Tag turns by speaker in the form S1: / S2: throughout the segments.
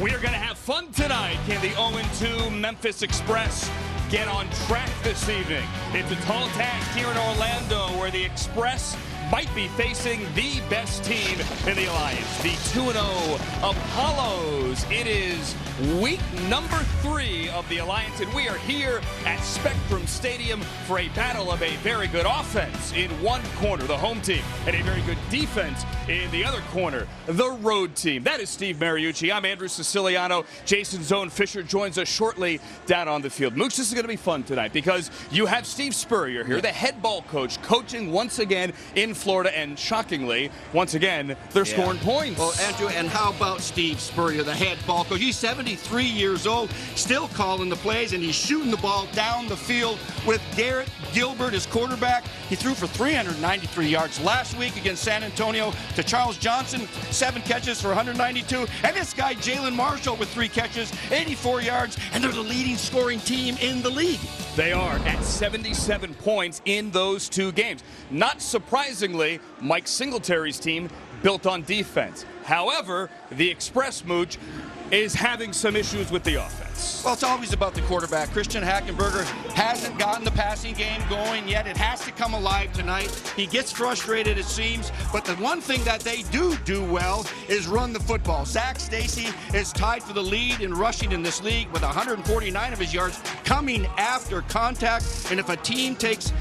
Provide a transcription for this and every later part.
S1: We are going to have fun tonight. Can the 0-2 Memphis Express get on track this evening? It's a tall task here in Orlando where the Express might be facing the best team in the Alliance, the 2-0 Apollos. It is week number 3 of the Alliance, and we are here at Spectrum Stadium for a battle of a very good offense in one corner, the home team, and a very good defense in the other corner, the road team. That is Steve Mariucci. I'm Andrew Siciliano. Jason Zone Fisher joins us shortly down on the field. Mooch, this is going to be fun tonight because you have Steve Spurrier here, the head ball coach, coaching once again in Florida, and shockingly, once again, they're scoring points.
S2: Well, Andrew, and how about Steve Spurrier, the head ball coach? He's 73 years old, still calling the plays, and he's shooting the ball down the field with Garrett Gilbert as quarterback. He threw for 393 yards last week against San Antonio to Charles Johnson, 7 catches for 192. And this guy, Jalen Marshall, with 3 catches, 84 yards, and they're the leading scoring team in the league.
S1: They are at 77 points in those 2 games. Not surprisingly, Mike Singletary's team built on defense. However, the Express, Mooch, is having some issues with the offense.
S2: Well, it's always about the quarterback. Christian Hackenberger hasn't gotten the passing game going yet. It has to come alive tonight. He gets frustrated, it seems, but the one thing that they do well is run the football. Zach Stacy is tied for the lead in rushing in this league with 149 of his yards coming after contact. And if a team takes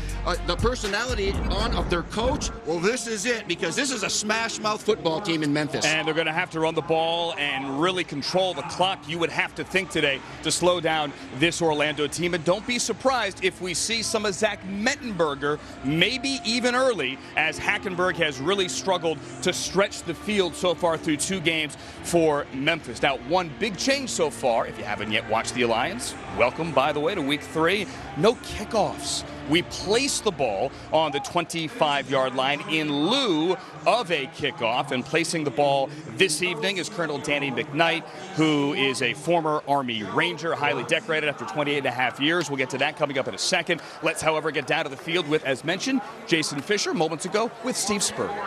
S2: the personality on of their coach, well, this is it, because this is a smash-mouth football team in Memphis.
S1: And they're going to have to run the ball and really control the clock, you would have to think today, to slow down this Orlando team. And don't be surprised if we see some of Zach Mettenberger, maybe even early, as Hackenberg has really struggled to stretch the field so far through 2 games for Memphis. Now, one big change so far, if you haven't yet watched the Alliance, welcome, by the way, to week 3. No kickoffs. We place the ball on the 25-yard line in lieu of a kickoff, and placing the ball this evening is Colonel Danny McKnight, who is a former Army Ranger, highly decorated after 28.5 years. We'll get to that coming up in a second. Let's, however, get down to the field with, as mentioned, Jason Fisher moments ago with Steve Spurrier.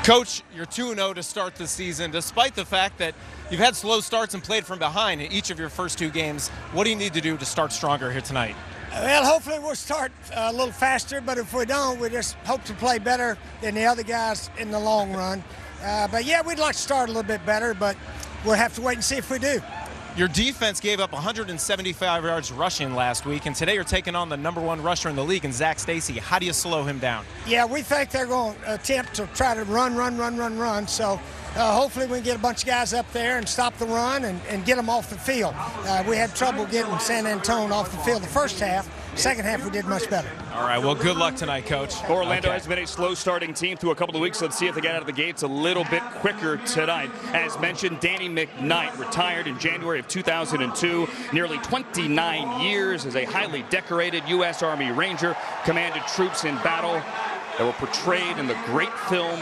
S3: Coach, you're 2-0 to start the season, despite the fact that you've had slow starts and played from behind in each of your first 2 games. What do you need to do to start stronger here tonight?
S4: Well, hopefully we'll start a little faster, but if we don't, we just hope to play better than the other guys in the long run. But yeah, we'd like to start a little bit better, but we'll have to wait and see if we do.
S3: Your defense gave up 175 yards rushing last week, and today you're taking on the #1 rusher in the league, and Zach Stacy. How do you slow him down? Yeah,
S4: we think they're going to attempt to try to run. So hopefully we can get a bunch of guys up there and stop the run and get them off the field. We had trouble getting San Antonio off the field the first half. Second half, we did much better.
S3: All right, well, good luck tonight, Coach.
S1: Orlando has been a slow-starting team through a couple of weeks. Let's see if they get out of the gates a little bit quicker tonight. As mentioned, Danny McKnight retired in January of 2002. Nearly 29 years as a highly decorated U.S. Army Ranger, commanded troops in battle that were portrayed in the great film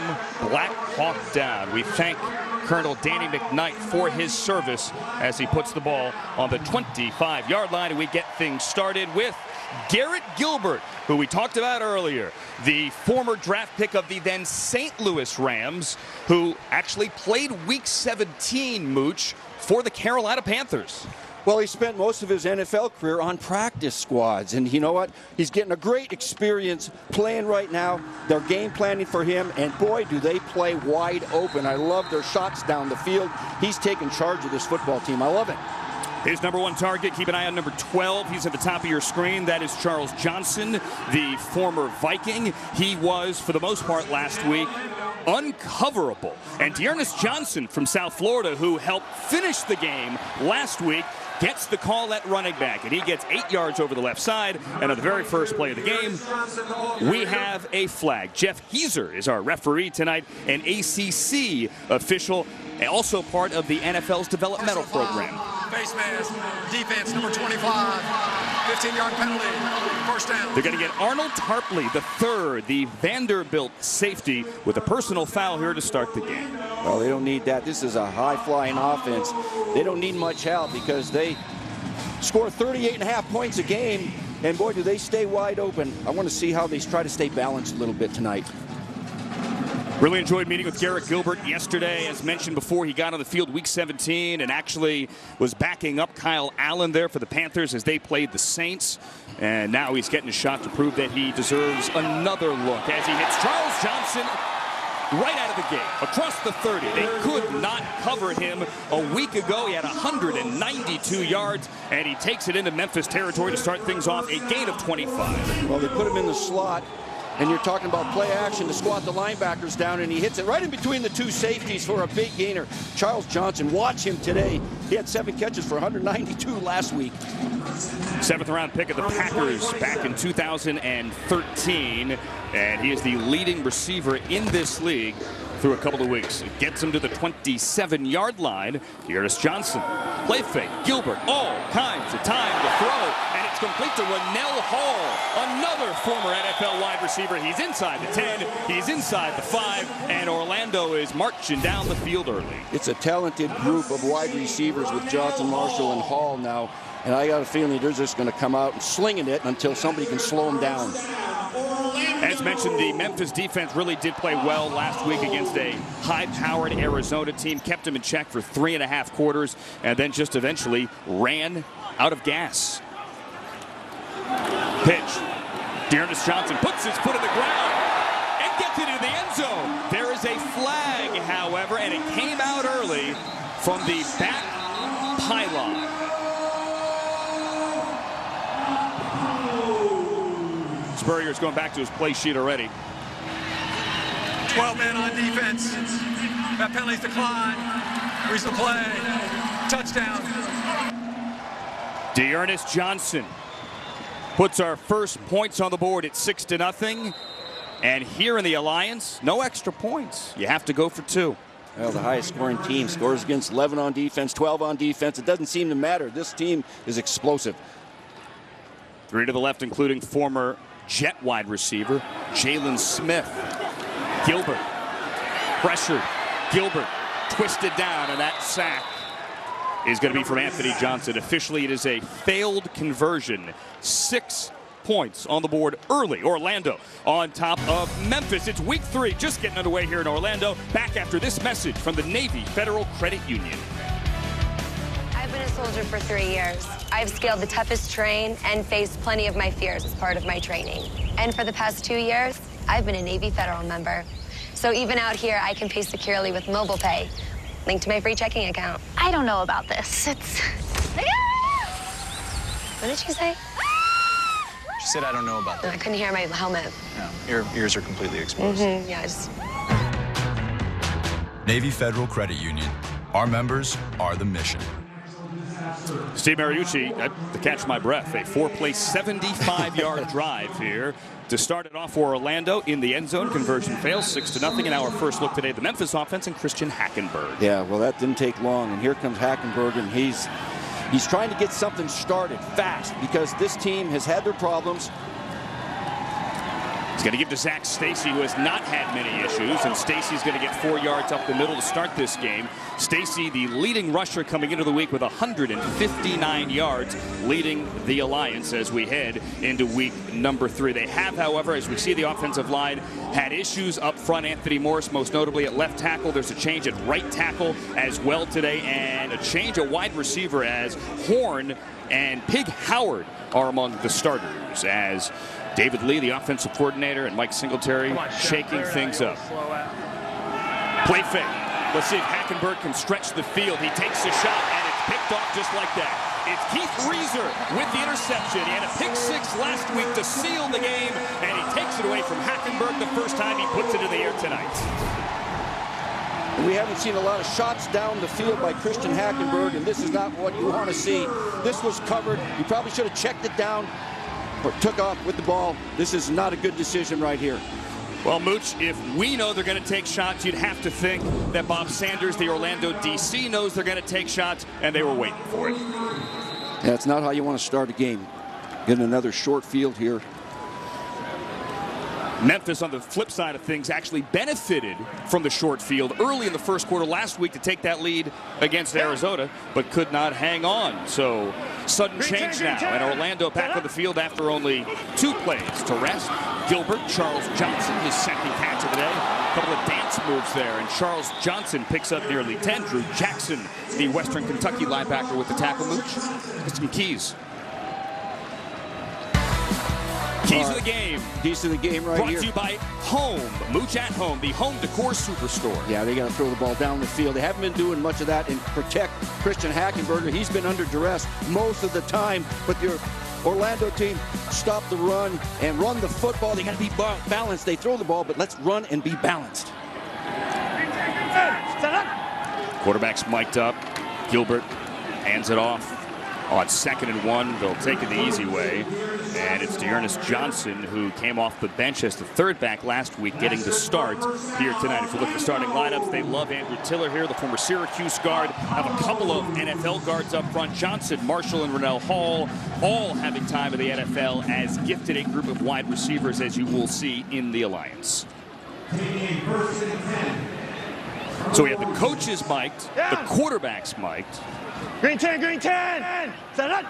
S1: Black Hawk Down. We thank Colonel Danny McKnight for his service as he puts the ball on the 25-yard line, and we get things started with Garrett Gilbert, who we talked about earlier, the former draft pick of the then St. Louis Rams, who actually played Week 17, Mooch, for the Carolina Panthers.
S2: Well, he spent most of his NFL career on practice squads, and you know what? He's getting a great experience playing right now. They're game planning for him, and boy, do they play wide open. I love their shots down the field. He's taking charge of this football team. I love it.
S1: His #1 target, keep an eye on number 12. He's at the top of your screen. That is Charles Johnson, the former Viking. He was, for the most part last week, uncoverable. And Dearness Johnson from South Florida, who helped finish the game last week, gets the call at running back, and he gets 8 yards over the left side. And on the very first play of the game, we have a flag. Jeff Heiser is our referee tonight, an ACC official, and also part of the NFL's developmental program.
S5: Face mask, defense, number 25, 15-yard penalty, first down.
S1: They're going to get Arnold Tarpley, the third, the Vanderbilt safety, with a personal foul here to start the game.
S2: Well, they don't need that. This is a high-flying offense. They don't need much help because they score 38.5 points a game, and boy, do they stay wide open. I want to see how they try to stay balanced a little bit tonight.
S1: Really enjoyed meeting with Garrett Gilbert yesterday. As mentioned before, he got on the field week 17 and actually was backing up Kyle Allen there for the Panthers as they played the Saints. And now he's getting a shot to prove that he deserves another look as he hits Charles Johnson right out of the gate, across the 30. They could not cover him a week ago. He had 192 yards, and he takes it into Memphis territory to start things off, a gain of 25.
S2: Well, they put him in the slot, and you're talking about play action to squat the linebackers down, and he hits it right in between the two safeties for a big gainer. Charles Johnson, watch him today. He had 7 catches for 192 last week.
S1: 7th round pick of the Packers back in 2013, and he is the leading receiver in this league through a couple of weeks. It gets him to the 27-yard line. Here's Johnson. Play fake. Gilbert, all kinds of time to throw, and it's complete to Rennell Hall, another former NFL wide receiver. He's inside the 10, he's inside the 5, and Orlando is marching down the field early.
S2: It's a talented group of wide receivers with Johnson, Marshall, and Hall now, and I got a feeling they're just going to come out and slinging it until somebody can slow them down.
S1: As mentioned, the Memphis defense really did play well last week against a high-powered Arizona team. Kept them in check for 3.5 quarters and then just eventually ran out of gas. Pitch. Dearness Johnson puts his foot in the ground and gets it into the end zone. There is a flag, however, and it came out early from the back pylon. Spurrier's going back to his play sheet already.
S5: 12 men on defense. That penalty's declined. Reason to play. Touchdown.
S1: Dearness Johnson puts our first points on the board at 6-0. And here in the Alliance, no extra points. You have to go for 2.
S2: Well, the highest scoring team scores against 11 on defense, 12 on defense. It doesn't seem to matter. This team is explosive.
S1: 3 to the left, including former Jet wide receiver Jalen Smith. Gilbert pressured. Gilbert twisted down, and that sack is going to be from Anthony Johnson. Officially, it is a failed conversion. 6 points on the board early. Orlando on top of Memphis. It's week 3, just getting underway here in Orlando. Back after this message from the Navy Federal Credit Union.
S6: I've been a soldier for 3 years. I've scaled the toughest terrain and faced plenty of my fears as part of my training. And for the past 2 years, I've been a Navy Federal member. So even out here, I can pay securely with mobile pay, linked to my free checking account.
S7: I don't know about this. It's...
S6: What did she say?
S8: She said, I don't know about that.
S6: I couldn't hear my helmet.
S8: No, your ears are completely exposed.
S6: Yeah, I just...
S9: Navy Federal Credit Union. Our members are the mission.
S1: Steve Mariucci, to catch my breath, a 4-play 75-yard drive here to start it off for Orlando in the end zone. Conversion fails 6-0. And our first look today, the Memphis offense and Christian Hackenberg.
S2: Yeah, well, that didn't take long, and here comes Hackenberg, and he's trying to get something started fast because this team has had their problems.
S1: He's going to give to Zach Stacy, who has not had many issues, and Stacy's going to get 4 yards up the middle to start this game. Stacy, the leading rusher coming into the week with 159 yards, leading the Alliance as we head into week number 3. They have, however, as we see the offensive line, had issues up front. Anthony Morris, most notably at left tackle. There's a change at right tackle as well today, and a change at wide receiver as Horn and Pig Howard are among the starters, as David Lee, the offensive coordinator, and Mike Singletary shaking things up. Play fake. Let's see if Hackenberg can stretch the field. He takes a shot, and it's picked off just like that. It's Keith Reeser with the interception. He had a pick 6 last week to seal the game, and he takes it away from Hackenberg the first time he puts it in the air tonight.
S2: And we haven't seen a lot of shots down the field by Christian Hackenberg, and this is not what you want to see. This was covered. You probably should have checked it down, but took off with the ball. This is not a good decision right here.
S1: Well, Mooch, if we know they're going to take shots, you'd have to think that Bob Sanders, the Orlando DC, knows they're going to take shots, and they were waiting for it.
S2: Yeah, it's not how you want to start a game. Getting another short field here.
S1: Memphis, on the flip side of things, actually benefited from the short field early in the first quarter last week to take that lead against Arizona, but could not hang on. So sudden change now, and Orlando back on the field after only 2 plays to rest. Gilbert, Charles Johnson, his second catch of the day. A couple of dance moves there, and Charles Johnson picks up nearly 10. Drew Jackson, the Western Kentucky linebacker, with the tackle. Mooch, some keys. Keys of the game.
S10: Keys to the game right
S1: Brought
S10: here.
S1: to you by Home. Mooch at Home, the home decor superstore.
S10: Yeah, they got to throw the ball down the field. They haven't been doing much of that and protect Christian Hackenberger. He's been under duress most of the time, but your Orlando team stop the run and run the football. They got to be balanced. They throw the ball, but let's run and be balanced.
S1: Quarterback's mic'd up. Gilbert hands it off. On 2nd and 1, they'll take it the easy way. And it's Dearness Johnson, who came off the bench as the third back last week, getting the start here tonight. If you look at the starting lineups, they love Andrew Tiller here, the former Syracuse guard. Have a couple of NFL guards up front. Johnson, Marshall, and Rennell Hall, all having time in the NFL as gifted a group of wide receivers, as you will see in the Alliance. So we have the coaches mic'd, the quarterbacks mic'd.
S11: Green 10, green 10! Set up!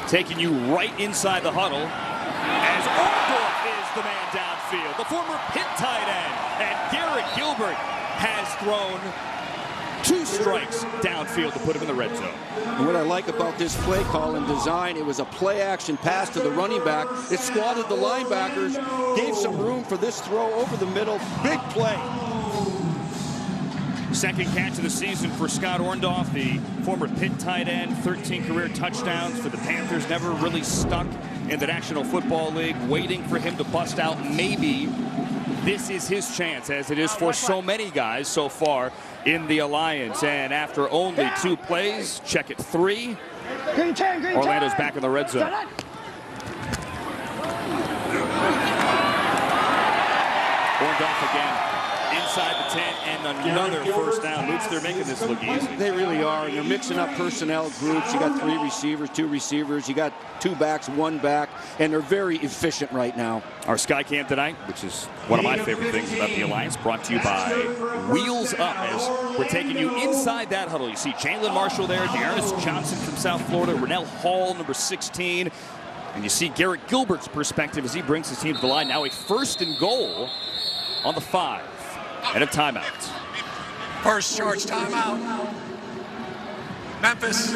S1: Taking you right inside the huddle as Orndorff is the man downfield, the former Pitt tight end. And Garrett Gilbert has thrown 2 strikes downfield to put him in the red zone.
S10: And what I like about this play call and design, it was a play action pass to the running back. It squatted the linebackers, gave some room for this throw over the middle. Big play.
S1: Second catch of the season for Scott Orndorff, the former Pitt tight end. 13 career touchdowns for the Panthers. Never really stuck in the National Football League. Waiting for him to bust out. Maybe this is his chance, as it is for so many guys so far in the Alliance. And after only 2 plays, check it 3.
S11: Green 10, green 10!
S1: Orlando's back in the red zone. Orndorff again. Inside the 10 and another first down. Mooch, they're making this look easy.
S10: They really are, and they're mixing up personnel groups. You got 3 receivers, 2 receivers. You got 2 backs, 1 back, and they're very efficient right now.
S1: Our Skycam tonight, which is one of my favorite things about the Alliance, brought to you by Wheels Up, as we're taking you inside that huddle. You see Jalen Marshall there, Dearness Johnson from South Florida, Rennell Hall, number 16. And you see Garrett Gilbert's perspective as he brings his team to the line. Now a 1st and goal on the 5. And a timeout.
S5: First charge timeout. Memphis.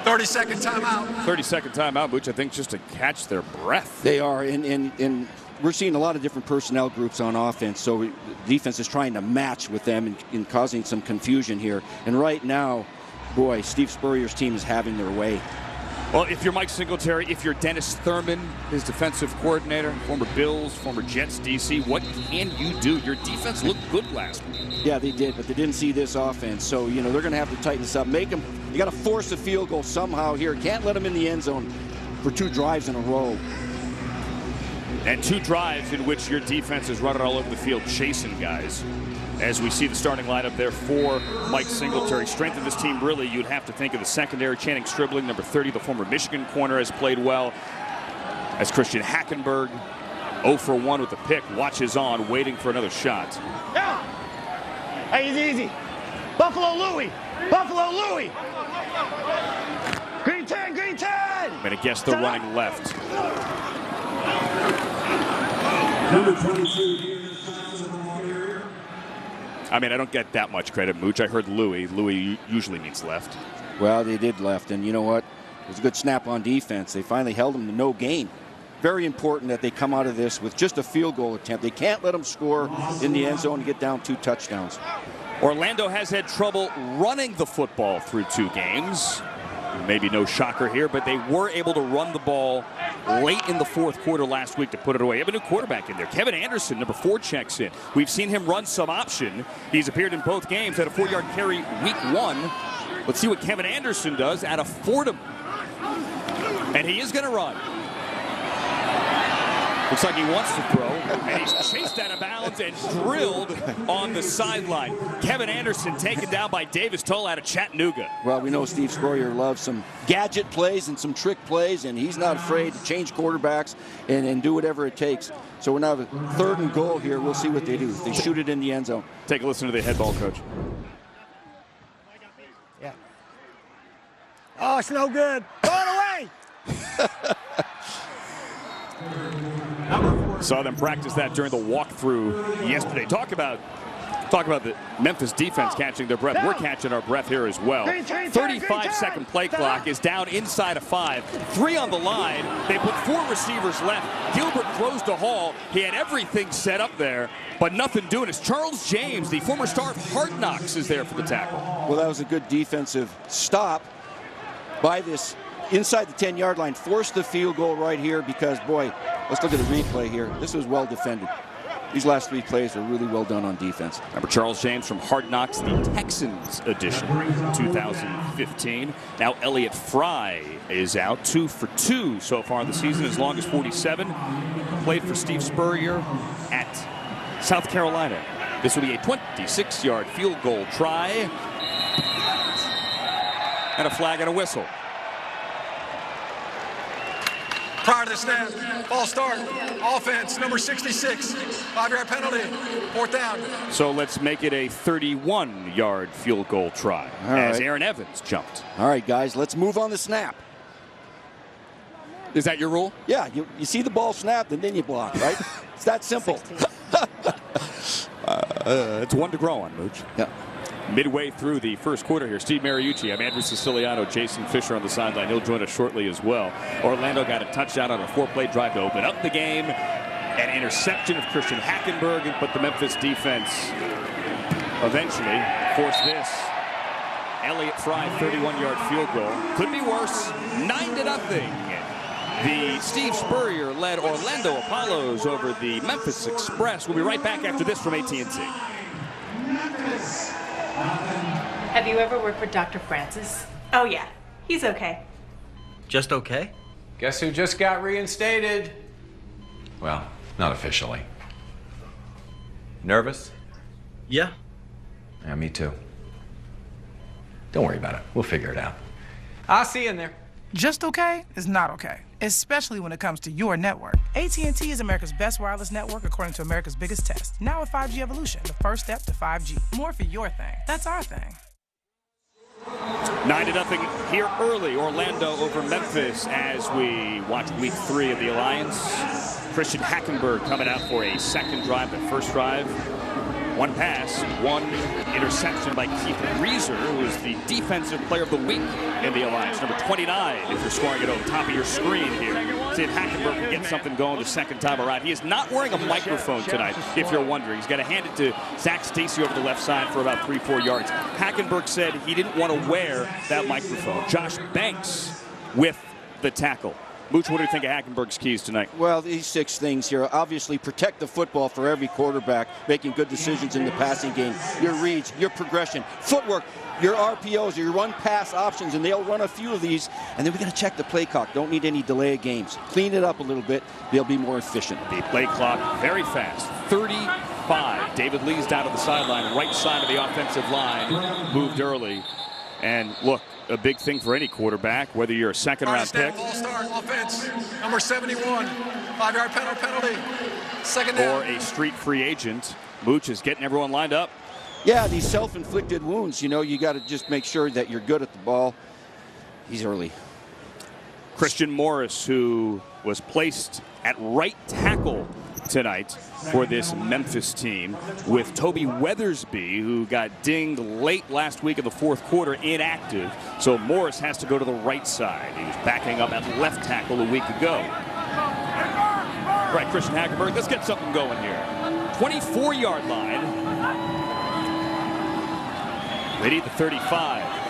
S5: 30-second timeout.
S1: 30-second timeout, which I think just to catch their breath.
S10: They are, and we're seeing a lot of different personnel groups on offense, so the defense is trying to match with them and causing some confusion here. And right now, boy, Steve Spurrier's team is having their way.
S1: Well, if you're Mike Singletary, if you're Dennis Thurman, his defensive coordinator, former Bills, former Jets DC, what can you do? Your defense looked good last week.
S10: Yeah, they did, but they didn't see this offense. So, you know, they're going to have to tighten this up. Make them, you got to force a field goal somehow here. Can't let them in the end zone for 2 drives in a row.
S1: And 2 drives in which your defense is running all over the field, chasing guys. As we see the starting lineup there for Mike Singletary. Strength of this team, really, you'd have to think of the secondary. Channing Stribling, number 30, the former Michigan corner, has played well. As Christian Hackenberg, 0 for 1 with the pick, watches on, waiting for another shot.
S11: Yeah. Hey, easy. Buffalo Louie. Buffalo Louie. Green 10, green 10.
S1: And I guess they're running left.
S12: Number 22.
S1: I mean, I don't get that much credit, Mooch. I heard Louie. Louie usually means left.
S10: Well, they did left, and you know what? It was a good snap on defense. They finally held them to no gain. Very important that they come out of this with just a field goal attempt. They can't let them score in the end zone and get down 2 touchdowns.
S1: Orlando has had trouble running the football through 2 games. Maybe no shocker here, but they were able to run the ball late in the 4th quarter last week to put it away. You have a new quarterback in there. Kevin Anderson, number 4, checks in. We've seen him run some option. He's appeared in both games, had a 4-yard carry week 1. Let's see what Kevin Anderson does out of Fordham. And he is going to run. Looks like he wants to throw, and he's chased out of bounds and drilled on the sideline. Kevin Anderson taken down by Davis Toll out of Chattanooga.
S10: Well, we know Steve Spurrier loves some gadget plays and some trick plays, and he's not afraid to change quarterbacks and do whatever it takes. So we're now 3rd and goal here. We'll see what they do. They shoot it in the end zone.
S1: Take a listen to the head ball coach.
S4: Yeah. Oh, it's no good. Throw it away.
S1: Saw them practice that during the walkthrough yesterday. Talk about the Memphis defense catching their breath. We're catching our breath here as well. 35-second play clock is down inside of 5. 3 on the line. They put 4 receivers left. Gilbert throws to Hall. He had everything set up there, but nothing doing. It's Charles James, the former star of Hard Knocks, is there for the tackle.
S10: Well, that was a good defensive stop by this inside the 10-yard line. Forced the field goal right here because, boy, let's look at the replay here. This was well defended. These last 3 plays were really well done on defense.
S1: Remember Charles James from Hard Knocks, the Texans edition, 2015. Now Elliott Fry is out, 2 for 2 so far in the season, as long as 47. Played for Steve Spurrier at South Carolina. This will be a 26-yard field goal try. And a flag and a whistle.
S5: Prior to the snap, false start, offense, number 66, 5-yard penalty, 4th down.
S1: So let's make it a 31-yard field goal try as Aaron Evans jumped.
S10: All right, guys, let's move on the snap.
S1: Is that your rule?
S10: Yeah, you see the ball snapped and then you block, right? It's that simple.
S1: It's one to grow on, Mooch.
S10: Yeah.
S1: Midway through the first quarter here, Steve Mariucci, I'm Andrew Siciliano, Jason Fisher on the sideline. He'll join us shortly as well. Orlando got a touchdown on a 4-play drive to open up the game. An interception of Christian Hackenberg, but the Memphis defense eventually forced this. Elliott Fry, 31-yard field goal. Could be worse. 9-0. The Steve Spurrier-led Orlando Apollos over the Memphis Express. We'll be right back after this from AT&T.
S13: Have you ever worked with Dr. Francis?
S14: Oh, yeah. He's okay.
S15: Just okay?
S16: Guess who just got reinstated? Well, not officially. Nervous?
S15: Yeah.
S16: Yeah, me too. Don't worry about it. We'll figure it out. I'll see you in there.
S17: Just okay is not okay, especially when it comes to your network. AT&T is America's best wireless network according to America's biggest test. Now with 5G Evolution, the first step to 5G. More for your thing. That's our thing.
S1: 9-0 here early. Orlando over Memphis as we watch week 3 of the Alliance. Christian Hackenberg coming out for a second drive. The first drive, 1 pass, 1 interception by Keith Reeser, who is the defensive player of the week in the Alliance. Number 29, if you're scoring it over the top of your screen here. See if Hackenberg can get something going the second time around. He is not wearing a microphone tonight, if you're wondering. He's got to hand it to Zach Stacy over the left side for about 3-4 yards. Hackenberg said he didn't want to wear that microphone. Josh Banks with the tackle. Mooch, what do you think of Hackenberg's keys tonight?
S10: Well, these 6 things here. Obviously, protect the football for every quarterback, making good decisions in the passing game. Your reads, your progression, footwork, your RPOs, your run-pass options, and they'll run a few of these. And then we're going to check the play clock. Don't need any delay of games. Clean it up a little bit. They'll be more efficient.
S1: The play clock very fast. 35. David Lee's down to the sideline, right side of the offensive line. Moved early. And look, a big thing for any quarterback, whether you're a second-round pick.
S5: All-star offense, number 71, 5-yard penalty, 2nd down.
S1: Or a street free agent. Mooch is getting everyone lined up.
S10: Yeah, these self-inflicted wounds, you know, you got to just make sure that you're good at the ball. He's early.
S1: Christian Morris, who was placed at right tackle tonight for this Memphis team, with Toby Weathersby, who got dinged late last week in the 4th quarter, inactive. So Morris has to go to the right side. He was backing up at left tackle a week ago. All right, Christian Hackenberg, let's get something going here. 24-yard line. They need the 35.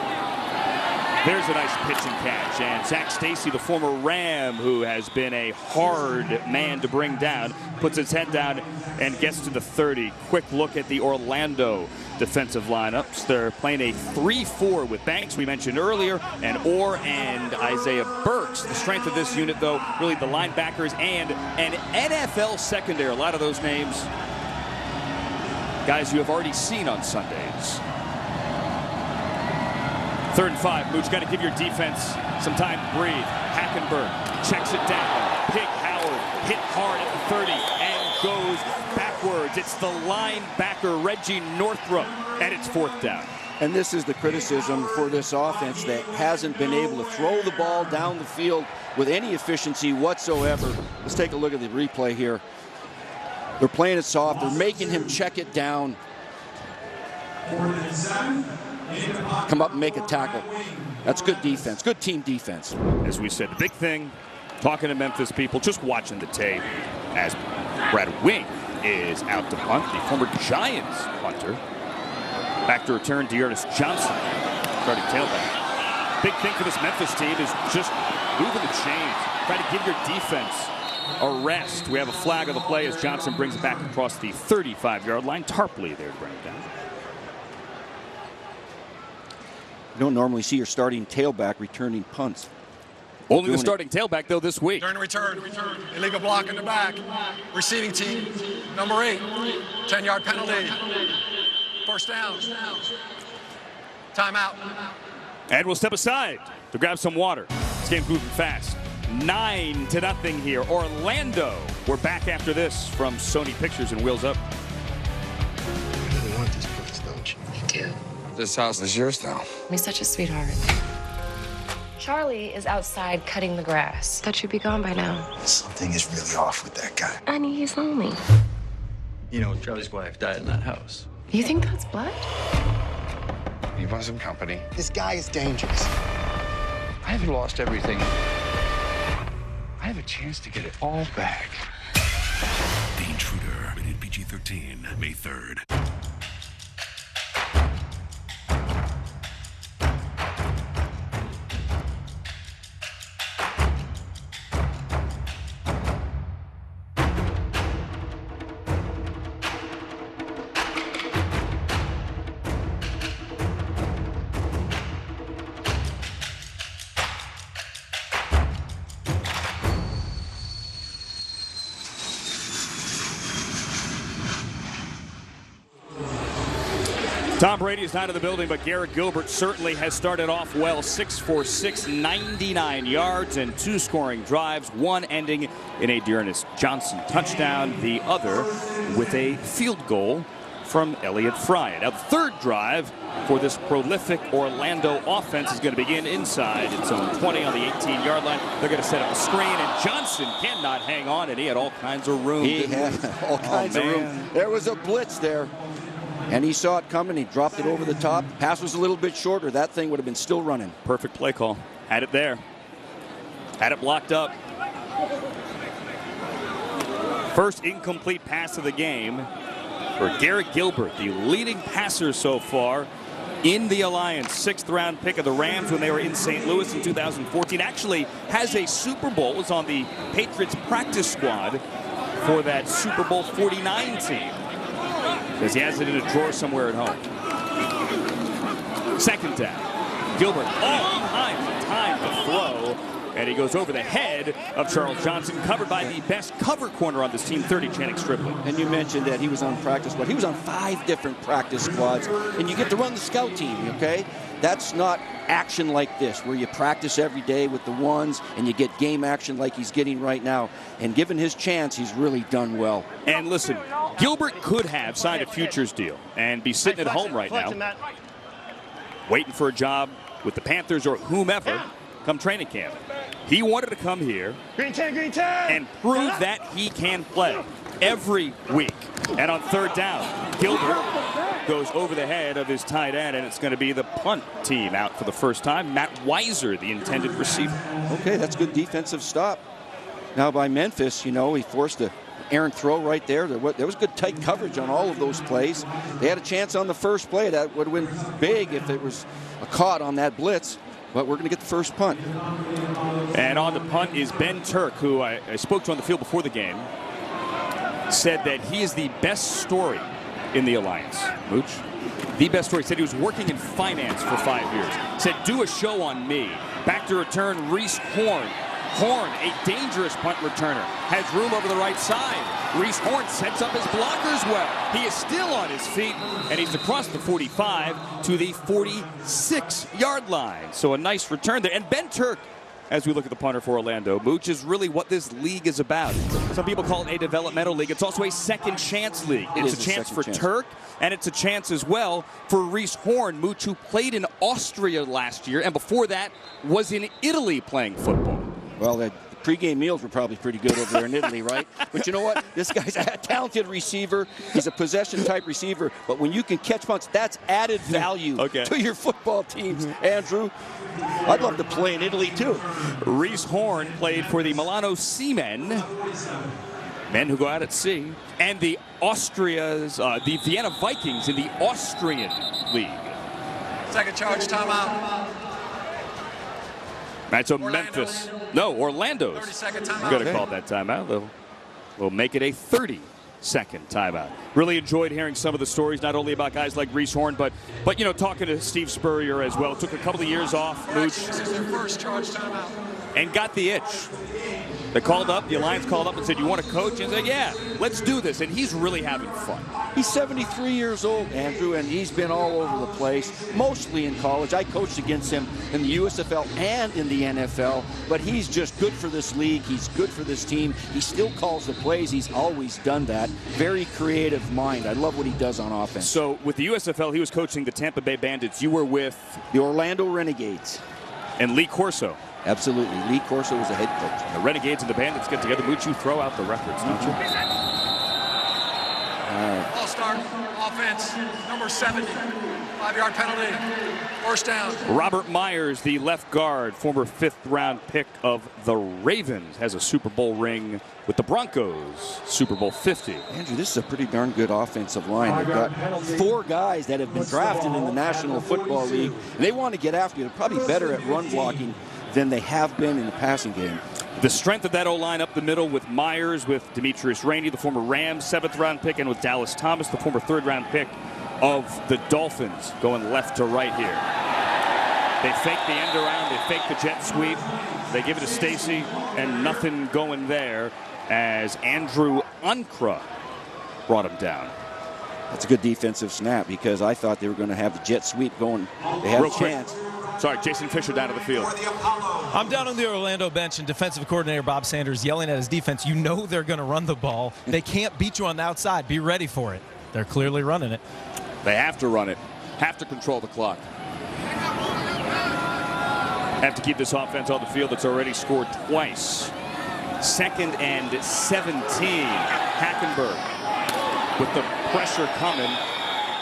S1: There's a nice pitch and catch, and Zach Stacy, the former Ram, who has been a hard man to bring down, puts his head down and gets to the 30. Quick look at the Orlando defensive lineups. They're playing a 3-4 with Banks, we mentioned earlier, and Orr and Isaiah Burks. The strength of this unit, though, really the linebackers and an NFL secondary. A lot of those names, guys you have already seen on Sundays. 3rd and 5. Mooch, got to give your defense some time to breathe. Hackenberg checks it down. Pig Howard hit hard at the 30 and goes backwards. It's the linebacker, Reggie Northrup, and it's 4th down.
S10: And this is the criticism for this offense that hasn't been able to throw the ball down the field with any efficiency whatsoever. Let's take a look at the replay here. They're playing it soft. They're making him check it down. Come up and make a tackle. That's good defense, good team defense.
S1: As we said, the big thing, talking to Memphis people, just watching the tape as Brad Wing is out to punt, the former Giants punter. Back to return, Dearness Johnson, starting tailback. Big thing for this Memphis team is just moving the chains, try to give your defense a rest. We have a flag on the play as Johnson brings it back across the 35-yard line. Tarpley there to bring it down.
S10: You don't normally see your starting tailback returning punts.
S1: Only the starting tailback, though, this week.
S5: Return. Illegal block in the back. Receiving team, number 8. 10-yard penalty. First down. Timeout.
S1: And we'll step aside to grab some water. This game's moving fast. 9-0 here. Orlando. We're back after this from Sony Pictures and Wheels Up.
S18: You really want this place, don't you?
S19: I do.
S18: This house is yours now.
S19: He's such a sweetheart. Charlie is outside cutting the grass. Thought you'd be gone by now.
S18: Something is really off with that guy.
S19: Honey, he's lonely.
S15: You know, Charlie's wife died in that house.
S19: You think that's blood?
S18: He wants some company. This guy is dangerous. I haven't lost everything. I have a chance to get it all back.
S20: The Intruder, rated PG-13, May 3rd.
S1: Tom Brady is not in the building, but Garrett Gilbert certainly has started off well. 6 for 6, 99 yards and 2 scoring drives, one ending in a Dearness Johnson touchdown, the other with a field goal from Elliott Fry. Now, the third drive for this prolific Orlando offense is going to begin inside its own 20 on the 18-yard line. They're going to set up a screen, and Johnson cannot hang on, and he had all kinds of room.
S10: He had all kinds of room. There was a blitz there. And he saw it coming. He dropped it over the top. Pass was a little bit shorter. That thing would have been still running.
S1: Perfect play call. Had it there. Had it blocked up. First incomplete pass of the game for Garrett Gilbert, the leading passer so far in the Alliance. 6th round pick of the Rams when they were in St. Louis in 2014. Actually has a Super Bowl. Was on the Patriots practice squad for that Super Bowl 49 team. Because he has it in a drawer somewhere at home. Second down. Gilbert all kinds of time to throw. And he goes over the head of Charles Johnson, covered by the best cover corner on this team, 30, Channing Stripling.
S10: And you mentioned that he was on practice squad. He was on 5 different practice squads. And you get to run the scout team, okay? That's not action like this, where you practice every day with the ones and you get game action like he's getting right now. And given his chance, he's really done well.
S1: And listen, Gilbert could have signed a futures deal and be sitting at home right now, waiting for a job with the Panthers or whomever come training camp. He wanted to come here and prove that he can play every week. And on third down, Gilbert goes over the head of his tight end, and it's going to be the punt team out for the first time. Matt Weiser, the intended receiver.
S10: Okay, that's good defensive stop. Now by Memphis, you know, he forced a errant throw right there. There was good tight coverage on all of those plays. They had a chance on the first play. That would have been big if it was a caught on that blitz. But we're going to get the first punt.
S1: And on the punt is Ben Turk, who I spoke to on the field before the game. Said that he is the best story in the Alliance. Mooch? The best story. Said he was working in finance for 5 years. Said, do a show on me. Back to return, Reese Horn. Horn, a dangerous punt returner, has room over the right side. Reese Horn sets up his blockers well. He is still on his feet, and he's across the 45 to the 46-yard line. So a nice return there. And Ben Turk as we look at the punter for Orlando. Mooch is really what this league is about. Some people call it a developmental league. It's also a second chance league. It's a chance for Turk, and it's a chance as well for Reese Horn, Mooch, who played in Austria last year, and before that was in Italy playing football.
S10: Well, the pregame meals were probably pretty good over there in Italy, right? But you know what? This guy's a talented receiver. He's a possession-type receiver. But when you can catch punts, that's added value to your football teams. Andrew, I'd love to play in Italy, too.
S1: Reese Horn played for the Milano Seamen, men who go out at sea, and the the Vienna Vikings in the Austrian League.
S5: Second charge, timeout.
S1: Right, so Memphis. No, Orlando's
S5: 30-second timeout.
S1: going to call that timeout. They'll make it a 30-second timeout. Really enjoyed hearing some of the stories, not only about guys like Reese Horn, but you know, talking to Steve Spurrier as well. Took a couple of years off, Mooch,
S5: This is their first charge timeout.
S1: and got the itch. They called up, the Alliance called up and said, "You want to coach?" And said, "Yeah, let's do this." And he's really having fun.
S10: He's 73 years old, Andrew, and he's been all over the place, mostly in college. I coached against him in the USFL and in the NFL, but he's just good for this league. He's good for this team. He still calls the plays. He's always done that. Very creative mind. I love what he does on offense.
S1: So with the USFL, he was coaching the Tampa Bay Bandits. You were with
S10: the Orlando Renegades.
S1: And Lee Corso.
S10: Absolutely. Lee Corso was the head coach.
S1: The Renegades and the Bandits get together. Mooch, you throw out the records, don't you?
S5: Ball start, offense, number 70. 5-yard penalty, first down.
S1: Robert Myers, the left guard, former 5th-round pick of the Ravens, has a Super Bowl ring with the Broncos, Super Bowl 50.
S10: Andrew, this is a pretty darn good offensive line. They've got 4 guys that have been drafted in the National Football League, and they want to get after you. They're probably better at run blocking than they have been in the passing game.
S1: The strength of that O-line up the middle with Myers, with Demetrius Rainey, the former Rams 7th-round pick, and with Dallas Thomas, the former 3rd-round pick of the Dolphins, going left to right here. They fake the end around, they fake the jet sweep, they give it to Stacy, and nothing going there as Andrew Unkra brought him down.
S10: That's a good defensive snap because I thought they were going to have the jet sweep going. They had a chance.
S1: Sorry, Jason Fisher down to the field.
S3: I'm down on the Orlando bench, and defensive coordinator Bob Sanders yelling at his defense, you know they're going to run the ball. They can't beat you on the outside. Be ready for it. They're clearly running it.
S1: They have to run it. Have to control the clock. Have to keep this offense on the field that's already scored twice. 2nd and 17. Hackenberg with the pressure coming.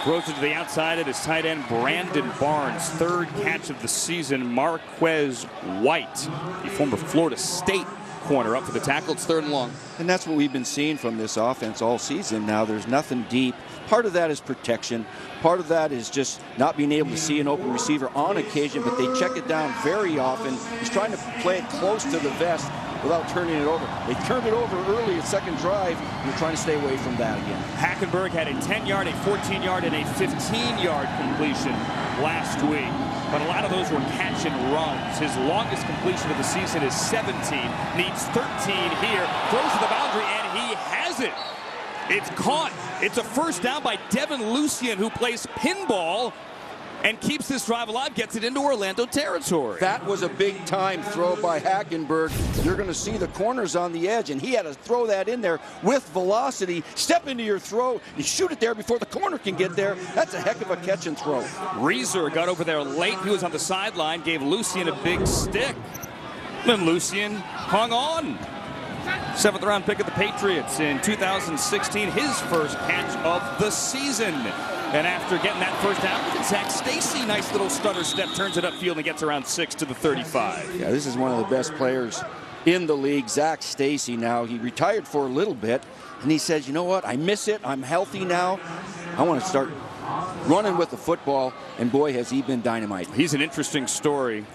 S1: Throws it to the outside at his tight end, Brandon Barnes. 3rd catch of the season. Marquez White, the former Florida State corner, up for the tackle. It's 3rd and long.
S10: And that's what we've been seeing from this offense all season now. There's nothing deep. Part of that is protection. Part of that is just not being able to see an open receiver on occasion, but they check it down very often. He's trying to play it close to the vest without turning it over. They turned it over early at 2nd drive. You're trying to stay away from that again.
S1: Hackenberg had a 10-yard, a 14-yard, and a 15-yard completion last week. But a lot of those were catch and runs. His longest completion of the season is 17. Needs 13 here. Throws to the boundary, and he has it. It's caught. It's a first down by Devin Lucien, who plays pinball and keeps this drive alive, gets it into Orlando territory.
S10: That was a big-time throw by Hackenberg. You're going to see the corners on the edge, and he had to throw that in there with velocity. Step into your throw and shoot it there before the corner can get there. That's a heck of a catch and throw.
S1: Reeser got over there late. He was on the sideline, gave Lucien a big stick. Then Lucien hung on. 7th-round pick of the Patriots in 2016, his first catch of the season. And after getting that first down, look at Zach Stacy. Nice little stutter step, turns it upfield and gets around 6 to the 35.
S10: Yeah, this is one of the best players in the league, Zach Stacy. Now, he retired for a little bit, and he says, you know what, I miss it. I'm healthy now. I want to start running with the football, and boy, has he been dynamite.
S1: He's an interesting story.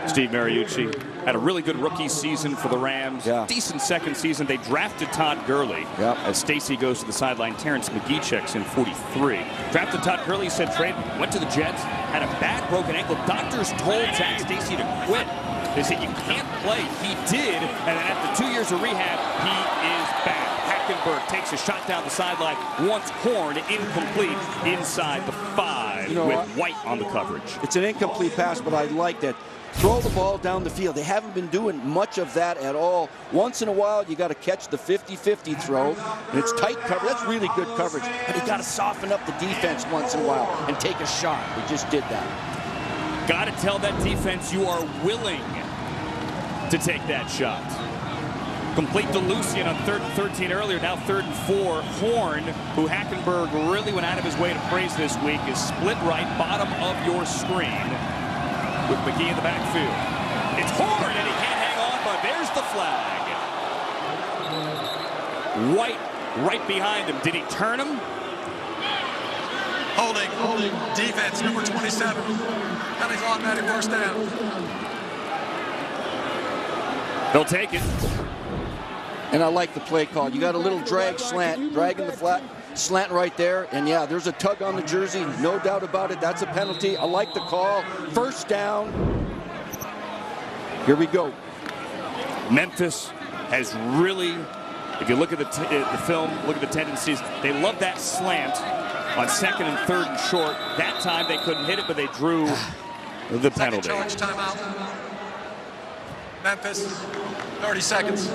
S1: Steve Mariucci had a really good rookie season for the Rams.
S10: Yeah.
S1: Decent 2nd season. They drafted Todd Gurley.
S10: Yep.
S1: As Stacy goes to the sideline. Terrence McGee checks in 43. Drafted Todd Gurley, said trade, went to the Jets, had a bad broken ankle. Doctors told Zach Stacy to quit. They said, you can't play. He did, and then after 2 years of rehab, he is back. Hackenberg takes a shot down the sideline. Once Horn incomplete inside the 5 with White on the coverage.
S10: It's an incomplete pass, but I like that throw the ball down the field. They haven't been doing much of that at all. Once in a while, you got to catch the 50-50 throw, and it's tight cover. That's really good coverage, but you got to soften up the defense once in a while and take a shot. We just did that.
S1: Got to tell that defense you are willing to take that shot. Complete to Lucien on 3rd and 13 earlier, now 3rd and 4. Horn, who Hackenberg really went out of his way to praise this week, is split right, bottom of your screen, with McGee in the backfield. It's Horn, and he can't hang on, but there's the flag. White right behind him. Did he turn him?
S5: Holding. Defense, number 27. Penalty's automatic first down.
S1: They'll take it.
S10: And I like the play call. You got a little drag slant, dragging the flat slant right there. And yeah, there's a tug on the jersey, no doubt about it. That's a penalty. I like the call. First down. Here we go.
S1: Memphis has really, if you look at the film, look at the tendencies, they love that slant on 2nd and 3rd and short. That time they couldn't hit it, but they drew the penalty.
S5: Second challenge timeout. Memphis, 30 seconds.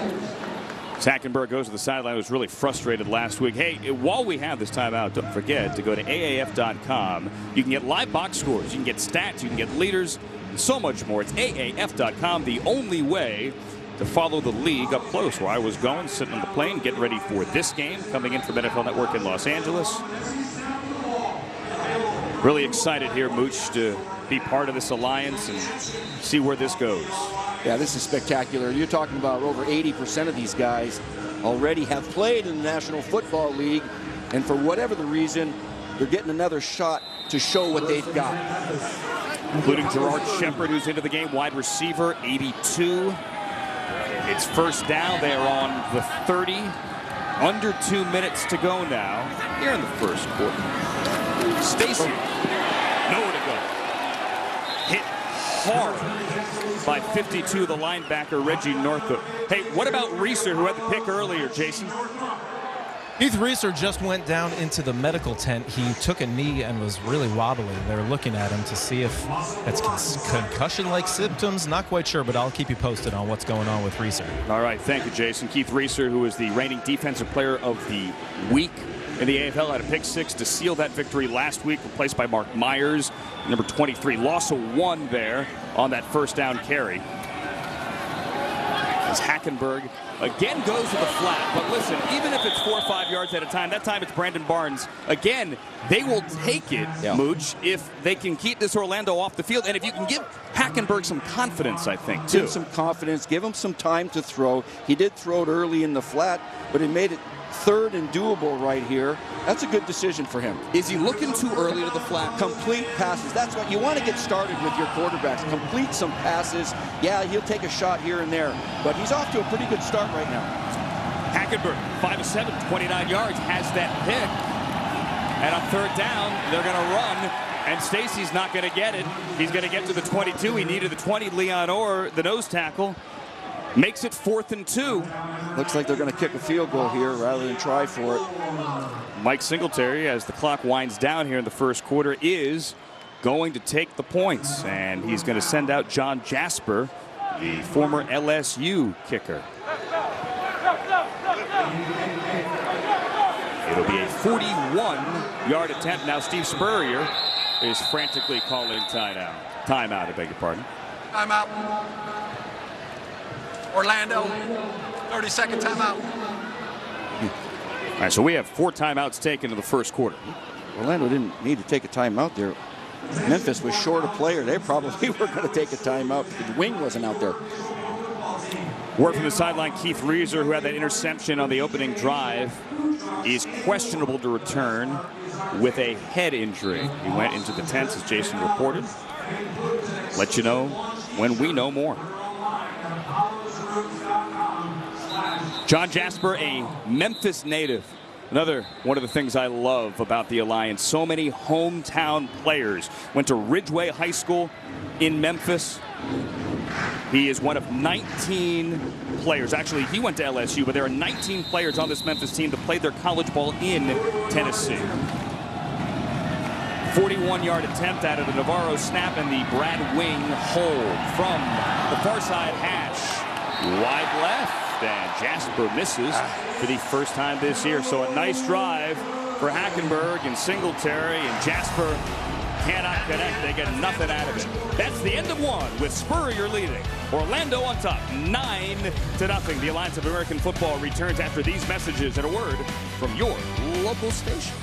S1: Hackenberg goes to the sideline. Was really frustrated last week. Hey, while we have this timeout, don't forget to go to AAF.com. You can get live box scores. You can get stats. You can get leaders. And so much more. It's AAF.com, the only way to follow the league up close. Where I was going, sitting on the plane, getting ready for this game, coming in from NFL Network in Los Angeles. Really excited here, Mooch, to be part of this alliance and see where this goes.
S10: Yeah, this is spectacular. You're talking about over 80% of these guys already have played in the National Football League, and for whatever the reason, they're getting another shot to show what they've got.
S1: Including Gerard Shepard, who's into the game, wide receiver, 82. It's first down. They are on the 30. Under 2 minutes to go now here in the first quarter. Stacy, nowhere to go. Hit hard by 52, the linebacker, Reggie Northup. Hey, what about Reeser, who had the pick earlier, Jason?
S3: Heath Reeser just went down into the medical tent. He took a knee and was really wobbly. They're looking at him to see if that's concussion-like symptoms. Not quite sure, but I'll keep you posted on what's going on with Reeser.
S1: All right, thank you, Jason. Keith Reeser, who is the reigning defensive player of the week in the AFL, had a pick 6 to seal that victory last week, replaced by Mark Myers, number 23. Loss of 1 there on that first down carry. As Hackenberg again goes to the flat, but listen, even if it's 4 or 5 yards at a time, that time it's Brandon Barnes. Again, they will take it, Mooch, if they can keep this Orlando off the field, and if you can give Hackenberg some confidence, I think, too.
S10: Give him some confidence, give him some time to throw. He did throw it early in the flat, but he made it 3rd and doable right here. That's a good decision for him.
S1: Is he looking too early to the flat?
S10: Complete passes. That's what you want to get started with your quarterbacks. Complete some passes. Yeah, he'll take a shot here and there, but he's off to a pretty good start right now.
S1: Hackenberg, 5 of 7, 29 yards, has that pick. And on 3rd down, they're going to run, and Stacy's not going to get it. He's going to get to the 22. He needed the 20. Leon Orr, the nose tackle, makes it 4th and 2.
S10: Looks like they're going to kick a field goal here rather than try for it.
S1: Mike Singletary, as the clock winds down here in the first quarter, is going to take the points, and he's going to send out John Jasper, the former LSU kicker. It'll be a 41-yard attempt. Now Steve Spurrier is frantically calling timeout. Timeout, I beg your pardon.
S5: Timeout. Orlando, 30-second timeout.
S1: All right, so we have 4 timeouts taken in the first quarter.
S10: Orlando didn't need to take a timeout there. Memphis was short a player. They probably were going to take a timeout. The wing wasn't out there.
S1: Word from the sideline, Keith Reeser, who had that interception on the opening drive, is questionable to return with a head injury. He went into the tents, as Jason reported. Let you know when we know more. John Jasper, a Memphis native. Another one of the things I love about the Alliance. So many hometown players. Went to Ridgeway High School in Memphis. He is one of 19 players. Actually, he went to LSU, but there are 19 players on this Memphis team that played their college ball in Tennessee. 41-yard attempt out of the Navarro snap, and the Brad Wing hold from the far side hash. Wide left, and Jasper misses for the first time this year. So a nice drive for Hackenberg and Singletary, and Jasper cannot connect. They get nothing out of it. That's the end of one, with Spurrier leading. Orlando on top, 9-0. The Alliance of American Football returns after these messages and a word from your local station.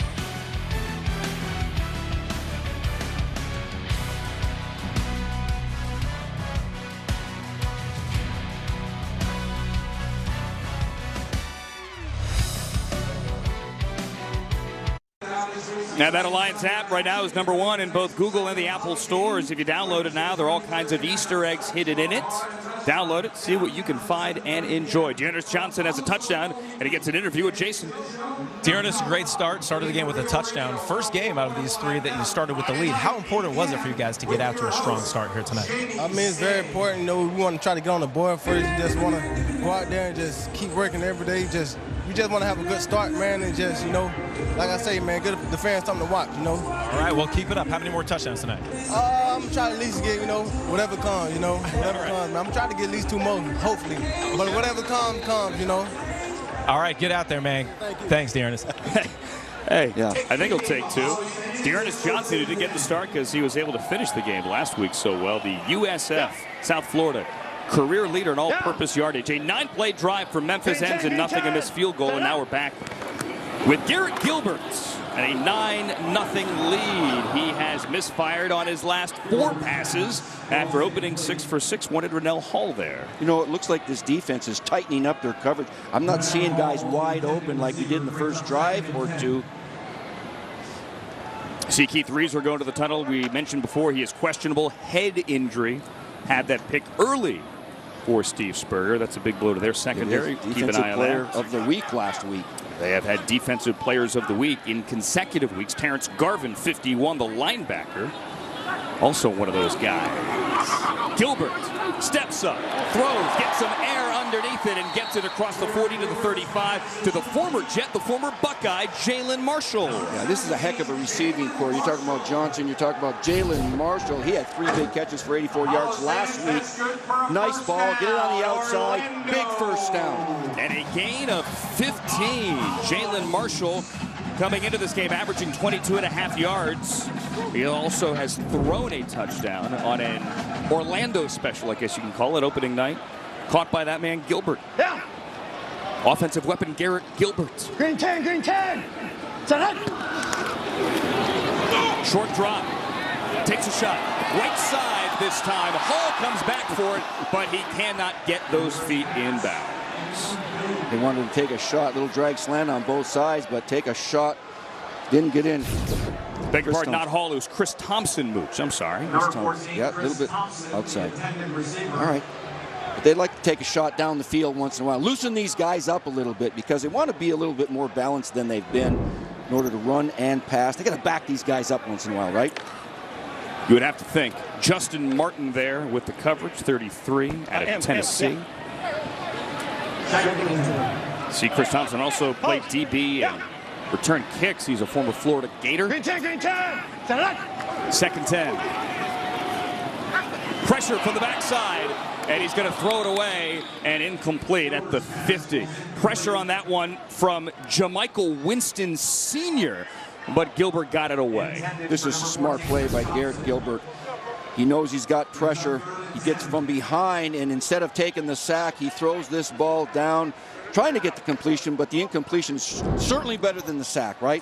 S1: Now that Alliance app right now is #1 in both Google and the Apple stores. If you download it now, there are all kinds of Easter eggs hidden in it. Download it, see what you can find and enjoy. Dearness Johnson has a touchdown, and he gets an interview with Jason.
S3: Dearness, great start. Started the game with a touchdown. First game out of these three that you started with the lead. How important was it for you guys to get out to a strong start here tonight?
S21: I mean, it's very important. You know, we want to try to get on the board first. We just want to go out there and just keep working every day. We just want to have a good start, man, and just, you know, like I say, man, give the fans something to watch, you know.
S3: All right, well, keep it up. How many more touchdowns tonight?
S21: I'm trying to at least get, you know, whatever comes, you know, whatever comes. Man. I'm trying to get at least 2 more, hopefully. But whatever comes, you know.
S3: All right, get out there, man. Thanks, Dearness.
S1: Hey, yeah. I think he'll take 2. Dearness Johnson didn't get the start because he was able to finish the game last week so well. The USF, South Florida, career leader in all-purpose yardage. A 9-play drive for Memphis ends in nothing, a missed field goal, and now we're back with Garrett Gilbert and a 9-0 lead. He has misfired on his last 4 passes after opening 6 for 6. Wanted Rennell Hall there.
S10: You know, it looks like this defense is tightening up their coverage. I'm not seeing guys wide open like we did in the first drive or 2.
S1: See Keith Reeser going to the tunnel. We mentioned before he is questionable head injury. Had that pick early for Steve Spurrier. That's a big blow to their secondary. Keep an eye on that.
S10: Defensive player of the week last week.
S1: They have had defensive players of the week in consecutive weeks. Terrence Garvin, 51, the linebacker. Also one of those guys. Gilbert steps up, throws, gets some air underneath it, and gets it across the 40 to the 35 to the former Jet, the former Buckeye, Jalen Marshall.
S10: Yeah, this is a heck of a receiving core. You're talking about Johnson, you're talking about Jalen Marshall. He had 3 big catches for 84 yards last week. Nice ball, get it on the outside, big first down.
S1: And a gain of 15. Jalen Marshall coming into this game averaging 22.5 yards. He also has thrown a touchdown on an Orlando special, I guess you can call it, opening night. Caught by that man, Gilbert.
S11: Yeah.
S1: Offensive weapon, Garrett Gilbert.
S11: Green 10, green 10.
S1: Short drop. Takes a shot. Right side this time. Hall comes back for it, but he cannot get those feet inbounds.
S10: They wanted to take a shot, little drag slant on both sides, but take a shot. Didn't get in.
S1: Beg your pardon, not Hall. It was Chris Thompson moves. I'm sorry.
S10: Chris Thompson. Yeah, a little bit outside. All right. But they'd like to take a shot down the field once in a while. Loosen these guys up a little bit because they want to be a little bit more balanced than they've been in order to run and pass. They got to back these guys up once in a while, right?
S1: You would have to think. Justin Martin there with the coverage, 33 out of Tennessee. See, Chris Thompson also played DB and return kicks. He's a former Florida Gator.
S11: Green 10, green 10.
S1: Second 10. Pressure from the backside, and he's going to throw it away and incomplete at the 50. Pressure on that one from Jamichael Winston Sr., but Gilbert got it away.
S10: This is a smart play by Garrett Gilbert. He knows he's got pressure. He gets from behind, and instead of taking the sack, he throws this ball down, trying to get the completion, but the incompletion is certainly better than the sack, right?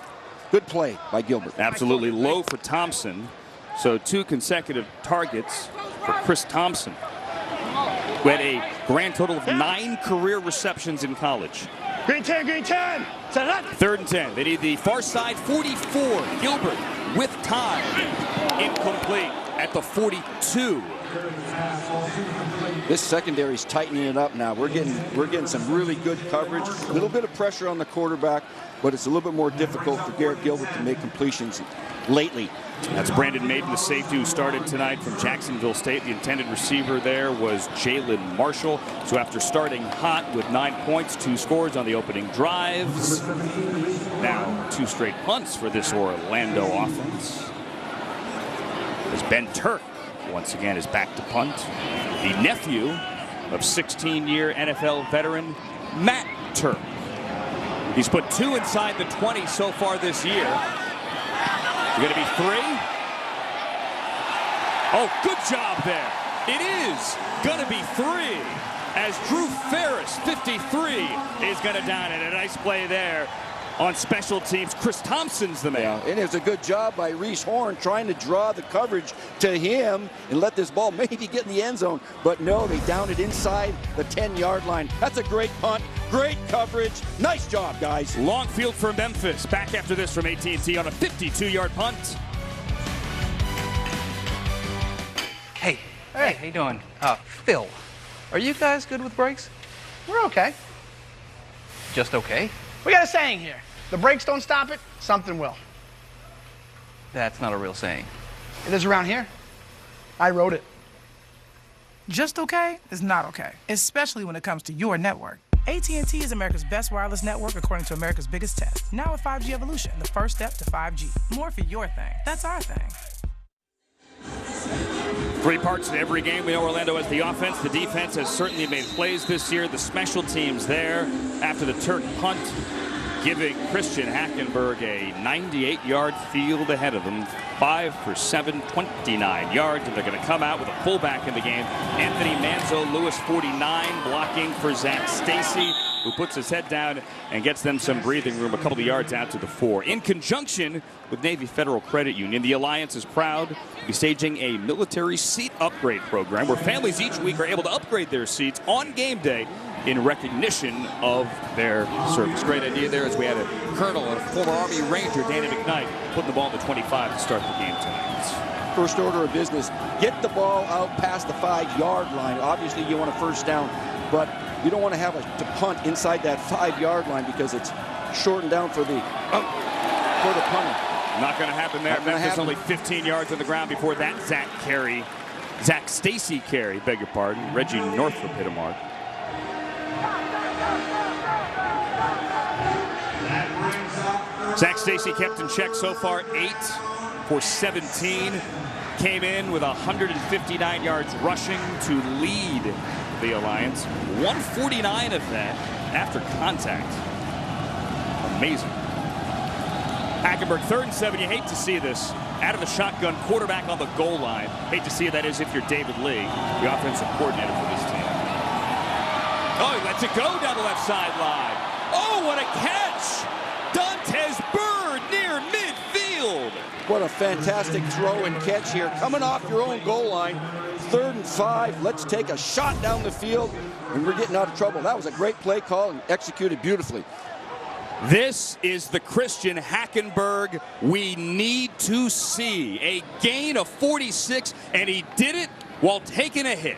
S10: Good play by Gilbert.
S1: Absolutely. Low for Thompson. So 2 consecutive targets for Chris Thompson, who had a grand total of 9 career receptions in college.
S11: Green 10, green 10.
S1: Third and 10. They need the far side 44. Gilbert with time. Incomplete at the 42.
S10: This secondary is tightening it up now. We're getting some really good coverage. A little bit of pressure on the quarterback, but it's a little bit more difficult for Garrett Gilbert to make completions lately.
S1: That's Brandon Maiden, the safety who started tonight from Jacksonville State. The intended receiver there was Jalen Marshall. So after starting hot with 9 points, 2 scores on the opening drives, now 2 straight punts for this Orlando offense. as Ben Turk once again is back to punt. The nephew of 16-year NFL veteran Matt Turk. He's put 2 inside the 20 so far this year. It's going to be 3. Oh, good job there. It is going to be 3 as Drew Ferris, 53, is going to down it. A nice play there on special teams. Chris Thompson's the man.
S10: Yeah, and it was a good job by Reese Horn trying to draw the coverage to him and let this ball maybe get in the end zone. But no, they downed it inside the 10-yard line. That's a great punt. Great coverage. Nice job, guys.
S1: Long field for Memphis. Back after this from AT&T on a 52-yard punt.
S7: Hey, how you doing? Phil, are you guys good with brakes?
S22: We're okay.
S7: Just okay?
S22: We got a saying here. The brakes don't stop it, something will.
S7: That's not a real saying.
S22: It is around here. I wrote it.
S17: Just okay is not okay, especially when it comes to your network. AT&T is America's best wireless network according to America's biggest test. Now with 5G evolution, the first step to 5G. More for your thing. That's our thing.
S1: 3 parts in every game. We know Orlando has the offense. The defense has certainly made plays this year. The special teams there after the Turk punt, giving Christian Hackenberg a 98-yard field ahead of them. 5 for 7, 29 yards, and they're going to come out with a fullback in the game. Anthony Manzo Lewis, 49, blocking for Zach Stacy, who puts his head down and gets them some breathing room a couple of yards out to the 4. In conjunction with Navy Federal Credit Union, the Alliance is proud to be staging a military seat upgrade program where families each week are able to upgrade their seats on game day in recognition of their service. Great idea there, as we had a colonel and a former Army Ranger, Danny McKnight, putting the ball in the 25 to start the game tonight.
S10: First order of business, get the ball out past the 5-yard line. Obviously, you want a first down, but you don't want to have to punt inside that 5-yard line because it's shortened down for the punting.
S1: Not going to happen there. Memphis only 15 yards on the ground before that Zach Stacy carry, beg your pardon. Reggie Northrup hit a mark. Zach Stacy kept in check so far, 8 for 17. Came in with 159 yards rushing to lead the Alliance. 149 of that after contact. Amazing. Hackenberg, 3rd and 7. You hate to see this. Out of the shotgun, quarterback on the goal line. Hate to see that as if you're David Lee, the offensive coordinator for this team. Oh, he lets it go down the left sideline. Oh, what a catch! Dantes Bird near midfield.
S10: What a fantastic throw and catch here. Coming off your own goal line, 3rd and 5. Let's take a shot down the field, and we're getting out of trouble. That was a great play call and executed beautifully.
S1: This is the Christian Hackenberg we need to see. A gain of 46, and he did it while taking a hit.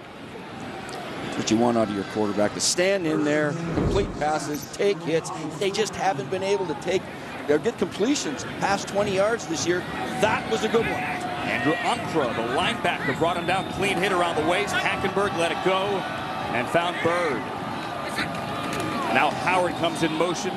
S10: That's what you want out of your quarterback, to stand in there, complete passes, take hits. They just haven't been able to get completions past 20 yards this year. That was a good one.
S1: Andrew Umpra, the linebacker, brought him down, clean hit around the waist. Hackenberg let it go and found Bird. Now Howard comes in motion.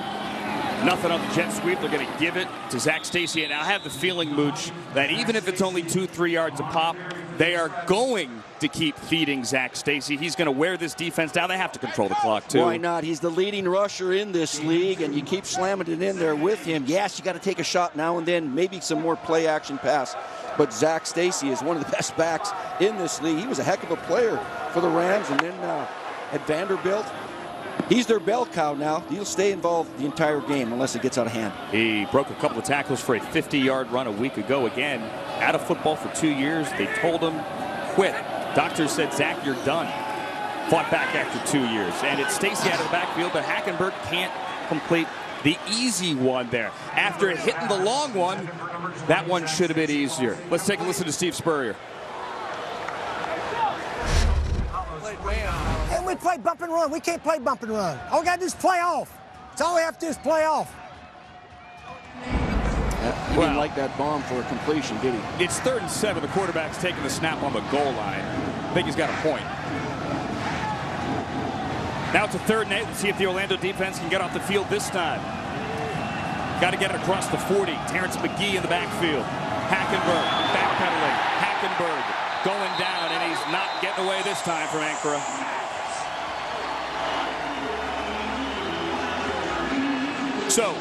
S1: Nothing on the jet sweep. They're going to give it to Zach Stacy. And I have the feeling, Mooch, that even if it's only 2-3 yards a pop, they are going to keep feeding Zach Stacy. He's going to wear this defense down. They have to control the clock, too.
S10: Why not? He's the leading rusher in this league, and you keep slamming it in there with him. Yes, you got to take a shot now and then, maybe some more play-action pass. But Zach Stacy is one of the best backs in this league. He was a heck of a player for the Rams, and then at Vanderbilt, he's their bell cow now. He'll stay involved the entire game unless it gets out of hand.
S1: He broke a couple of tackles for a 50-yard run a week ago. Again, out of football for 2 years. They told him, quit. Doctors said, Zach, you're done. Fought back after 2 years. And it's Stacy out of the backfield, but Hackenberg can't complete the easy one there. After hitting the long one, that one should have been easier. Let's take a listen to Steve Spurrier.
S4: And we play bump and run. We can't play bump and run. All we got to do is play off. That's all we have to do is play off.
S10: He didn't like that bomb for a completion, did he?
S1: It's 3rd and 7. The quarterback's taking the snap on the goal line. I think he's got a point. Now it's a 3rd and 8. Let's see if the Orlando defense can get off the field this time. Got to get it across the 40. Terrence McGee in the backfield. Hackenberg backpedaling. not getting away this time from Ankara. So,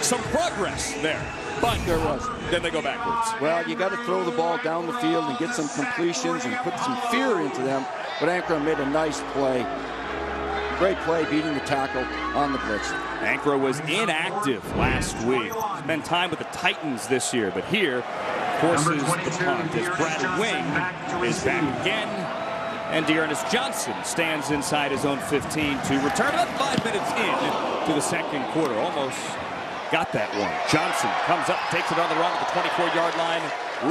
S1: some progress there, but
S10: there was.
S1: Then they go backwards.
S10: Well, you got to throw the ball down the field and get some completions and put some fear into them. But Ankara made a nice play. Great play, beating the tackle on the blitz.
S1: Ankara was inactive last week. Spent time with the Titans this year, but here forces the punt as Brad Wing is back again. And Dearness Johnson stands inside his own 15 to return about 5 minutes in to the second quarter. Almost got that one. Johnson comes up, takes it on the run at the 24-yard line.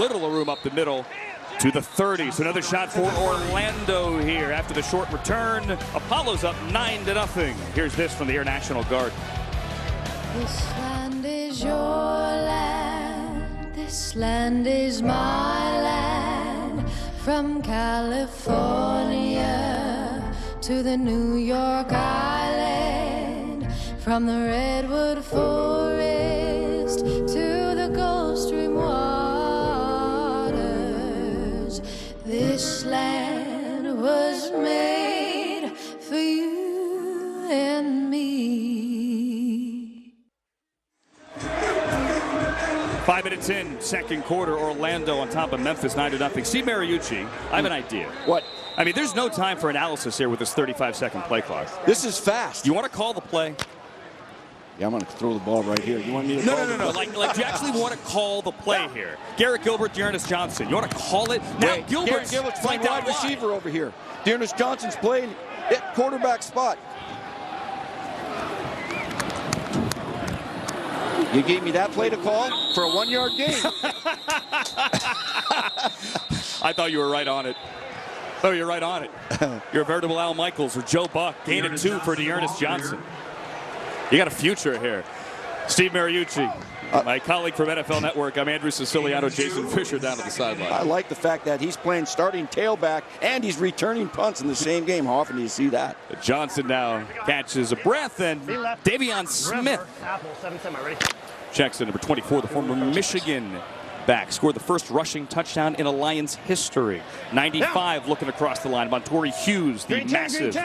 S1: Little room up the middle to the 30. So another shot for Orlando here after the short return. Apollo's up 9-0. Here's this from the Air National Guard.
S6: This land is your land. This land is my land. From California to the New York Island. From the Redwood Forest to the Gulf Stream waters. This land was made for you and me.
S1: 5 minutes in, second quarter, Orlando on top of Memphis, 9-0. Steve Mariucci, I have an idea.
S10: What?
S1: I mean, there's no time for analysis here with this 35-second play clock.
S10: This is fast.
S1: You want to call the play?
S10: Yeah, I'm going to throw the ball right here. You want me to
S1: No. Like, do you actually want to call the play here? Garrett Gilbert, Dearness Johnson. You want to call it? Now, Gilbert's
S10: playing wide receiver over here. Dearness Johnson's playing at quarterback spot. You gave me that play to call for a 1-yard gain.
S1: I thought you were right on it. Oh, you're right on it. You're a veritable Al Michaels or Joe Buck. Gain of 2 for Dearness Johnson. You got a future here. Steve Mariucci, my colleague from NFL Network. I'm Andrew Siciliano, Jason Fisher down at the sideline.
S10: I like the fact that he's playing starting tailback and he's returning punts in the same game. How often do you see that?
S1: Johnson now catches a breath, and Davion Smith checks in, number 24, the former Michigan back. Scored the first rushing touchdown in Alliance history. 95 looking across the line. Montori Hughes, the massive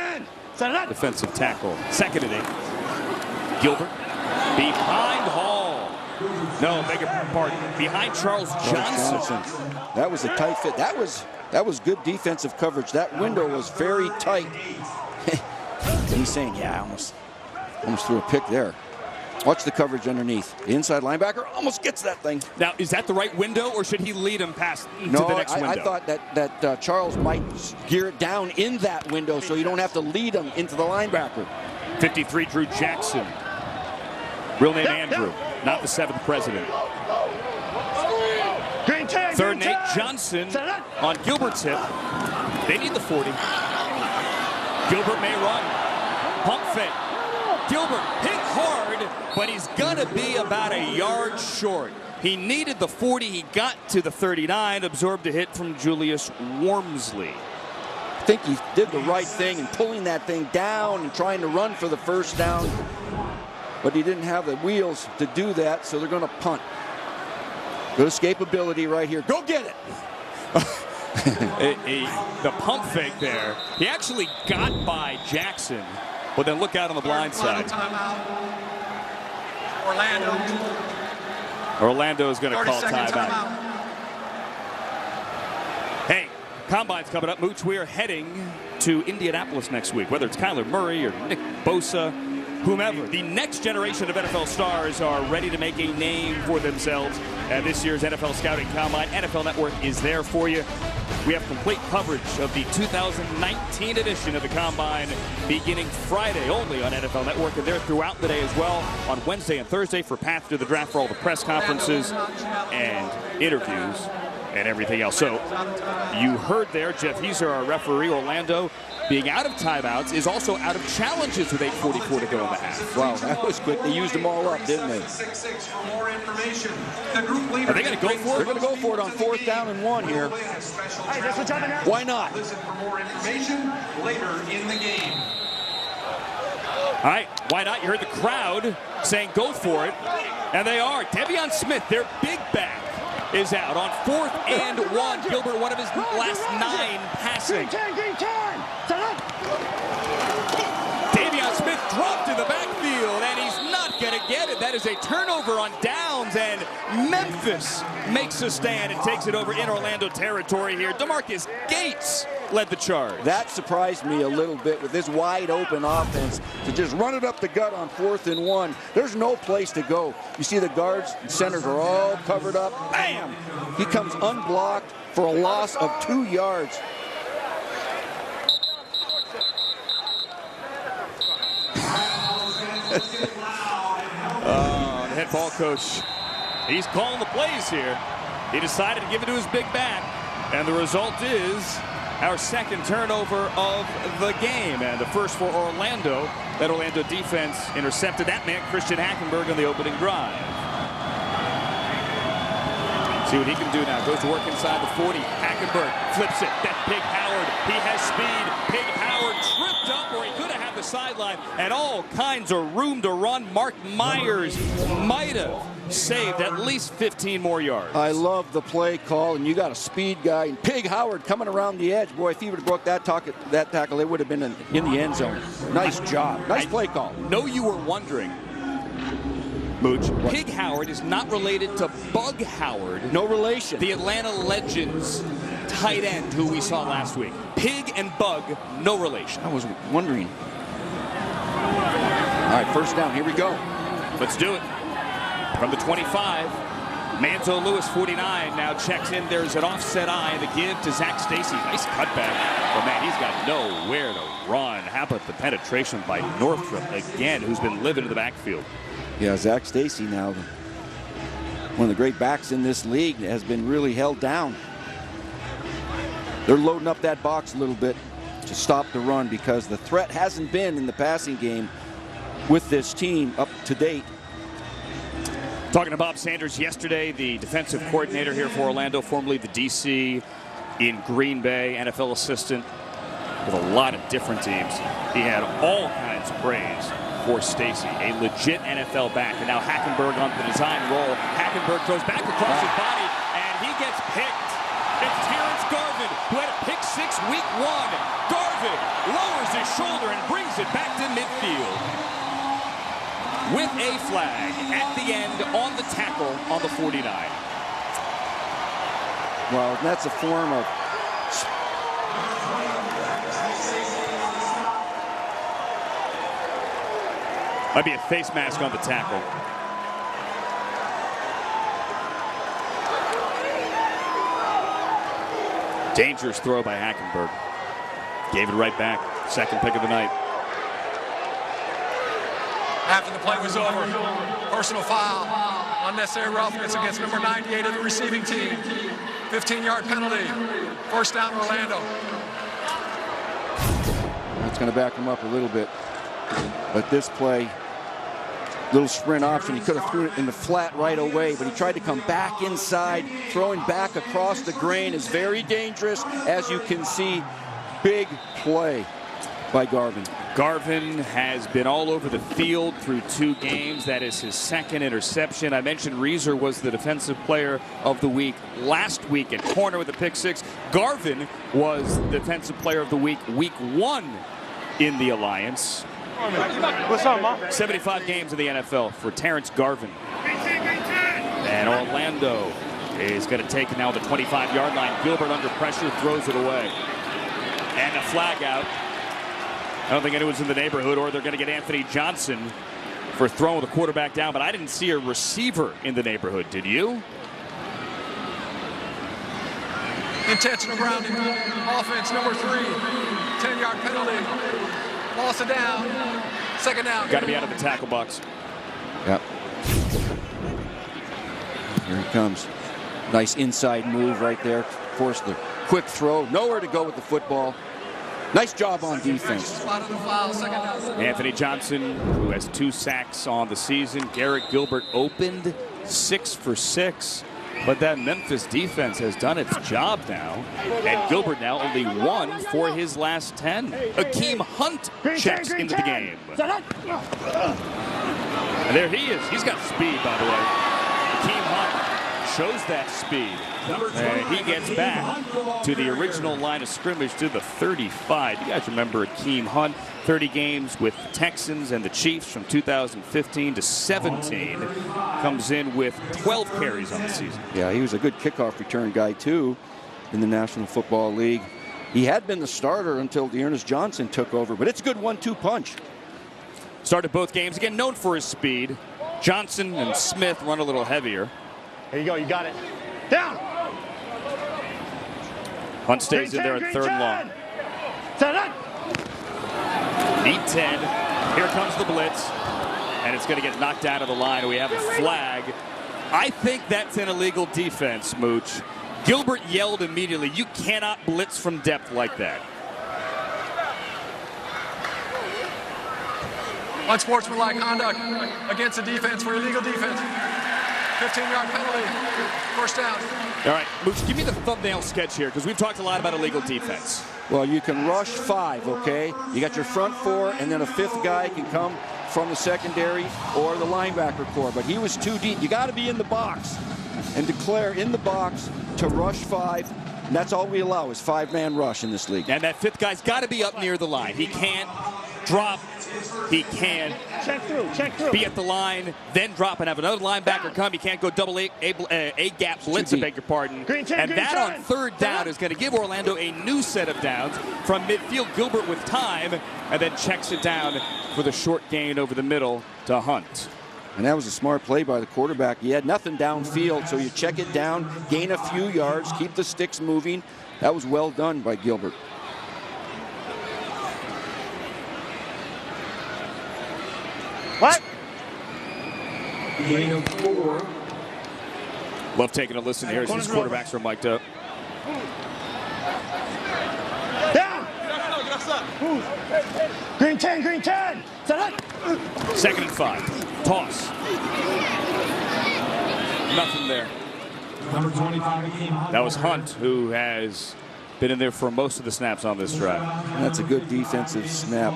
S1: defensive tackle. 2nd and 8. Gilbert behind Hall. No, beg your pardon. Behind Charles Johnson.
S10: That was a tight fit. That was good defensive coverage. That window was very tight. He's saying, yeah, I almost threw a pick there. Watch the coverage underneath. The inside linebacker almost gets that thing.
S1: Now, is that the right window, or should he lead him past to the next window?
S10: I thought that Charles might gear it down in that window so you don't have to lead him into the linebacker.
S1: 53, Drew Jackson. Real name Andrew, not the 7th president. 3rd and 8, Johnson on Gilbert's hip. They need the 40. Gilbert may run. Pump fake. Gilbert hit hard, but he's gonna be about a yard short. He needed the 40, he got to the 39, absorbed a hit from Julius Wormsley.
S10: I think he did the right thing in pulling that thing down and trying to run for the first down, but he didn't have the wheels to do that, so they're gonna punt. Good escapability right here. Go get it.
S1: The pump fake there. He actually got by Jackson, but then look out on the blind side. Orlando is going to call timeout. Hey, Combine's coming up. Mooch, we are heading to Indianapolis next week. Whether it's Kyler Murray or Nick Bosa, whomever, the next generation of NFL stars are ready to make a name for themselves at this year's NFL Scouting Combine. NFL Network is there for you. We have complete coverage of the 2019 edition of the Combine beginning Friday only on NFL Network, and they're throughout the day as well on Wednesday and Thursday for Path to the Draft for all the press conferences and interviews and everything else. So you heard there, Jeff Heiser, our referee. Orlando being out of timeouts is also out of challenges with 8:44 to go in the half.
S10: Wow, that was quick. They used them all up, didn't they?
S1: Are they going to go for it?
S10: They're going to go for it on 4th down and 1 here. Why not?
S12: Listen for more information later in the game.
S1: All right, why not? You heard the crowd saying go for it, and they are. Devion Smith, their big back, is out. On 4th and 1, Gilbert, one of his last 9 passing.
S11: Green 10.
S1: Davion Smith dropped in the backfield, and he's not going to get it. That is a turnover on downs, and Memphis makes a stand and takes it over in Orlando territory here. DeMarcus Gates led the charge.
S10: That surprised me a little bit with this wide open offense to just run it up the gut on 4th and 1. There's no place to go. You see the guards and centers are all covered up. Bam! He comes unblocked for a loss of 2 yards.
S1: The head ball coach, he's calling the plays here. He decided to give it to his big back, and the result is our second turnover of the game, and the first for Orlando. That Orlando defense intercepted that man, Christian Hackenberg, on the opening drive. See what he can do now. Goes to work inside the 40. Hackenberg flips it. That's Pig Howard. He has speed. Pig Howard tripped up, or he could have had the sideline, and all kinds of room to run. Mark Myers might have saved at least 15 more yards.
S10: I love the play call, and you got a speed guy. And Pig Howard coming around the edge. Boy, if he would have broke that tackle, it would have been in the end zone. Nice job. Nice play call.
S1: Know you were wondering, Mooch, Pig Howard is not related to Bug Howard.
S10: No relation.
S1: The Atlanta Legends tight end who we saw last week. Pig and Bug, no relation.
S10: I was wondering. All right, first down. Here we go.
S1: Let's do it. From the 25, Manzo Lewis, 49, now checks in. There's an offset eye. The give to Zach Stacy. Nice cutback. But, man, he's got nowhere to run. How about the penetration by Northrup again, who's been living in the backfield?
S10: Yeah, Zach Stacy now, one of the great backs in this league, has been really held down. They're loading up that box a little bit to stop the run because the threat hasn't been in the passing game with this team up to date.
S1: Talking to Bob Sanders yesterday, the defensive coordinator here for Orlando, formerly the DC in Green Bay, NFL assistant with a lot of different teams. He had all kinds of praise for Stacy, a legit NFL back. And now Hackenberg on the design roll. Hackenberg throws back across his body, and he gets picked. It's Terrence Garvin, who had a pick 6 week 1. Garvin lowers his shoulder and brings it back to midfield with a flag at the end on the tackle on the 49.
S10: Well, that's a form of
S1: might be a face mask on the tackle. Dangerous throw by Hackenberg. Gave it right back. Second pick of the night.
S5: After the play was over, personal foul, unnecessary roughness against number 98 of the receiving team. 15-yard penalty. First down, Orlando.
S10: That's going to back him up a little bit. But this play, little sprint option, he could have threw it in the flat right away, but he tried to come back inside. Throwing back across the grain is very dangerous, as you can see. Big play by Garvin.
S1: Garvin has been all over the field through 2 games. That is his second interception. I mentioned Reeser was the defensive player of the week last week at corner with a pick 6. Garvin was the defensive player of the week 1 in the Alliance.
S11: What's up, Mom?
S1: 75 games in the NFL for Terrence Garvin. And Orlando is going to take now the 25-yard line. Gilbert under pressure, throws it away. And a flag out. I don't think anyone's in the neighborhood, or they're going to get Anthony Johnson for throwing the quarterback down, but I didn't see a receiver in the neighborhood. Did you?
S5: Intentional grounding. Offense number 3. 10-yard penalty. Loss of down. Second down.
S1: Got to be out of the tackle box.
S10: Yep. Here he comes. Nice inside move right there. Forced the quick throw. Nowhere to go with the football. Nice job on defense.
S1: Anthony Johnson, who has 2 sacks on the season. Garrett Gilbert opened 6 for 6. But that Memphis defense has done its job now. And Gilbert now only 1 for his last 10. Akeem Hunt checks into the game. And there he is. He's got speed, by the way. Akeem Hunt shows that speed. And he gets back to the original line of scrimmage to the 35. You guys remember Akeem Hunt, 30 games with the Texans and the Chiefs from 2015 to 17. Comes in with 12 carries on the season.
S10: Yeah, he was a good kickoff return guy, too, in the National Football League. He had been the starter until Dearness Johnson took over, but it's a good 1-2 punch.
S1: Started both games, again, known for his speed. Johnson and Smith run a little heavier.
S22: Here you go, you got it. Down!
S1: Hunt stays in there at third and long.
S22: Set up!
S1: Need 10. Here comes the blitz. And it's going to get knocked out of the line. We have a flag. I think that's an illegal defense, Mooch. Gilbert yelled immediately, you cannot blitz from depth like that.
S5: Unsportsmanlike conduct against the defense for illegal defense. 15-yard penalty. First down.
S1: All right, Mooch, give me the thumbnail sketch here, because we've talked a lot about illegal defense.
S10: Well, you can rush 5, okay? You got your front 4, and then a 5th guy can come from the secondary or the linebacker core. But he was too deep. You got to be in the box and declare in the box to rush 5. And that's all we allow is 5-man rush in this league.
S1: And that 5th guy's got to be up near the line. He can't drop. He can be at the line, then drop and have another linebacker come. He can't go double A-gap blitz, I beg your pardon. And that on third down is going to give Orlando a new set of downs from midfield. Gilbert with time, and then checks it down for the short gain over the middle to Hunt.
S10: And that was a smart play by the quarterback. He had nothing downfield, so you check it down, gain a few yards, keep the sticks moving. That was well done by Gilbert.
S22: What?
S12: Gain of 4.
S1: Love taking a listen here as these quarterbacks are mic'd up.
S22: Down! Green 10, green 10!
S1: Second and 5. Toss. Nothing there.
S12: Number 25,
S1: that was Hunt, who has been in there for most of the snaps on this drive.
S10: And that's a good defensive snap.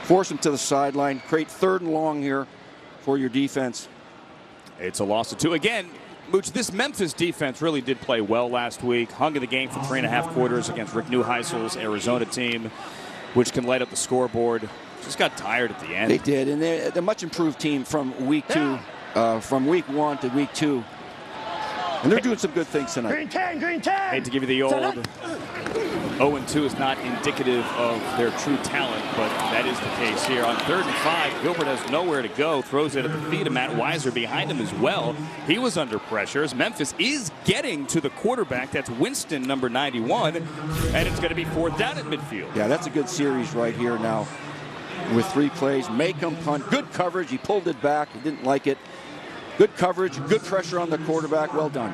S10: Force him to the sideline. Create third and long here for your defense.
S1: It's a loss of 2. Again, Mooch, this Memphis defense really did play well last week. Hung in the game for 3.5 quarters against Rick Neuheisel's Arizona team, which can light up the scoreboard. Just got tired at the end.
S10: They did, and they're a much improved team from week 2, from week 1 to week 2. And they're doing some good things tonight.
S22: Green 10, green 10!
S1: Hate to give you the old 0-2 is not indicative of their true talent, but that is the case here. On 3rd and 5, Gilbert has nowhere to go, throws it at the feet of Matt Weiser behind him as well. He was under pressure as Memphis is getting to the quarterback. That's Winston, number 91, and it's going to be 4th down at midfield.
S10: Yeah, that's a good series right here now with 3 plays. Make him punt. Good coverage. He pulled it back. He didn't like it. Good coverage, good pressure on the quarterback. Well done.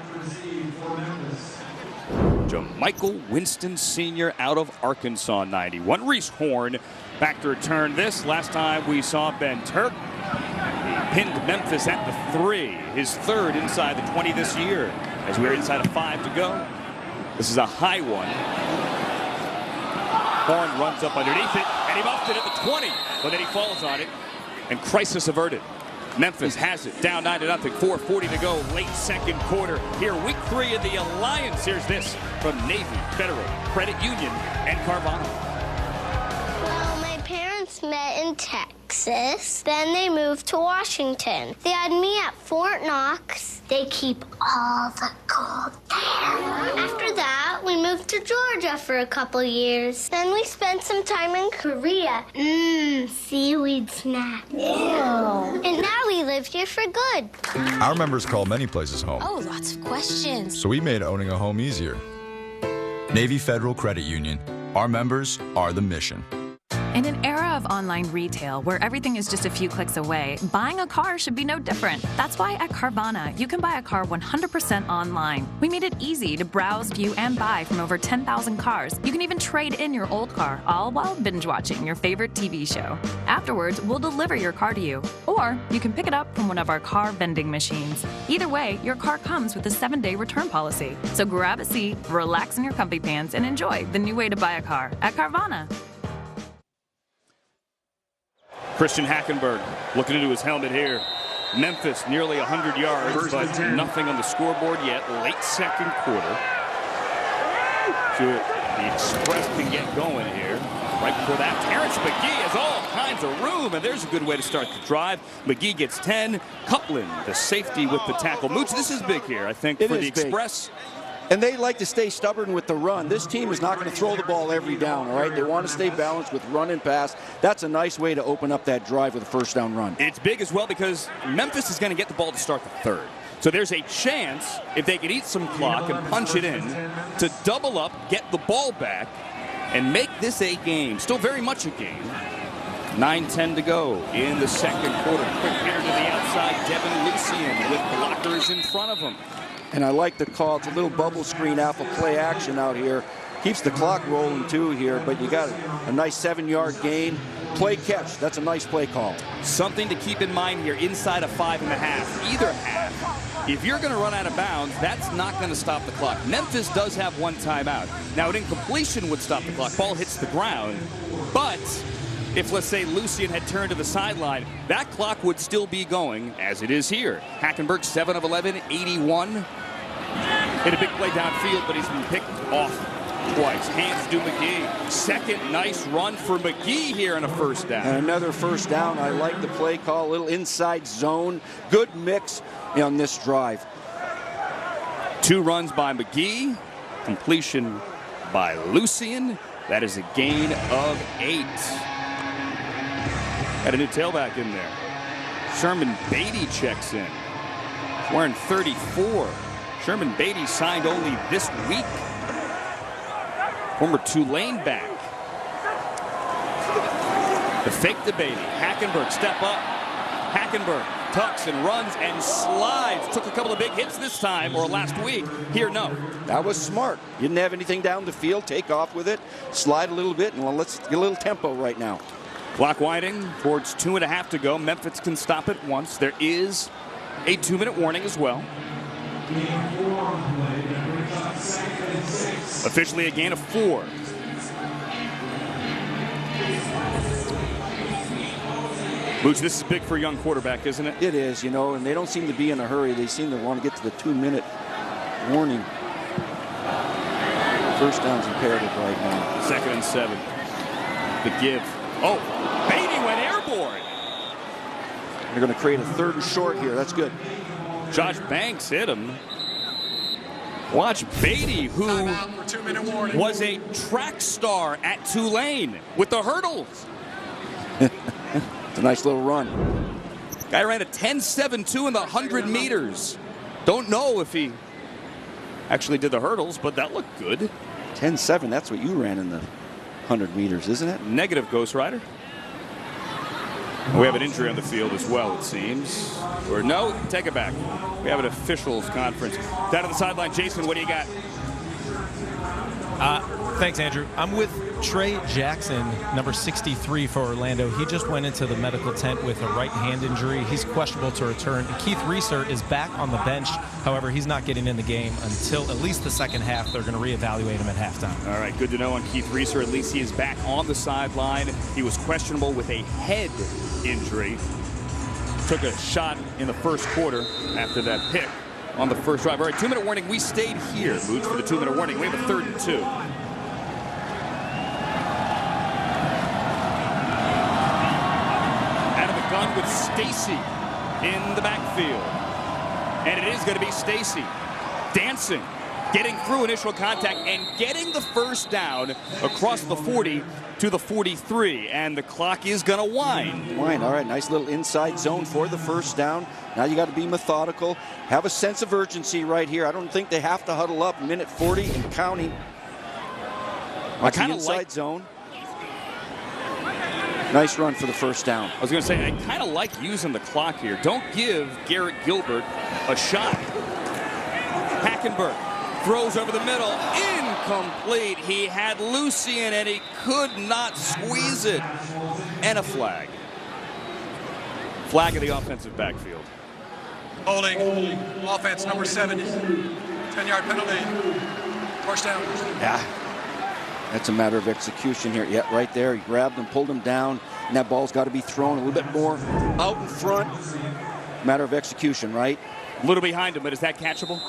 S1: Michael Winston Sr. out of Arkansas, 91. Reese Horn back to return this. Last time we saw Ben Turk. He pinned Memphis at the 3. His 3rd inside the 20 this year. As we're inside of 5 to go. This is a high one. Horn runs up underneath it, and he muffed it at the 20. But then he falls on it, and crisis averted. Memphis has it down 9-0, 4:40 to go, late 2nd quarter. Here, week 3 of the Alliance. Here's this from Navy Federal Credit Union and Carvana.
S8: Well, my parents met in Texas, then they moved to Washington. They had me at Fort Knox. They keep all the gold there. After that, we moved to Georgia for a couple years. Then we spent some time in Korea. Seaweed snack. Ew. And now we live here for good.
S9: Our members call many places home.
S8: Oh, lots of questions.
S9: So we made owning a home easier. Navy Federal Credit Union. Our members are the mission.
S23: In an era of online retail where everything is just a few clicks away, buying a car should be no different. That's why at Carvana, you can buy a car 100% online. We made it easy to browse, view, and buy from over 10,000 cars. You can even trade in your old car, all while binge watching your favorite TV show. Afterwards, we'll deliver your car to you. Or you can pick it up from one of our car vending machines. Either way, your car comes with a 7-day return policy. So grab a seat, relax in your comfy pants, and enjoy the new way to buy a car at Carvana.
S1: Christian Hackenberg looking into his helmet here. Memphis nearly 100 yards, but nothing on the scoreboard yet. Late second quarter. Sure, the Express can get going here. Right before that, Terrence McGee has all kinds of room, and there's a good way to start the drive. McGee gets 10. Cutland, the safety with the tackle. Mooch, this is big here, I think, for the Express.
S10: And they like to stay stubborn with the run. This team is not going to throw the ball every down, all right? They want to stay balanced with run and pass. That's a nice way to open up that drive with a first down run.
S1: It's big as well because Memphis is going to get the ball to start the third. So there's a chance, if they could eat some clock and punch it in, to double up, get the ball back, and make this a game. Still very much a game. 9:10 to go in the second quarter. Quick hitter to the outside, Devin Lucien with blockers in front of him.
S10: And I like the call. It's a little bubble screen alpha play action out here. Keeps the clock rolling too here, but you got a nice 7-yard gain. Play catch. That's a nice play call.
S1: Something to keep in mind here inside of 5.5, either half. If you're going to run out of bounds, that's not going to stop the clock. Memphis does have one timeout. Now, an incompletion would stop the clock. Ball hits the ground. But if, let's say, Lucien had turned to the sideline, that clock would still be going, as it is here. Hackenberg, 7 of 11, 81. Hit a big play downfield, but he's been picked off twice. Hands to McGee. Second nice run for McGee here on a first down.
S10: And another first down. I like the play call. A little inside zone. Good mix on this drive.
S1: 2 runs by McGee. Completion by Lucien. That is a gain of 8. Got a new tailback in there. Sherman Beatty checks in. He's wearing 34. Sherman Beatty signed only this week. Former Tulane back. The fake to Beatty. Hackenberg step up. Hackenberg tucks and runs and slides. Took a couple of big hits this time, or last week. Here, no.
S10: That was smart. You didn't have anything down the field. Take off with it. Slide a little bit, and let's get a little tempo right now.
S1: Clock winding towards 2.5 to go. Memphis can stop it once. There is a 2-minute warning as well. Officially a gain of 4. Mooch, this is big for a young quarterback, isn't it?
S10: It is, and they don't seem to be in a hurry. They seem to want to get to the 2-minute warning. First down's imperative right now.
S1: 2nd and 7. The give. Oh, Beatty went airborne.
S10: They're going to create a 3rd and short here. That's good.
S1: Josh Banks hit him. Watch Beatty, who was a track star at Tulane with the hurdles.
S10: It's a nice little run.
S1: Guy ran a 10.72 in the 100 meters. Don't know if he actually did the hurdles, but that looked good.
S10: 10.7, that's what you ran in the 100 meters, isn't it?
S1: Negative, Ghost Rider. We have an injury on the field as well, it seems. Or no, take it back. We have an officials conference. Down to the sideline, Jason, what do you got?
S3: Thanks, Andrew. I'm with Trey Jackson, number 63 for Orlando. He just went into the medical tent with a right hand injury. He's questionable to return. Keith Reeser is back on the bench. However, he's not getting in the game until at least the second half. They're going to reevaluate him at halftime.
S1: All right, good to know on Keith Reeser. At least he is back on the sideline. He was questionable with a head injury. Took a shot in the first quarter after that pick on the first drive. All right, 2-minute warning. We stayed here, Boots, for the 2-minute warning. We have a 3rd and 2. Out of the gun with Stacy in the backfield. And it is going to be Stacy dancing, getting through initial contact and getting the first down across the 40 to the 43, and the clock is going to wind.
S10: All right, nice little inside zone for the first down. Now you got to be methodical, have a sense of urgency right here. I don't think they have to huddle up. Minute 40 and counting.
S1: I kind of
S10: inside
S1: like
S10: zone. Nice run for the first down.
S1: I was going to say, I kind of like using the clock here. Don't give Garrett Gilbert a shot. Hackenberg throws over the middle, incomplete. He had Lucien and he could not squeeze it. And a flag. Flag of the offensive backfield.
S5: Holding, offense number 70. 10-yard penalty. First down.
S10: Yeah, that's a matter of execution here. Yeah, right there. He grabbed him, pulled him down, and that ball's got to be thrown a little bit more out in front. matter of execution, right?
S1: A little behind him, but is that catchable?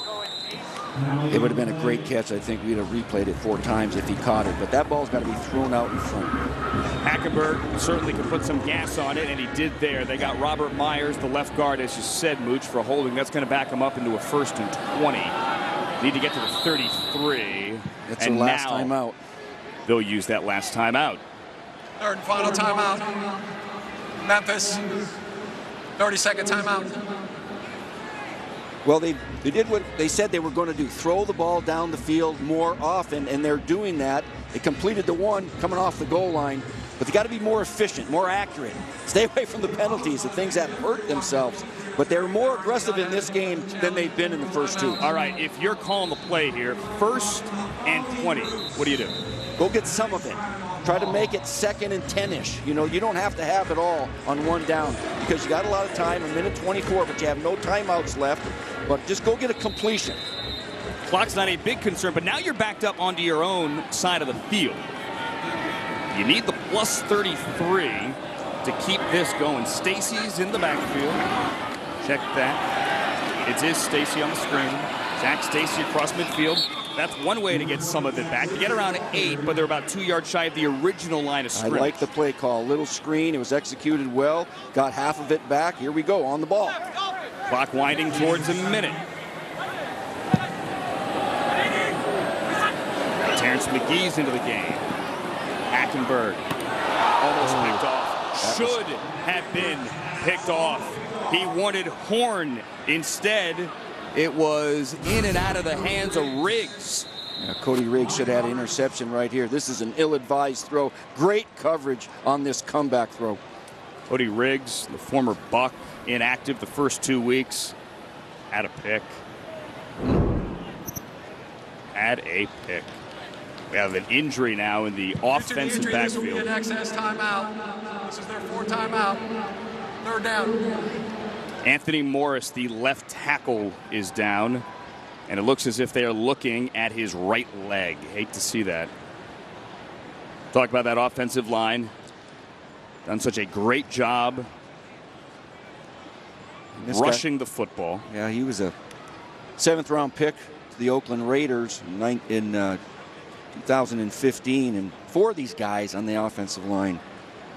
S10: It would have been a great catch. I think we'd have replayed it 4 times if he caught it, but that ball's got to be thrown out in front.
S1: Hackenberg certainly could put some gas on it, and he did there. They got Robert Myers, the left guard, as you said, Mooch, for holding. That's going to back him up into a 1st and 20. Need to get to the 33.
S10: That's their last timeout.
S1: They'll use that last timeout.
S5: 3rd and final timeout. Memphis. 30-second timeout.
S10: Well, they did what they said they were going to do, throw the ball down the field more often, and they're doing that. They completed the one coming off the goal line, but they got to be more efficient, more accurate. Stay away from the penalties, the things that hurt themselves. But they're more aggressive in this game than they've been in the first 2.
S1: All right, if you're calling the play here, 1st and 20, what do you do?
S10: Go get some of it. Try to make it 2nd and 10-ish. You know, you don't have to have it all on 1 down because you got a lot of time, 1:24, but you have no timeouts left. But just go get a completion.
S1: Clock's not a big concern, but now you're backed up onto your own side of the field. You need the plus 33 to keep this going. Stacy's in the backfield. Check that. It is Stacy on the screen. Zach Stacy across midfield. That's one way to get some of it back. You get around 8, but they're about 2 yards shy of the original line of scrimmage.
S10: I like the play call. Little screen. It was executed well. Got half of it back. Here we go on the ball.
S1: Clock winding towards a minute. Terrence McGee's into the game. Hackenberg almost picked off. Should have been picked off. He wanted Horn. Instead, it was in and out of the hands of Riggs.
S10: Yeah, Cody Riggs should have had an interception right here. This is an ill-advised throw. Great coverage on this comeback throw.
S1: Cody Riggs, the former Buck, inactive the first 2 weeks. Had a pick. Had a pick. We have an injury now in the offensive backfield.
S5: This will be an excess timeout. This is their 4th timeout. 3rd down.
S1: Anthony Morris, the left tackle, is down. And it looks as if they are looking at his right leg. Hate to see that. Talk about that offensive line. Done such a great job rushing the football.
S10: Yeah, he was a 7th-round pick to the Oakland Raiders in 2015. And 4 of these guys on the offensive line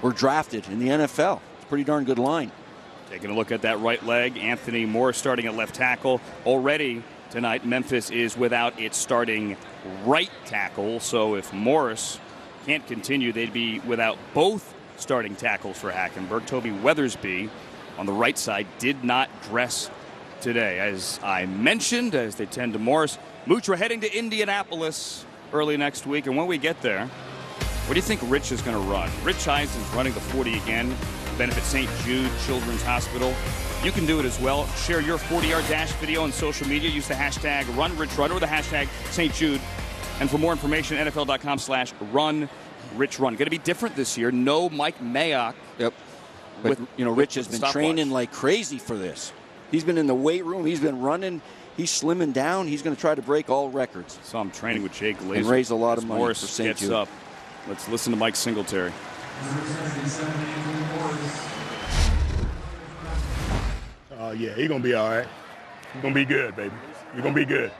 S10: were drafted in the NFL. It's a pretty darn good line.
S1: Taking a look at that right leg. Anthony Morris starting at left tackle. Already tonight, Memphis is without its starting right tackle. So if Morris can't continue, they'd be without both starting tackles for Hackenberg. Toby Weathersby on the right side did not dress today. As I mentioned, as they tend to Morris, Mooch, we're heading to Indianapolis early next week. And when we get there, what do you think Rich is going to run? Rich Eisen's running the 40 again. Benefit St. Jude Children's Hospital. You can do it as well. Share your 40-yard dash video on social media. Use the hashtag RunRichRun or the hashtag St. Jude. And for more information, NFL.com/RunRichRun. Going to be different this year. No Mike Mayock.
S10: Yep. But, you know, Rich has been training like crazy for this. He's been in the weight room. He's been running. He's slimming down. He's going to try to break all records.
S1: So I'm training with Jake Laser.
S10: And raise a lot of money
S1: Morris
S10: for St.
S1: gets
S10: Jude.
S1: Up. Let's listen to Mike Singletary.
S11: Yeah, he's going to be all right. He's going to be good, baby. He's going to be good.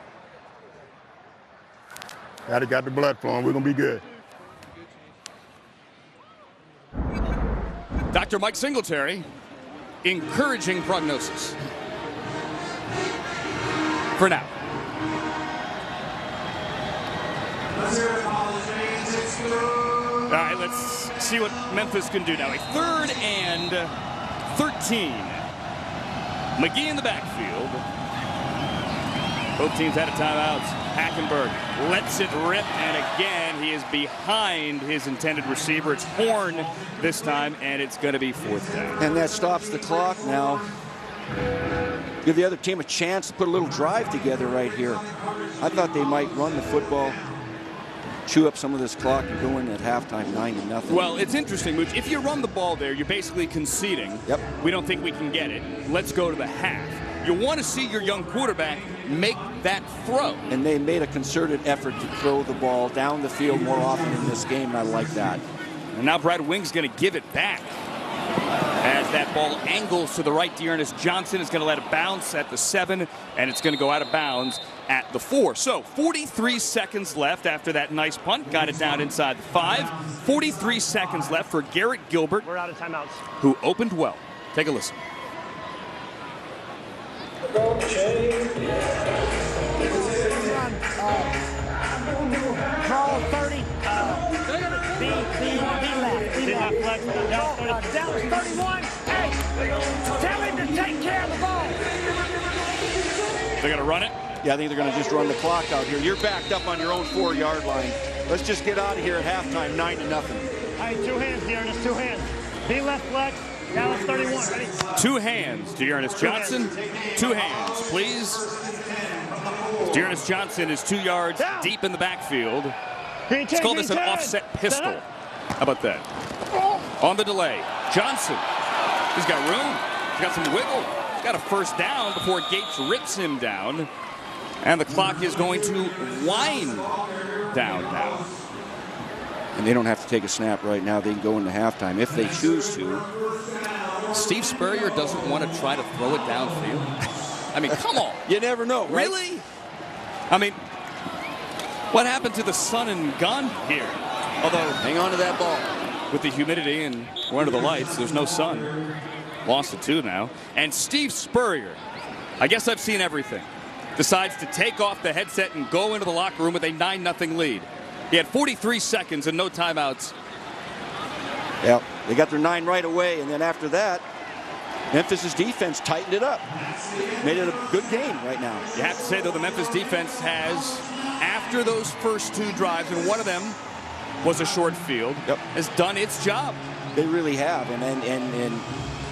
S11: Got the blood flowing. We're going to be good.
S1: Dr. Mike Singletary, encouraging prognosis. For now. All right, let's see what Memphis can do now. A 3rd and 13. McGee in the backfield. Both teams out of timeouts. Hackenberg lets it rip, and again, he is behind his intended receiver. It's Horn this time, and it's going to be 4th down.
S10: And that stops the clock now. Give the other team a chance to put a little drive together right here. I thought they might run the football, chew up some of this clock, and go in at halftime 9-0.
S1: Well, it's interesting, Mooch. If you run the ball there, you're basically conceding.
S10: Yep.
S1: We don't think we can get it. Let's go to the half. You want to see your young quarterback make that throw.
S10: And they made a concerted effort to throw the ball down the field more often in this game, and I like that.
S1: And now Brad Wing's going to give it back. As that ball angles to the right, Dearness Johnson is going to let it bounce at the 7, and it's going to go out of bounds at the 4. So 43 seconds left after that nice punt. Got it down inside the 5. 43 seconds left for Garrett Gilbert.
S2: We're out of timeouts.
S1: Who opened well. Take a listen.
S2: Draw 30. B left. Dallas 31. Hey, tell him to take care of the ball.
S1: They're going to run it?
S10: Yeah, I think they're going to just run the clock out here. You're backed up on your own 4-yard line. Let's just get out of here at halftime, 9-0.
S2: Hey, 2 hands, Dearness, 2 hands. B left flex. Dallas 31. Ready?
S1: 2 hands, Dearness Johnson. 2 hands, please. Dearness Johnson is 2 yards deep in the backfield. Let's call this an offset pistol. How about that? On the delay, Johnson. He's got room. He's got some wiggle. He's got a first down before Gates rips him down. And the clock is going to wind down now.
S10: And they don't have to take a snap right now. They can go into halftime if they choose to.
S1: Steve Spurrier doesn't want to try to throw it downfield. I mean, come on.
S10: You never know, right?
S1: Really? I mean, what happened to the sun and gun here? Although,
S10: hang on to that ball.
S1: With the humidity and we're under the lights, there's no sun. Lost it 2 now. And Steve Spurrier, I guess I've seen everything, decides to take off the headset and go into the locker room with a 9-0 lead. He had 43 seconds and no timeouts.
S10: Yeah, they got their 9 right away, and then after that, Memphis' defense tightened it up. Made it a good game right now.
S1: You have to say, though, the Memphis defense has, after those first 2 drives, and one of them was a short field, has done its job.
S10: They really have, and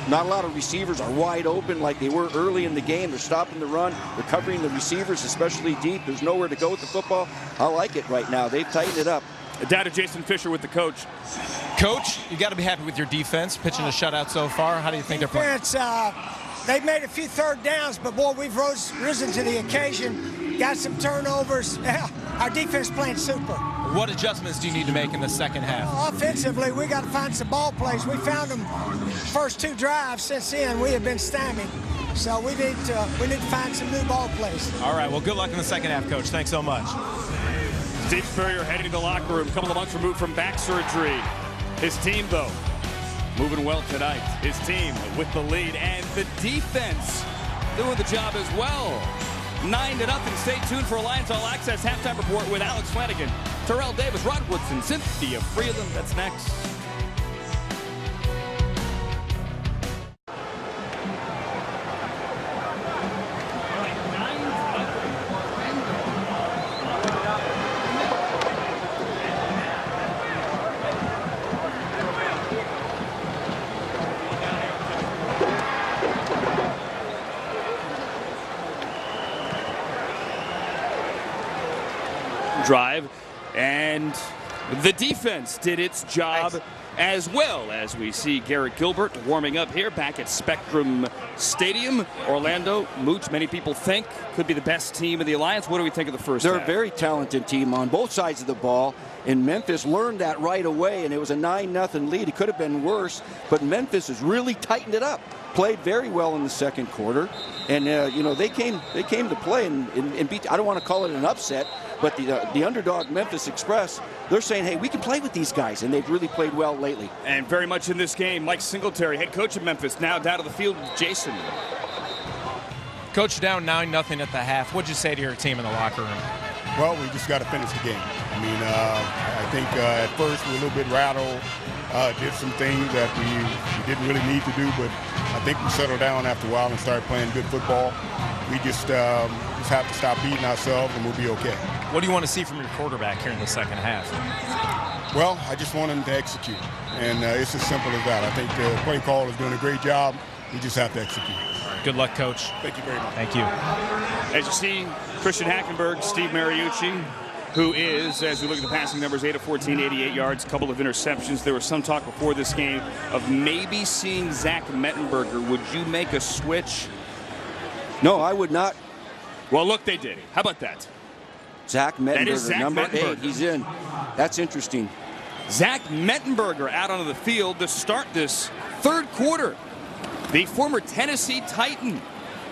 S10: not a lot of receivers are wide open like they were early in the game. They're stopping the run. They're covering the receivers, especially deep. There's nowhere to go with the football. I like it right now. They've tightened it up.
S1: Down to Jason Fisher with the coach.
S3: Coach, you got to be happy with your defense, pitching a shutout so far. How do you think they're playing?
S4: They've made a few third downs, but boy, we've risen to the occasion. Got some turnovers. Our defense playing super.
S3: What adjustments do you need to make in the second half?
S4: Offensively, we got to find some ball plays. We found them first 2 drives. Since then, we have been stymied. So we need to find some new ball plays.
S3: All right. Well, good luck in the second half, Coach. Thanks so much.
S1: Steve Spurrier heading to the locker room, a couple of months removed from back surgery. His team, though, moving well tonight. His team with the lead, and the defense doing the job as well. 9-0. Stay tuned for Alliance All Access halftime report with Alex Flanagan, Terrell Davis, Rod Woodson, Cynthia Freeland. That's next. Drive, and the defense did its job as well, as we see Garrett Gilbert warming up here back at Spectrum Stadium. Orlando, Mooch, many people think could be the best team in the Alliance. What do we think of the first half?
S10: They're a very talented team on both sides of the ball, and Memphis learned that right away, and it was a 9-0 lead. It could have been worse, but Memphis has really tightened it up. Played very well in the second quarter, and you know, they came to play and beat. I don't want to call it an upset, but the underdog Memphis Express, they're saying, hey, we can play with these guys, and they've really played well lately.
S1: And very much in this game, Mike Singletary, head coach of Memphis, now down to the field with Jason.
S3: Coach, down 9-0 at the half. What'd you say to your team in the locker room?
S11: Well, we just got to finish the game. I mean, I think at first we were a little bit rattled, did some things that we didn't really need to do, but I think we settled down after a while and started playing good football. We just have to stop beating ourselves and we'll be okay.
S3: What do you want to see from your quarterback here in the second half?
S11: Well, I just want him to execute, and it's as simple as that. I think the play call is doing a great job. We just have to execute.
S3: Good luck, Coach.
S11: Thank you very much.
S3: Thank you.
S1: As you see, Christian Hackenberg, Steve Mariucci, who is, as we look at the passing numbers, 8 of 14, 88 yards, a couple of interceptions. There was some talk before this game of maybe seeing Zach Mettenberger. Would you make a switch?
S10: No, I would not.
S1: Well, look, they did. How about that?
S10: Zach Mettenberger,
S1: Zach
S10: number
S1: Mettenberger.
S10: 8. He's in. That's interesting.
S1: Zach Mettenberger out onto the field to start this third quarter. The former Tennessee Titan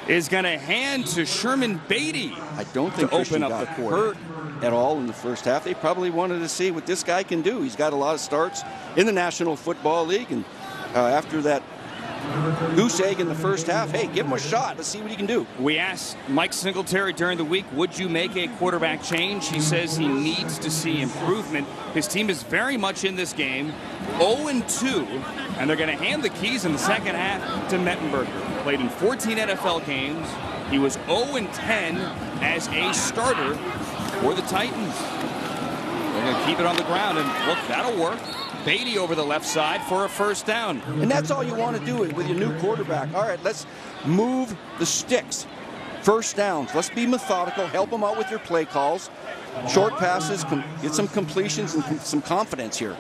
S1: is going to hand to Sherman Beatty.
S10: I don't think
S1: to open up
S10: got
S1: the quarter.
S10: hurt at all in the first half. They probably wanted to see what this guy can do. He's got a lot of starts in the National Football League, and after that goose egg in the first half, hey, give him a shot. Let's see what he can do.
S1: We asked Mike Singletary during the week, would you make a quarterback change? He says he needs to see improvement. His team is very much in this game, 0-2, and they're going to hand the keys in the second half to Mettenberger. Played in 14 NFL games. He was 0-10 as a starter for the Titans. They're going to keep it on the ground, and look, that'll work. Beatty over the left side for a first down.
S10: And that's all you want to do with your new quarterback. All right, let's move the sticks. First downs. Let's be methodical. Help them out with your play calls. Short passes, get some completions and some confidence here.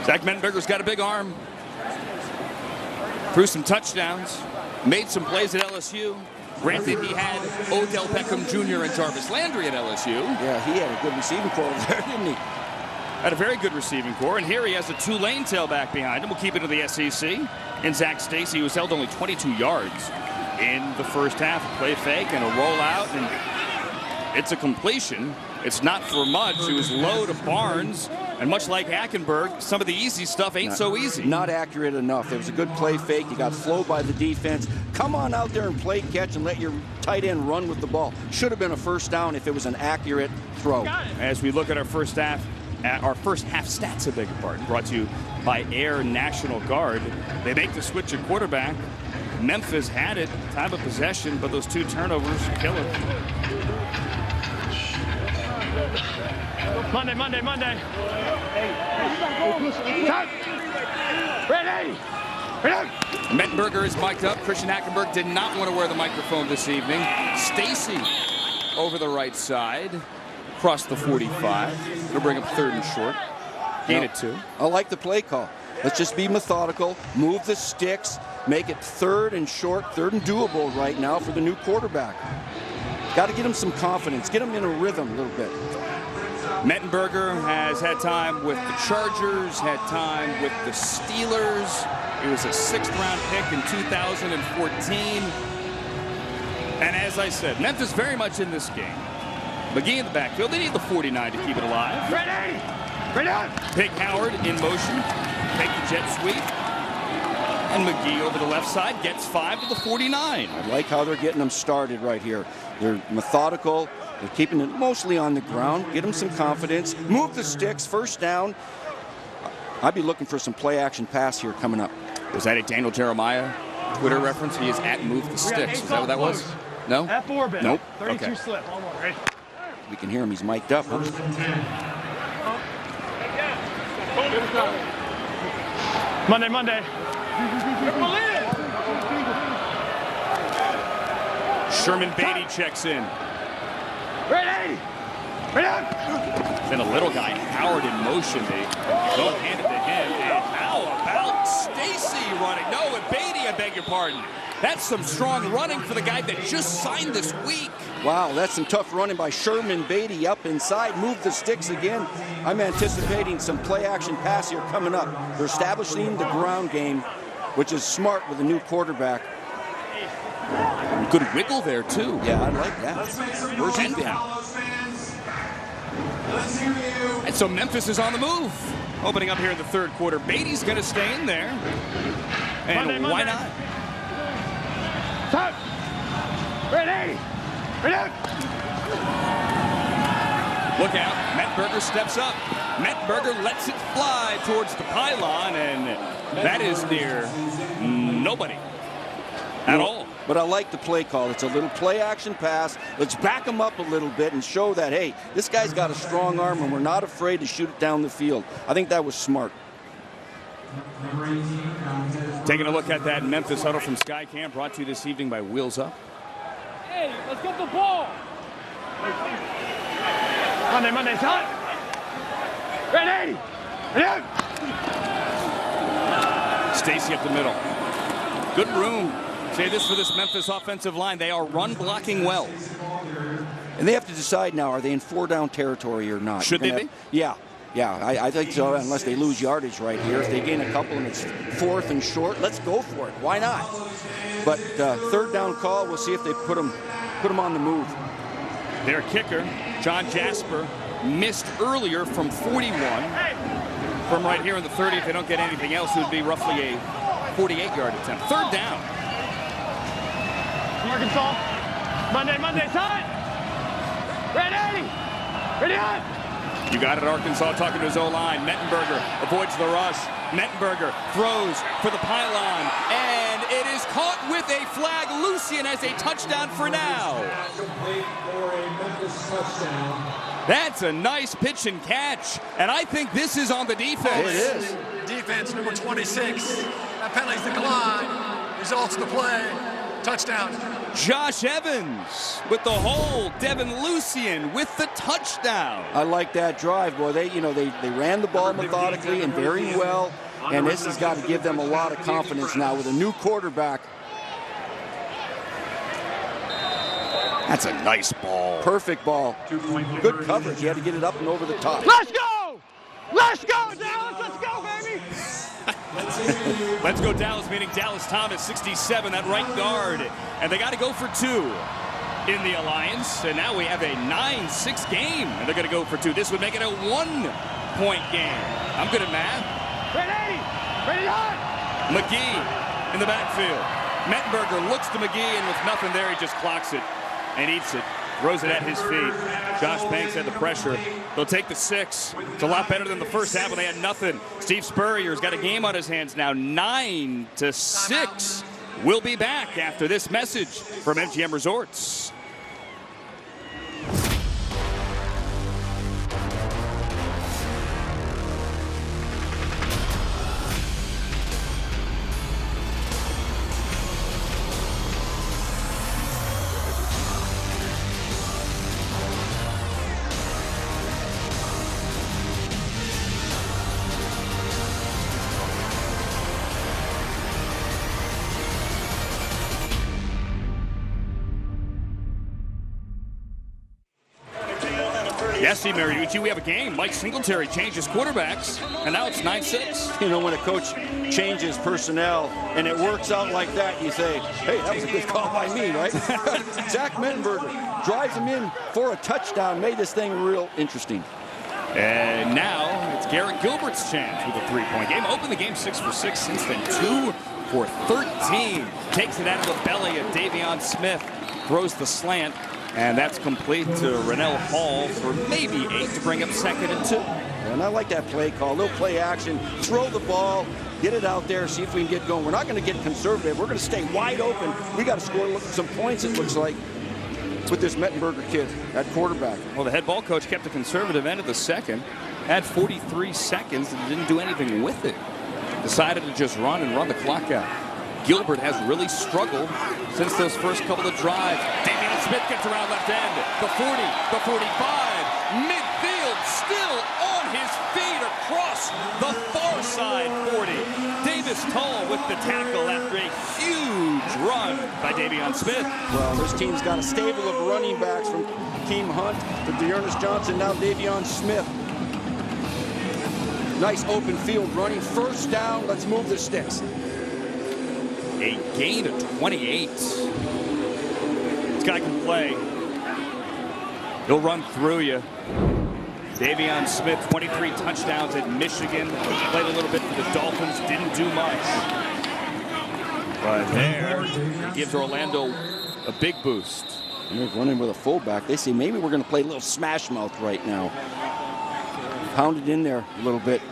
S1: Zach Mettenberger's got a big arm. Threw some touchdowns. Made some plays at LSU. Granted, he had Odell Beckham Jr. and Jarvis Landry at LSU.
S10: Yeah, he had a good receiving core there, didn't he?
S1: Had a very good receiving core, and here he has a Tulane tailback behind him. We'll keep it to the SEC. And Zach Stacy, who was held only 22 yards in the first half. A play fake and a rollout, and it's a completion. It's not for much. It was low to Barnes, and much like Hackenberg, some of the easy stuff ain't so easy.
S10: Not accurate enough. It was a good play fake. You got flowed by the defense. Come on out there and play catch and let your tight end run with the ball. Should have been a first down if it was an accurate throw.
S1: As we look at our first half stats, I beg your pardon, brought to you by Air National Guard. They make the switch at quarterback. Memphis had it, time of possession, but those two turnovers kill it.
S2: Monday. Ready.
S1: Mettenberger is mic'd up. Christian Hackenberg did not want to wear the microphone this evening. Stacy over the right side. Across the 45. It'll bring up third and short. Gain it 2.
S10: I like the play call. Let's just be methodical, move the sticks, make it third and short, third and doable right now for the new quarterback. Got to get him some confidence, get him in a rhythm a little bit.
S1: Mettenberger has had time with the Chargers, had time with the Steelers. He was a 6th-round pick in 2014. And as I said, Memphis very much in this game. McGee in the backfield. They need the 49 to keep it alive.
S2: Ready.
S1: Pig Howard in motion. Take the jet sweep. And McGee over the left side gets 5 to the 49.
S10: I like how they're getting them started right here. They're methodical. They're keeping it mostly on the ground. Get them some confidence. Move the sticks. First down. I'd be looking for some play action pass here coming up.
S1: Was that a Daniel Jeremiah Twitter reference? He is at Move the Sticks. Is that what that was? No?
S2: At Orbit.
S1: Nope.
S2: 32
S1: Okay.
S2: slip. All more. Ready.
S10: We can hear him. He's mic'd up. Huh?
S2: Monday.
S1: Sherman Beatty checks in.
S2: Ready.
S1: Then a little guy, Howard, in motion. They don't hand it to him. And how about Stacy running? No, and Beatty, I beg your pardon. That's some strong running for the guy that just signed this week.
S10: Wow, that's some tough running by Sherman Beatty up inside. Move the sticks again. I'm anticipating some play action pass here coming up. They're establishing the ground game, which is smart with a new quarterback.
S1: Good wiggle there, too.
S10: Yeah, I like that. Where's he been?
S1: And so Memphis is on the move. Opening up here in the third quarter. Beatty's going to stay in there. And why not?
S2: Stop. Ready.
S1: Look out. Mettenberger steps up. Mettenberger lets it fly towards the pylon, and that is near nobody at all.
S10: But I like the play call. It's a little play action pass. Let's back him up a little bit and show that, hey, this guy's got a strong arm and we're not afraid to shoot it down the field. I think that was smart.
S1: Taking a look at that Memphis huddle from Skycam, brought to you this evening by Wheels Up.
S2: Hey, let's get the ball. Monday's hot. Ready.
S1: Stacy up the middle. Good room. Say this for this Memphis offensive line. They are run blocking well.
S10: And they have to decide now, are they in 4-down territory or not?
S1: Should they be?
S10: Yeah. Yeah, I think so, unless they lose yardage right here. If they gain a couple and it's 4th and short, let's go for it. Why not? But 3rd down call, we'll see if they put them on the move.
S1: Their kicker, John Jasper, missed earlier from 41. From right here in the 30, if they don't get anything else, it would be roughly a 48-yard attempt. 3rd down.
S2: Arkansas. Monday, time. Ready on.
S1: You got it, Arkansas talking to his O-line. Mettenberger avoids the rush. Mettenberger throws for the pylon, and it is caught with a flag. Lucian has a touchdown for now. That's a nice pitch and catch, and I think this is on the defense.
S10: It is.
S5: Defense, number 26. That penalty's declined. Results of the play. Touchdown.
S1: Josh Evans with the hold. Devin Lucian with the touchdown.
S10: I like that drive, boy. They ran the ball methodically and very well, and this has got to give them a lot of confidence now with a new quarterback.
S1: That's a nice ball.
S10: Perfect ball. Good coverage. You had to get it up and over the top.
S2: Let's go! Let's go, Dallas! Let's go, baby!
S1: Let's go Dallas, meaning Dallas Thomas, 67, that right guard. And they got to go for 2 in the Alliance. And now we have a 9-6 game, and they're going to go for 2. This would make it a 1-point game. I'm good at math.
S2: Ready on!
S1: McGee in the backfield. Mettenberger looks to McGee, and with nothing there, he just clocks it and eats it. Throws it at his feet. Josh Banks had the pressure. They'll take the 6. It's a lot better than the first half when they had nothing. Steve Spurrier's got a game on his hands now, 9-6. We'll be back after this message from MGM Resorts. Yes, Mariucci, we have a game. Mike Singletary changes quarterbacks, and now it's 9-6.
S10: You know, when a coach changes personnel and it works out like that, you say, hey, that was a good call by me, right? Zach Mettenberger drives him in for a touchdown, made this thing real interesting.
S1: And now it's Garrett Gilbert's chance with a 3-point game. Opened the game 6 for 6, since then 2 for 13. Takes it out of the belly of Davion Smith, throws the slant. And that's complete to Rennell Hall for maybe 8 to bring up 2nd and 2.
S10: And I like that play call. A little play action. Throw the ball. Get it out there. See if we can get going. We're not going to get conservative. We're going to stay wide open. We got to score some points, it looks like, with this Mettenberger kid at quarterback.
S1: Well, the head ball coach kept a conservative end of the 2nd. Had 43 seconds and didn't do anything with it. Decided to just run the clock out. Gilbert has really struggled since those first couple of drives. Davion Smith gets around left end. The 40, the 45. Midfield still on his feet across the far side 40. Davis Tull with the tackle after a huge run by Davion Smith.
S10: Well, this team's got a stable of running backs from Keem Hunt to Dearness Johnson, now Davion Smith. Nice open field running. 1st down. Let's move the sticks.
S1: A gain of 28. This guy can play. He'll run through you. Davion Smith, 23 touchdowns at Michigan. Played a little bit for the Dolphins, didn't do much. But there, he gives Orlando a big boost.
S10: And they're running with a fullback. They say maybe we're going to play a little smash mouth right now. Pound it in there a little bit.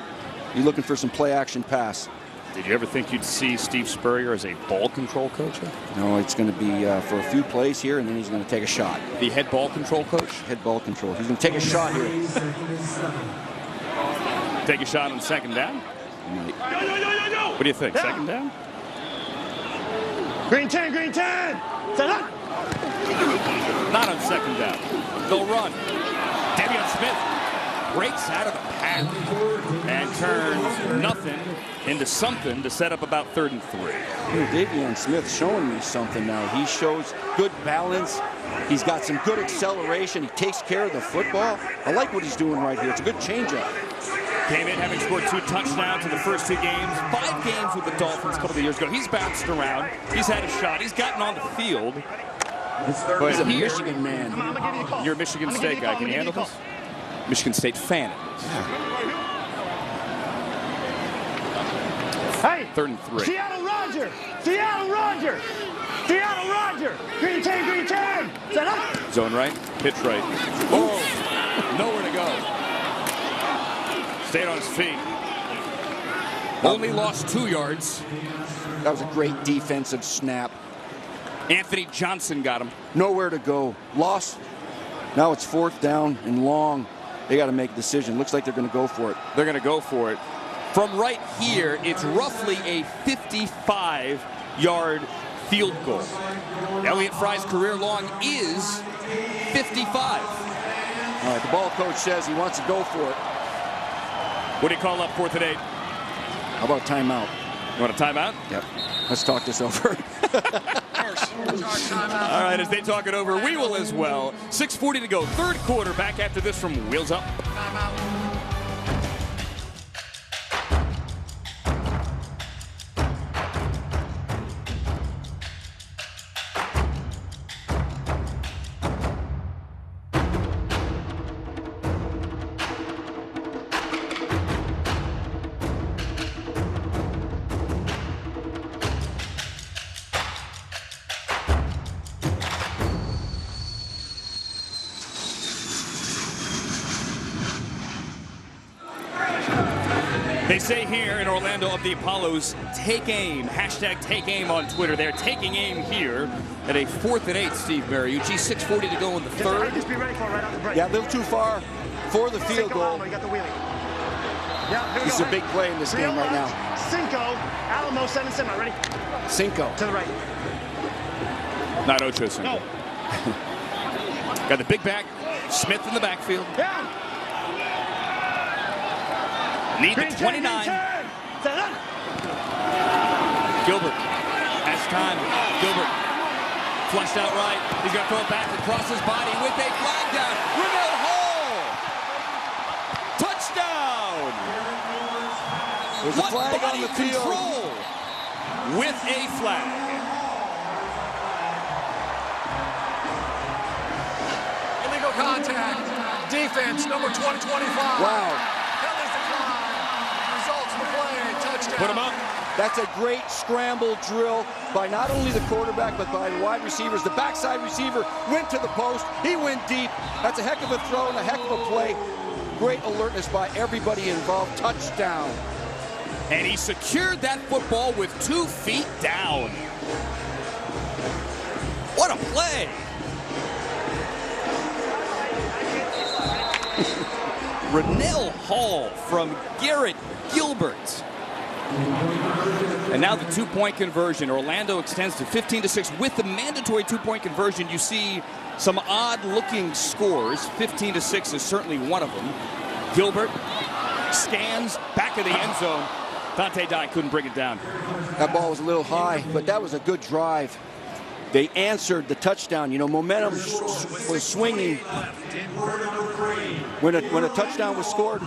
S10: You're looking for some play action pass.
S1: Did you ever think you'd see Steve Spurrier as a ball control coach?
S10: No, it's going to be for a few plays here, and then he's going to take a shot.
S1: The head ball control coach?
S10: Head ball control. He's going to take a shot here.
S1: Take a shot on 2nd down? What do you think? 2nd down?
S2: Green 10, green 10! Set up!
S1: Not on 2nd down. They'll run. Davion Smith breaks out of the pack and turns nothing into something to set up about 3rd and 3.
S10: Davion Smith showing me something now. He shows good balance. He's got some good acceleration. He takes care of the football. I like what he's doing right here. It's a good changeup.
S1: Came in having scored 2 touchdowns in the first 2 games. 5 games with the Dolphins a couple of years ago. He's bounced around. He's had a shot. He's gotten on the field.
S10: But he's a Michigan man.
S1: You're a Michigan State guy. Can you handle this? Michigan State fan.
S2: Hey!
S1: 3rd and 3.
S2: Seattle Roger! Seattle Roger! Seattle Roger! Green 10, green 10! Set up!
S1: Zone right, pitch right. Oh, nowhere to go. Stayed on his feet. Only lost 2 yards.
S10: That was a great defensive snap.
S1: Anthony Johnson got him.
S10: Nowhere to go. Loss. Now it's 4th down and long. They got to make a decision. Looks like they're going to go for it.
S1: They're going to go for it. From right here, it's roughly a 55-yard field goal. Elliott Fry's career long is 55.
S10: All right, the ball coach says he wants to go for it.
S1: What do you call up 4th and 8?
S10: How about timeout?
S1: You want a timeout?
S10: Yep. Let's talk this over.
S1: All right, as they talk it over, we will as well. 6:40 to go, 3rd quarter. Back after this from Wheels Up. They say here in Orlando of the Apollos, take aim. Hashtag take aim on Twitter. They're taking aim here at a 4th and 8, Steve Mariucci. 6:40 to go in the 3rd.
S2: Just be ready for it right off the break.
S10: Yeah, a little too far for the field goal.
S2: You got the wheelie. Yeah, here we
S10: This is
S2: go.
S10: a big play in this game right now.
S2: Cinco, Alamo, 7 semi. Ready?
S10: Cinco.
S2: To the right.
S1: Not Ocho Cinco.
S2: Go.
S1: Got the big back. Smith in the backfield.
S2: Down.
S1: Need the 29. Gilbert has time. Gilbert flushed out right. He's going to throw it back across his body with a flag down. Renell Hall. Touchdown.
S10: There's a flag on the field.
S1: Control with a flag.
S5: Illegal contact. Defense, number 2025.
S10: Wow.
S1: Put him up.
S10: That's a great scramble drill by not only the quarterback, but by the wide receivers. The backside receiver went to the post. He went deep. That's a heck of a throw and a heck of a play. Great alertness by everybody involved. Touchdown.
S1: And he secured that football with 2 feet down. What a play. Renell Hall from Garrett Gilbert. And now the 2-point conversion. Orlando extends to 15-6 with the mandatory 2-point conversion. You see some odd-looking scores. 15-6 is certainly one of them. Gilbert scans back of the end zone. Dante Dye couldn't bring it down.
S10: That ball was a little high, but that was a good drive. They answered the touchdown. You know, momentum was swinging. When a touchdown was scored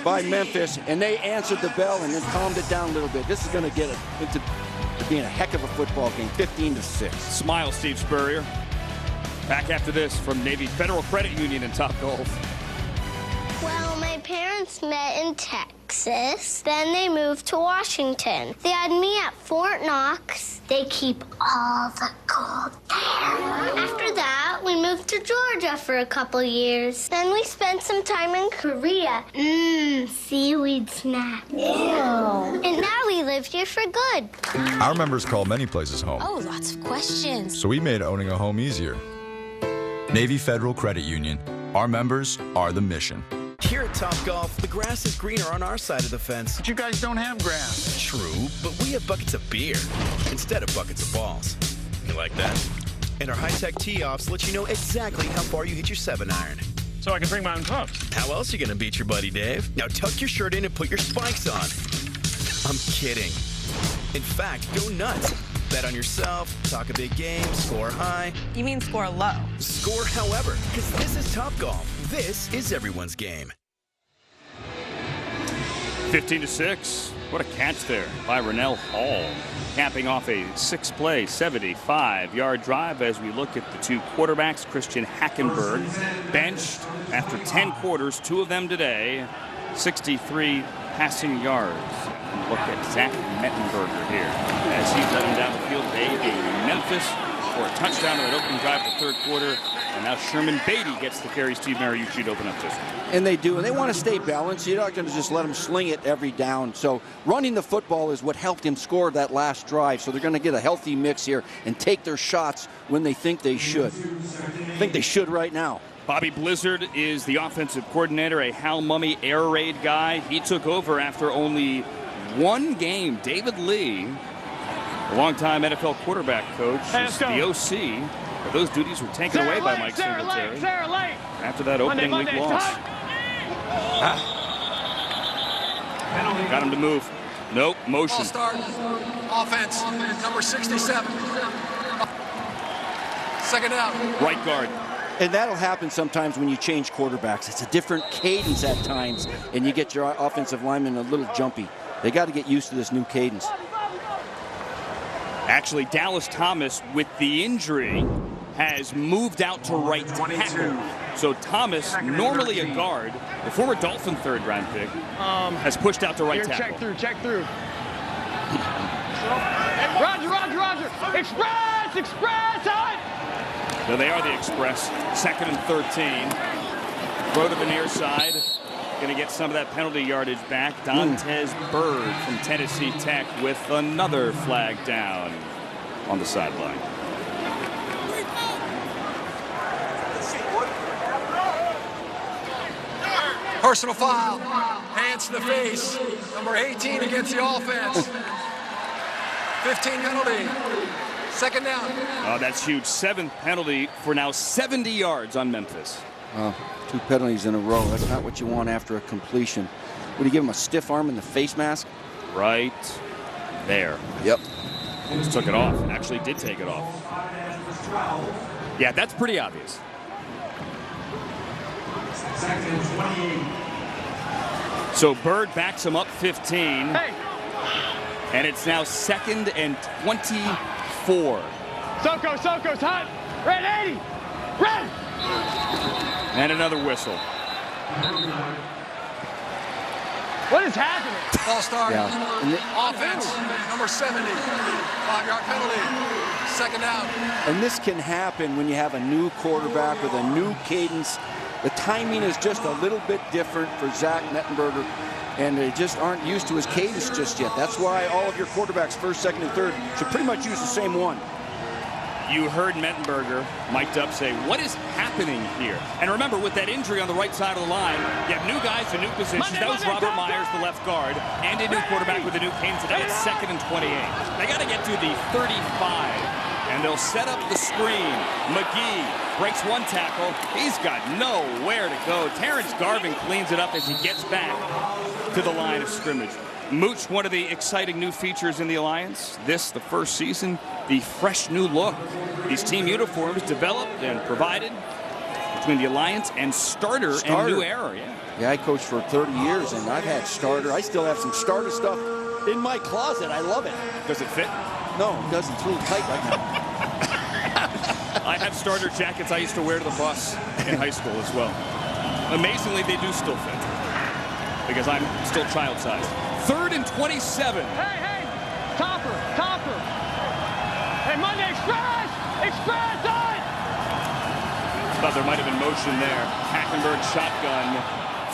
S10: by Memphis, and they answered the bell and then calmed it down a little bit. This is going to get it into being a heck of a football game, 15-6.
S1: Smile, Steve Spurrier. Back after this from Navy Federal Credit Union in Topgolf.
S8: Well, my parents met in Texas. Then they moved to Washington. They had me at Fort Knox. They keep all the gold there. After that, we moved to Georgia for a couple years. Then we spent some time in Korea. Seaweed snack. Ew. And now we live here for good.
S9: Our members call many places home.
S6: Oh, lots of questions.
S9: So we made owning a home easier. Navy Federal Credit Union. Our members are the mission.
S13: Here at Topgolf, the grass is greener on our side of the fence.
S18: But you guys don't have grass.
S13: True, but we have buckets of beer instead of buckets of balls. You like that? And our high-tech tee-offs let you know exactly how far you hit your 7-iron.
S12: So I can bring my own clubs.
S13: How else are you gonna beat your buddy Dave? Now tuck your shirt in and put your spikes on. I'm kidding. In fact, go nuts. Bet on yourself, talk a big game, score high.
S17: You mean score low?
S13: Score however, because this is Topgolf. This is everyone's game.
S1: 15-6. What a catch there by Rennell Hall, capping off a 6-play, 75-yard drive as we look at the two quarterbacks. Christian Hackenberg benched after 10 quarters, 2 of them today, 63 passing yards. And look at Zach Mettenberger here as he led him down the field. They beat Memphis for a touchdown in that opening drive of the third quarter. And now Sherman Beatty gets the carry. Steve Mariucci to open up this one.
S10: And they do, and they want to stay balanced. You're not going to just let them sling it every down. So running the football is what helped him score that last drive. So they're going to get a healthy mix here and take their shots when they think they should. I think they should right now.
S1: Bobby Blizzard is the offensive coordinator, a Hal Mummy air raid guy. He took over after only one game. David Lee, a longtime NFL quarterback coach, is the OC. But those duties were taken away by Mike Singletary after that opening week loss. Got him to move. Nope, motion.
S5: Ball start. Offense, number 67. Second down.
S1: Right guard.
S10: And that'll happen sometimes when you change quarterbacks. It's a different cadence at times, and you get your offensive linemen a little jumpy. They got to get used to this new cadence.
S1: Actually, Dallas Thomas, with the injury, has moved out to right tackle. So Thomas, normally a guard, the former Dolphin third-round pick, has pushed out to right tackle.
S2: Check through. Roger. Express, time!
S1: So they are the Express. 2nd and 13. Throw to the near side. Going to get some of that penalty yardage back. Dontez Bird from Tennessee Tech with another flag down on the sideline.
S5: Personal foul. Hands to the face. Number 18 against the offense. 15 penalty. Second down.
S1: Oh, that's huge. 7th penalty for now 70 yards on Memphis.
S10: 2 penalties in a row. That's not what you want after a completion. Would you give him a stiff arm in the face mask?
S1: Right there.
S10: Yep.
S1: Just took it off. Actually did take it off. Yeah, that's pretty obvious. So Bird backs him up 15.
S2: Hey.
S1: And it's now 2nd and 24.
S2: Soko's hot. Red 80. Red.
S1: And another whistle.
S2: What is happening?
S5: Ball start.
S10: Yeah.
S5: Offense, number 70. 5-yard penalty. Second down.
S10: And this can happen when you have a new quarterback with a new cadence. The timing is just a little bit different for Zach Mettenberger, and they just aren't used to his cadence just yet. That's why all of your quarterbacks, 1st, 2nd, and 3rd, should pretty much use the same one.
S1: You heard Mettenberger mic'd up say, what is happening here? And remember, with that injury on the right side of the line, you have new guys in new positions. That was Robert Myers, the left guard, and a new quarterback with a new cadence. Today it's 2nd and 28. They got to get to the 35, and they'll set up the screen. McGee breaks one tackle. He's got nowhere to go. Terrence Garvin cleans it up as he gets back to the line of scrimmage. Mooch, one of the exciting new features in the Alliance. This, the first season, the fresh new look. These team uniforms developed and provided between the Alliance and Starter. And New Era.
S10: Yeah, I coached for 30 years, and I've had Starter. I still have some Starter stuff in my closet. I love it.
S1: Does it fit?
S10: No, it doesn't. It's a little tight right now.
S1: I have Starter jackets I used to wear to the bus in high school as well. Amazingly, they do still fit because I'm still child-sized. 3rd and 27.
S2: Hey, Topper. Hey, Monday Express, on!
S1: Thought there might have been motion there. Hackenberg shotgun,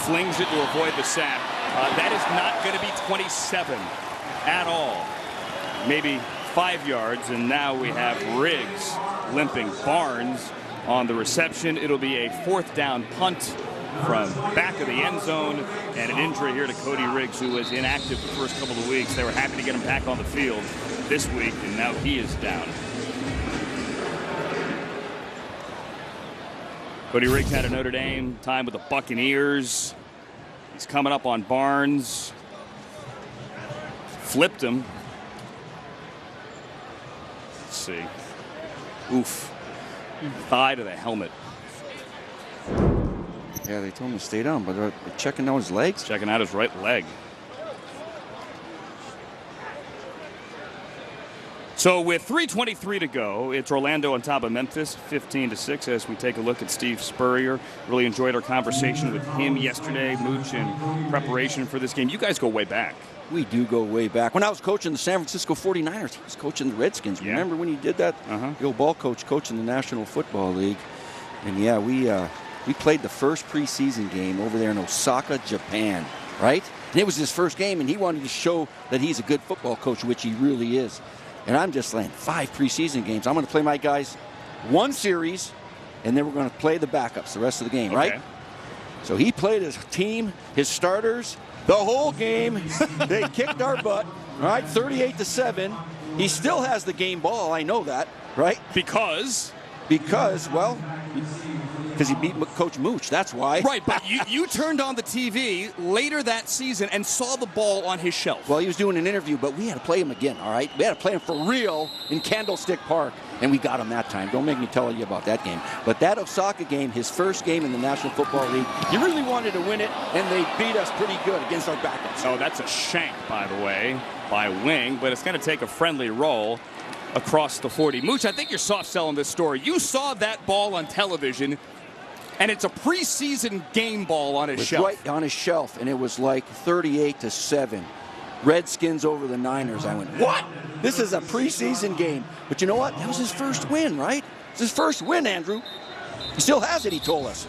S1: flings it to avoid the sack. That is not going to be 27 at all. Maybe 5 yards, and now we have Riggs limping. Barnes on the reception. It'll be a 4th down punt from back of the end zone, and an injury here to Cody Riggs, who was inactive the first couple of weeks. They were happy to get him back on the field this week, and now he is down. Cody Riggs had a Notre Dame time with the Buccaneers. He's coming up on Barnes. Flipped him. Let's see. Oof. Thigh to the helmet.
S10: Yeah, they told him to stay down, but they're checking out his legs.
S1: Checking out his right leg. So with 3:23 to go, it's Orlando on top of Memphis, 15-6. As we take a look at Steve Spurrier, really enjoyed our conversation with him yesterday, Mooch, in preparation for this game. You guys go way back.
S10: We do go way back. When I was coaching the San Francisco 49ers, he was coaching the Redskins.
S1: Yeah.
S10: Remember when he did that? The old ball coach coaching the National Football League. And yeah, we played the first preseason game over there in Osaka, Japan, right? And it was his first game, and he wanted to show that he's a good football coach, which he really is. And I'm just saying, 5 preseason games. I'm going to play my guys 1 series, and then we're going to play the backups the rest of the game, right? So he played his team, his starters, the whole game. They kicked our butt, right? 38-7. He still has the game ball. I know that, right? Because, well, because he beat Coach Mooch. That's why.
S1: Right, but you turned on the TV later that season and saw the ball on his shelf.
S10: Well, he was doing an interview, but we had to play him again, all right? We had to play him for real in Candlestick Park, and we got him that time. Don't make me tell you about that game. But that Osaka game, his first game in the National Football League, he really wanted to win it, and they beat us pretty good against our backups.
S1: Oh, that's a shank, by the way, by Wing, but it's going to take a friendly roll across the 40. Mooch, I think you're soft selling this story. You saw that ball on television, and it's a preseason game ball on his shelf.
S10: Right on his shelf, and it was like 38-7. Redskins over the Niners. I went, what? This is a preseason game. But you know what? That was his first win, right? It's his first win, Andrew. He still has it, he told us.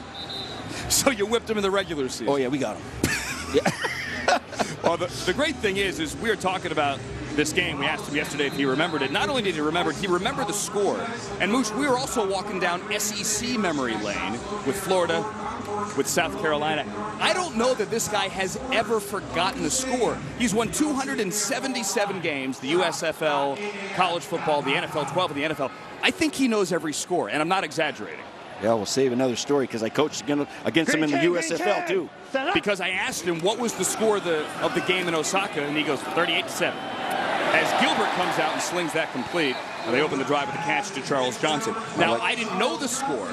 S1: So you whipped him in the regular season?
S10: Oh, yeah, we got him.
S1: Yeah. Well, the great thing is we were talking about this game. We asked him yesterday if he remembered it. Not only did he remember the score. And Mooch, we were also walking down SEC memory lane with Florida, with South Carolina. I don't know that this guy has ever forgotten the score. He's won 277 games, the USFL, college football, the NFL, 12 of the NFL. I think he knows every score, and I'm not exaggerating.
S10: Yeah, we'll save another story because I coached against him in the USFL too.
S1: Because I asked him what was the score of the game in Osaka, and he goes 38-7. As Gilbert comes out and slings that complete, and they open the drive with a catch to Charles Johnson. Now, I didn't know the score.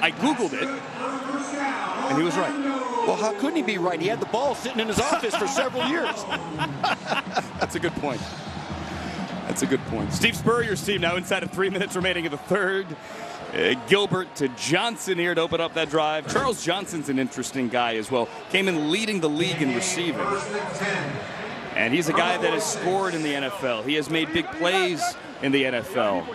S1: I Googled it, and he was right.
S10: Well, how couldn't he be right? He had the ball sitting in his office for several years.
S1: That's a good point. That's a good point. Steve Spurrier's team now inside of 3 minutes remaining in the third. Gilbert to Johnson here to open up that drive. Charles Johnson's an interesting guy as well. Came in leading the league in receiving. And he's a guy that has scored in the NFL. He has made big plays in the NFL.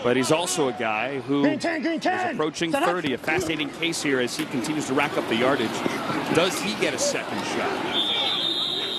S1: But he's also a guy who is approaching 30. A fascinating case here as he continues to rack up the yardage. Does he get a second shot?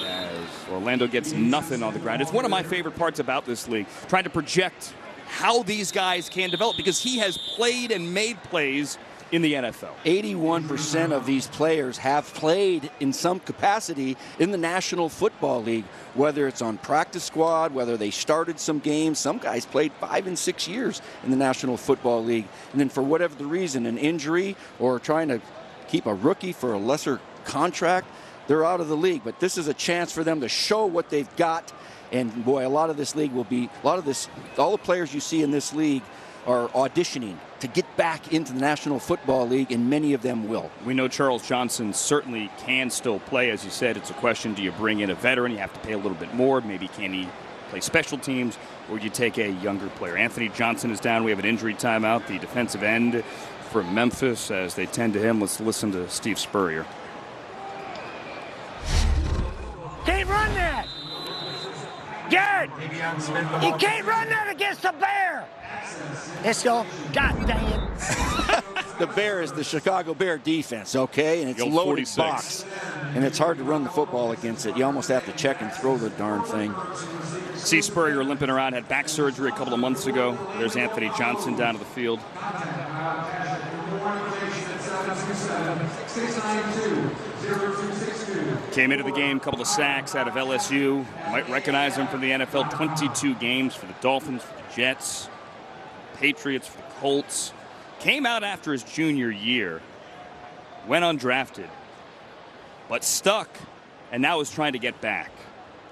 S1: As Orlando gets nothing on the ground. It's one of my favorite parts about this league, trying to project how these guys can develop, because he has played and made plays in the NFL.
S10: 81% of these players have played in some capacity in the National Football League, whether it's on practice squad, whether they started some games. Some guys played 5 and 6 years in the National Football League. And then for whatever the reason, an injury or trying to keep a rookie for a lesser contract, they're out of the league. But this is a chance for them to show what they've got. And boy, a lot of this league will be, all the players you see in this league are auditioning to get back into the National Football League, and many of them will.
S1: We know Charles Johnson certainly can still play. As you said, it's a question, do you bring in a veteran? You have to pay a little bit more. Maybe can he play special teams, or do you take a younger player? Anthony Johnson is down. We have an injury timeout. The defensive end from Memphis, as they tend to him. Let's listen to Steve Spurrier.
S2: Can't run that! Garrett! You can't run that against the Bear! Let's go. God dang it.
S10: The Bear is the Chicago Bear defense, okay? And it's a loaded
S1: 46.
S10: box. And it's hard to run the football against it. You almost have to check and throw the darn thing.
S1: See Spurrier limping around, had back surgery a couple of months ago. There's Anthony Johnson down to the field. Came into the game, couple of sacks out of LSU. You might recognize him from the NFL. 22 games for the Dolphins, for the Jets, Patriots, for the Colts. Came out after his junior year, went undrafted, but stuck, and now is trying to get back.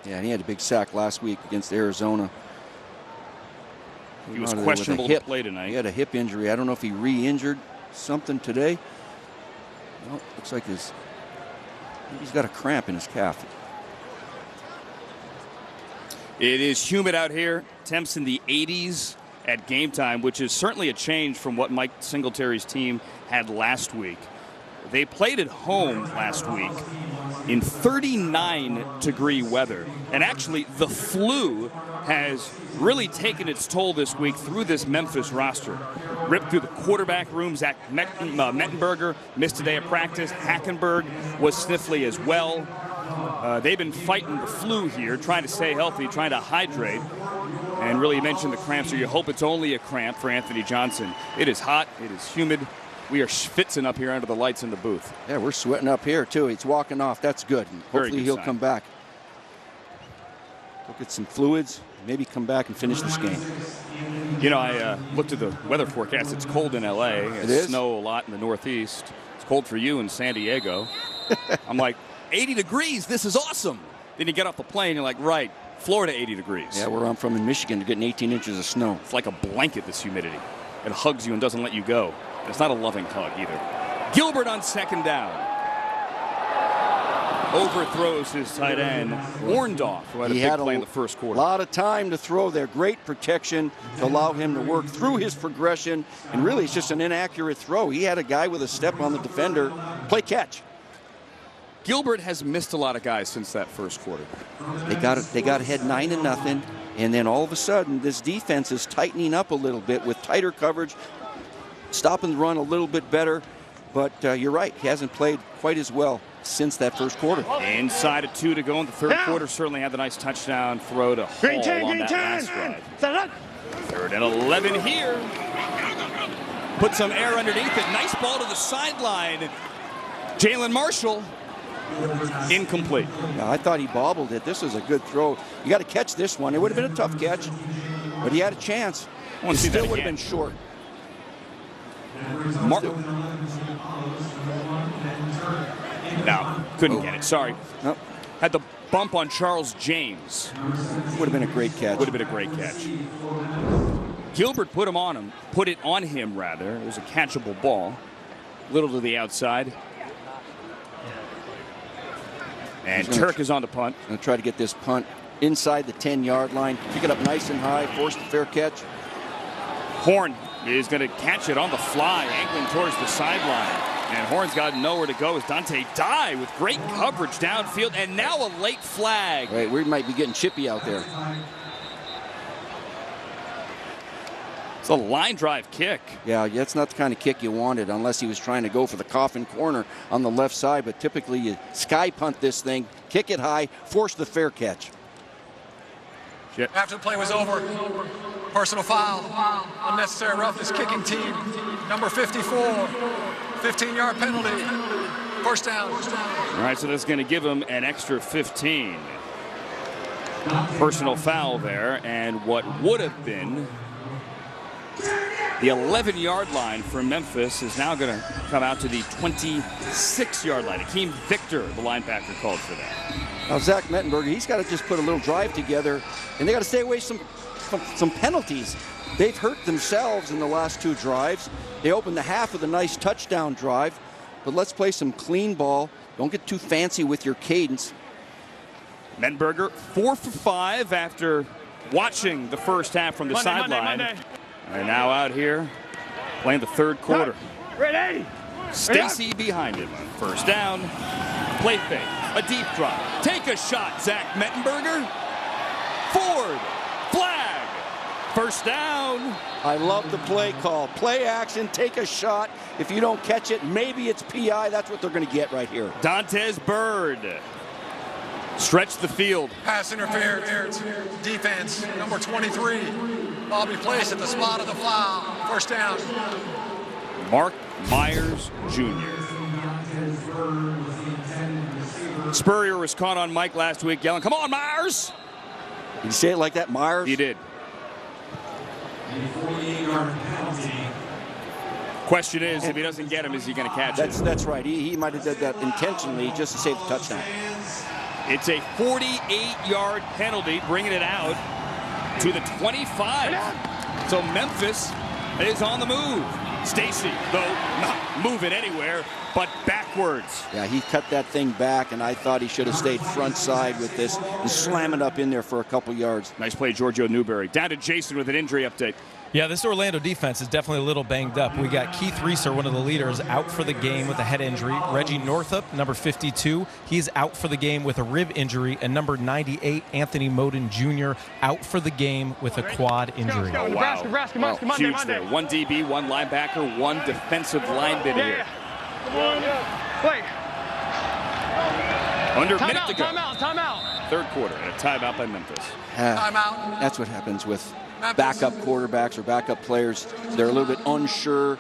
S10: Yeah, and he had a big sack last week against Arizona.
S1: He was questionable to play tonight.
S10: He had a hip injury. I don't know if he re-injured something today. Well, looks like he's got a cramp in his calf.
S1: It is humid out here temps in the 80s at game time, which is certainly a change from what Mike Singletary's team had last week. They played at home last week in 39-degree weather. And actually, the flu has really taken its toll this week through this Memphis roster. Ripped through the quarterback room. Zach Mettenberger missed a day of practice. Hackenberg was sniffly as well. They've been fighting the flu here, trying to stay healthy, trying to hydrate. And really, you mentioned the cramps, so you hope it's only a cramp for Anthony Johnson. It is hot. It is humid. We are schwitzing up here under the lights in the booth.
S10: Yeah, we're sweating up here, too. He's walking off. That's good. Hopefully he'll come back. Go get some fluids, maybe come back and finish this game.
S1: You know, I looked at the weather forecast. It's cold in L.A. It's snow a lot in the Northeast. It's cold for you in San Diego. I'm like, 80 degrees. This is awesome. Then you get off the plane, you're like, right, Florida 80 degrees.
S10: Yeah, where I'm from in Michigan, you're getting 18 inches of snow.
S1: It's like a blanket, this humidity. It hugs you and doesn't let you go. It's not a loving hug either. Gilbert on second down. Overthrows his tight end, Orndorff, who had a big play in the first quarter.
S10: A lot of time to throw there. Great protection to allow him to work through his progression. And really, it's just an inaccurate throw. He had a guy with a step on the defender. Play catch.
S1: Gilbert has missed a lot of guys since that first quarter.
S10: They got ahead 9-0, and then all of a sudden, this defense is tightening up a little bit with tighter coverage, stopping the run a little bit better. But you're right, he hasn't played quite as well since that first quarter.
S1: Inside of 2 to go in the third quarter. Certainly had the nice touchdown throw to Hall on that last drive. 3rd and 11 here. Put some air underneath it. Nice ball to the sideline. Jalen Marshall. Incomplete.
S10: Yeah, I thought he bobbled it. This is a good throw. You got to catch this one. It would have been a tough catch, but he had a chance. It still would have been short.
S1: No, couldn't get it. Sorry.
S10: Nope.
S1: Had the bump on Charles James.
S10: Would have been a great catch.
S1: Would have been a great catch. Gilbert put it on him rather. It was a catchable ball. Little to the outside. And Turk is on the punt.
S10: Going to try to get this punt inside the 10-yard line. Pick it up nice and high. Force the fair catch.
S1: Horn is going to catch it on the fly, angling towards the sideline. And Horn's got nowhere to go as Dante Dye with great coverage downfield. And now a late flag.
S10: Right, we might be getting chippy out there.
S1: It's a line drive kick.
S10: Yeah, that's not the kind of kick you wanted unless he was trying to go for the coffin corner on the left side. But typically you sky punt this thing, kick it high, force the fair catch.
S5: After the play was over, personal foul, unnecessary roughness, kicking team, number 54, 15-yard penalty, first down.
S1: All right, so that's going to give him an extra 15. Personal foul there, and what would have been the 11-yard line for Memphis is now going to come out to the 26-yard line. Akeem Victor, the linebacker, called for that.
S10: Now, Zach Mettenberger, he's got to just put a little drive together, and they got to stay away from penalties. They've hurt themselves in the last 2 drives. They opened the half with a nice touchdown drive, but let's play some clean ball. Don't get too fancy with your cadence.
S1: Mettenberger 4 for 5 after watching the first half from the sideline. And now out here playing the third quarter.
S2: Ready?
S1: Stacy behind him. First down. Play fake. A deep drop. Take a shot, Zach Mettenberger. Forward. Flag. First down.
S10: I love the play call. Play action, take a shot. If you don't catch it, maybe it's PI. That's what they're going to get right here.
S1: Dantes Bird. Stretch the field.
S5: Pass interference. Defense, number 23. Bobby Place at the spot of the foul. First down.
S1: Mark Myers Jr. Spurrier was caught on Mike last week yelling, "Come on, Myers!"
S10: Did you say it like that, Myers?
S1: He did. Question is, if he doesn't get him, is he going to catch it?
S10: That's right. He might have done that intentionally just to save the touchdown.
S1: It's a 48-yard penalty, bringing it out to the 25. So Memphis is on the move. Stacy, though, not moving anywhere, but back backwards.
S10: Yeah, he cut that thing back, and I thought he should have stayed front side with this and slam it up in there for a couple yards.
S1: Nice play, Giorgio Newberry. Down to Jason with an injury update.
S3: Yeah, this Orlando defense is definitely a little banged up. We got Keith Reeser, one of the leaders, out for the game with a head injury. Reggie Northup, number 52, he's out for the game with a rib injury. And number 98, Anthony Moden Jr., out for the game with a quad injury.
S1: Oh, wow. Huge there. One DB, one linebacker, one defensive lineman here.
S22: Wait.
S1: Under a minute to go.
S22: Timeout.
S1: Third quarter and a timeout by Memphis.
S10: Timeout. That's what happens with backup quarterbacks or backup players. They're a little bit unsure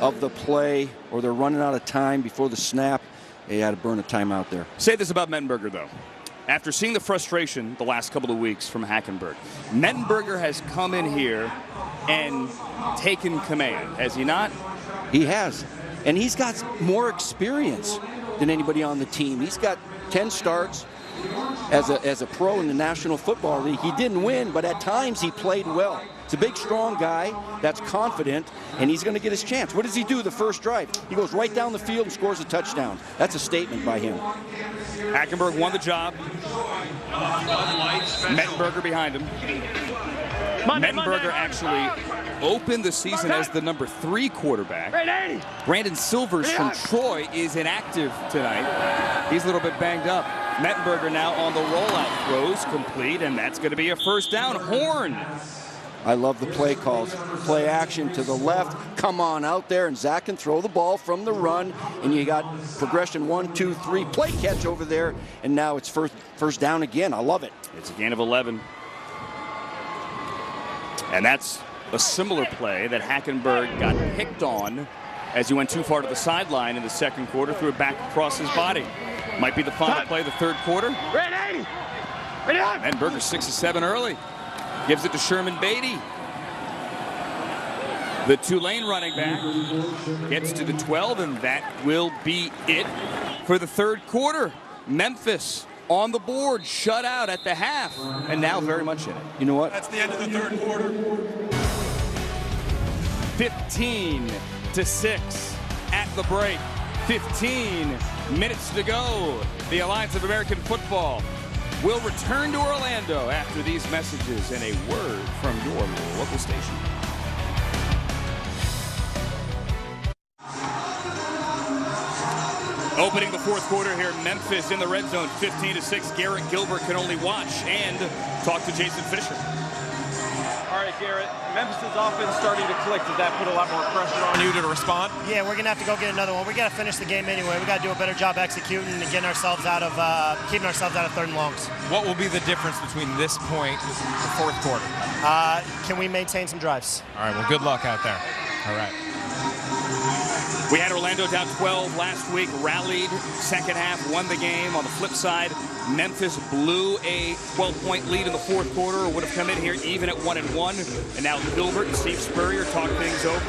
S10: of the play, or they're running out of time before the snap. They had to burn a timeout there.
S1: Say this about Mettenberger, though. After seeing the frustration the last couple of weeks from Hackenberg, Mettenberger has come in here and taken command, has he not?
S10: He has. And he's got more experience than anybody on the team. He's got 10 starts as a pro in the National Football League. He didn't win, but at times he played well. It's a big, strong guy that's confident, and he's going to get his chance. What does he do the first drive? He goes right down the field and scores a touchdown. That's a statement by him.
S1: Hackenberg won the job. Mettenberger behind him. Mettenberger actually opened the season as the number 3 quarterback. Brandon Silvers from Troy is inactive tonight. He's a little bit banged up. Mettenberger now on the rollout, throws complete, and that's going to be a first down. Horn.
S10: I love the play calls. Play action to the left. Come on out there, and Zach can throw the ball from the run, and you got progression 1, 2, 3. Play catch over there, and now it's first down again. I love it.
S1: It's a gain of 11. And that's a similar play that Hackenberg got picked on as he went too far to the sideline in the second quarter, threw it back across his body. Might be the final play of the third quarter. Mettenberger 6 of 7 early. Gives it to Sherman Beatty. The Tulane running back gets to the 12, and that will be it for the third quarter. Memphis on the board, shut out at the half, and now very much in it.
S10: You know what?
S5: That's the end of the third quarter.
S1: 15-6 at the break. 15 minutes to go. The Alliance of American Football will return to Orlando after these messages and a word from your local station. Opening the fourth quarter here, Memphis in the red zone, 15-6. Garrett Gilbert can only watch and talk to Jason Fisher.
S14: All right, Garrett, Memphis' offense starting to click. Does that put a lot more pressure on you to respond?
S2: Yeah, we're going to have to go get another one. We got to finish the game anyway. We got to do a better job executing and getting ourselves out of, keeping ourselves out of third and longs.
S14: What will be the difference between this point and the fourth quarter?
S2: Can we maintain some drives?
S14: All right, well, good luck out there. All right.
S1: We had Orlando down 12 last week, rallied second half, won the game. On the flip side, Memphis blew a 12-point lead in the fourth quarter, would have come in here even at 1-1. And now Gilbert and Steve Spurrier talk things over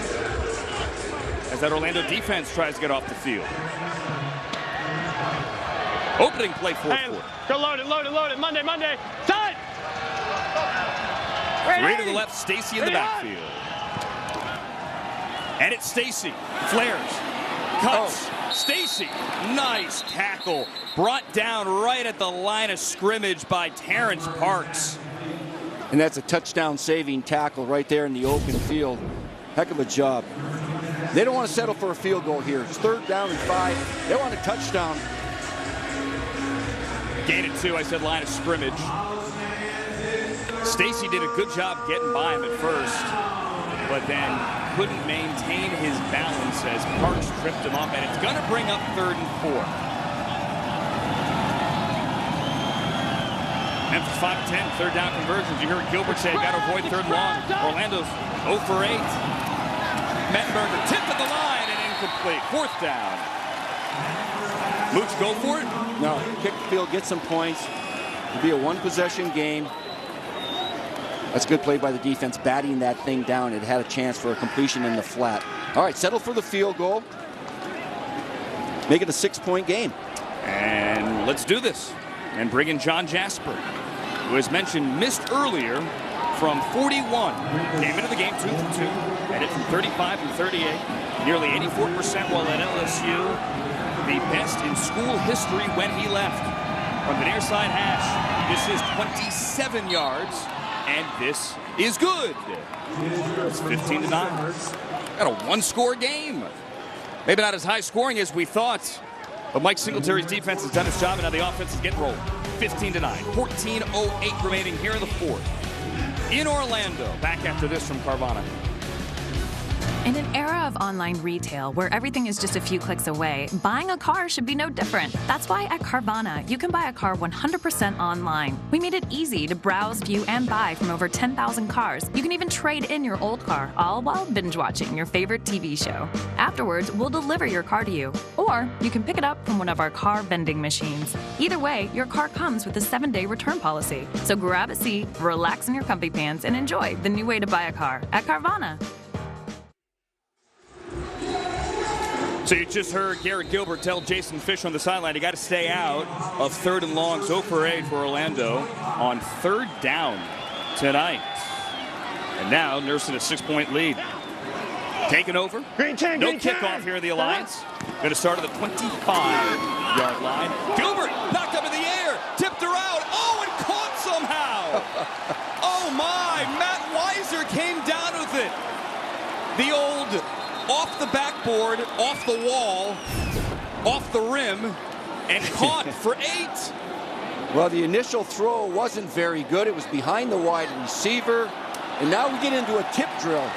S1: as that Orlando defense tries to get off the field. Opening play, fourth quarter.
S22: Go load it. Monday. Time!
S1: 3 to the left, Stacy in the backfield. And it's Stacy. Flares. Cuts. Stacy. Nice tackle. Brought down right at the line of scrimmage by Terrence Parks.
S10: And that's a touchdown-saving tackle right there in the open field. Heck of a job. They don't want to settle for a field goal here. It's 3rd down and 5. They want a touchdown.
S1: Gain it 2, I said line of scrimmage. Stacy did a good job getting by him at first, but then couldn't maintain his balance as Parks tripped him up, and it's going to bring up 3rd and 4. Memphis 5 of 10, 3rd down conversions. You heard Gilbert say, got to avoid 3rd and long. Orlando's 0 for 8. Mettenberger tipped at the line and incomplete. 4th down. Mooch, go for it?
S10: No, kick the field, get some points. It'll be a 1-possession game. That's a good play by the defense, batting that thing down. It had a chance for a completion in the flat. All right, settle for the field goal. Make it a 6-point game.
S1: And let's do this. And bring in John Jasper, who, as mentioned, missed earlier from 41. Came into the game 2 for 2. Had it from 35 and 38. Nearly 84% while at LSU. The best in school history when he left. From the near side hash, this is 27 yards, and this is good. It's 15-9. Got a one-score game. Maybe not as high scoring as we thought, but Mike Singletary's defense has done its job, and now the offense is getting rolling. 15-9. 14:08 remaining here in the fourth. In Orlando, back after this from Carvana.
S23: In an era of online retail where everything is just a few clicks away, buying a car should be no different. That's why at Carvana, you can buy a car 100% online. We made it easy to browse, view, and buy from over 10,000 cars. You can even trade in your old car, all while binge-watching your favorite TV show. Afterwards, we'll deliver your car to you. Or you can pick it up from one of our car vending machines. Either way, your car comes with a 7-day return policy. So grab a seat, relax in your comfy pants, and enjoy the new way to buy a car at Carvana.
S1: So you just heard Garrett Gilbert tell Jason Fish on the sideline, you got to stay out of 3rd and long. 0 for 8 for Orlando on 3rd down tonight. And now nursing a 6-point lead. Taking over. No kickoff here in the Alliance. Going to start at the 25-yard line. Gilbert knocked up in the air, tipped her out. Oh, and caught somehow. Oh my! Matt Weiser came down with it. The old off the backboard, off the wall, off the rim, and caught for 8.
S10: Well, the initial throw wasn't very good. It was behind the wide receiver. And now we get into a tip drill.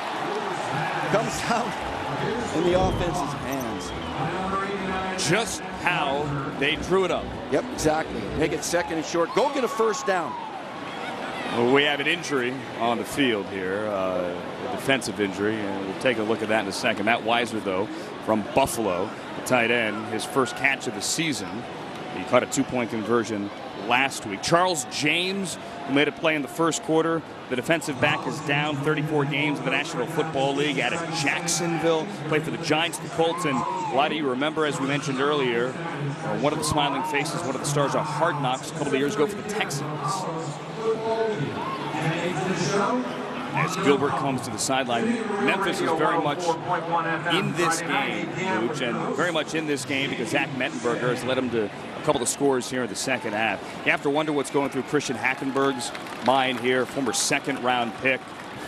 S10: Comes down in the offense's hands.
S1: Just how they drew it up.
S10: Yep, exactly. Make it 2nd and short. Go get a 1st down.
S1: Well, we have an injury on the field here, a defensive injury, and we'll take a look at that in a second. Matt Weiser, though, from Buffalo, the tight end, his first catch of the season. He caught a 2-point conversion last week. Charles James, who made a play in the first quarter. The defensive back is down 34 games in the National Football League out of Jacksonville. Played for the Giants, the Colts, and a lot of you remember, as we mentioned earlier, one of the smiling faces, one of the stars of Hard Knocks a couple of years ago for the Texans. As Gilbert comes to the sideline, Memphis is very much in this game, Luch, and very much in this game because Zach Mettenberger has led him to a couple of scores here in the second half. You have to wonder what's going through Christian Hackenberg's mind here, former 2nd-round pick,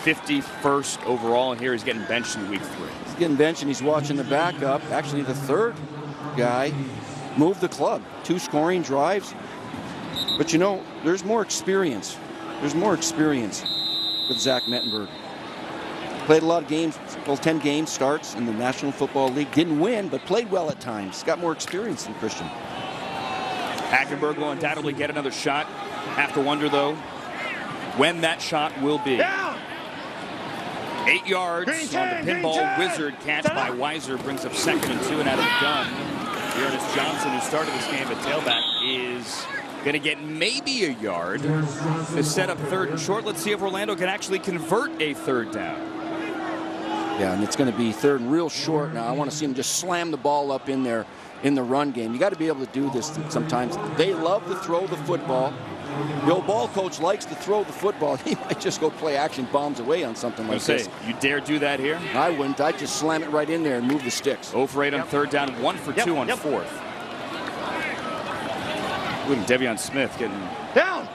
S1: 51st overall, and here he's getting benched in week 3.
S10: He's getting benched, and he's watching the backup, actually the 3rd guy, move the club. 2 scoring drives. But, you know, there's more experience. There's more experience with Zach Mettenberger. Played a lot of games, well, 10 game starts in the National Football League. Didn't win, but played well at times. He's got more experience than Christian.
S1: Hackenberg will undoubtedly get another shot. Have to wonder, though, when that shot will be.
S2: Down.
S1: 8 yards on the pinball wizard catch by Weiser brings up 2nd and 2 and out of the gun. Ernest Johnson, who started this game at tailback, is going to get maybe a yard to set up 3rd and short. Let's see if Orlando can actually convert a 3rd down.
S10: Yeah, and it's going to be 3rd and real short now. I want to see him just slam the ball up in there in the run game. You got to be able to do this sometimes. They love to throw the football. The old ball coach likes to throw the football. He might just go play action bombs away on something like this.
S1: You dare do that here?
S10: I wouldn't. I'd just slam it right in there and move the sticks.
S1: 0 for 8 on 3rd down, 1 for 2 on 4th. Look at Devion Smith getting
S2: down.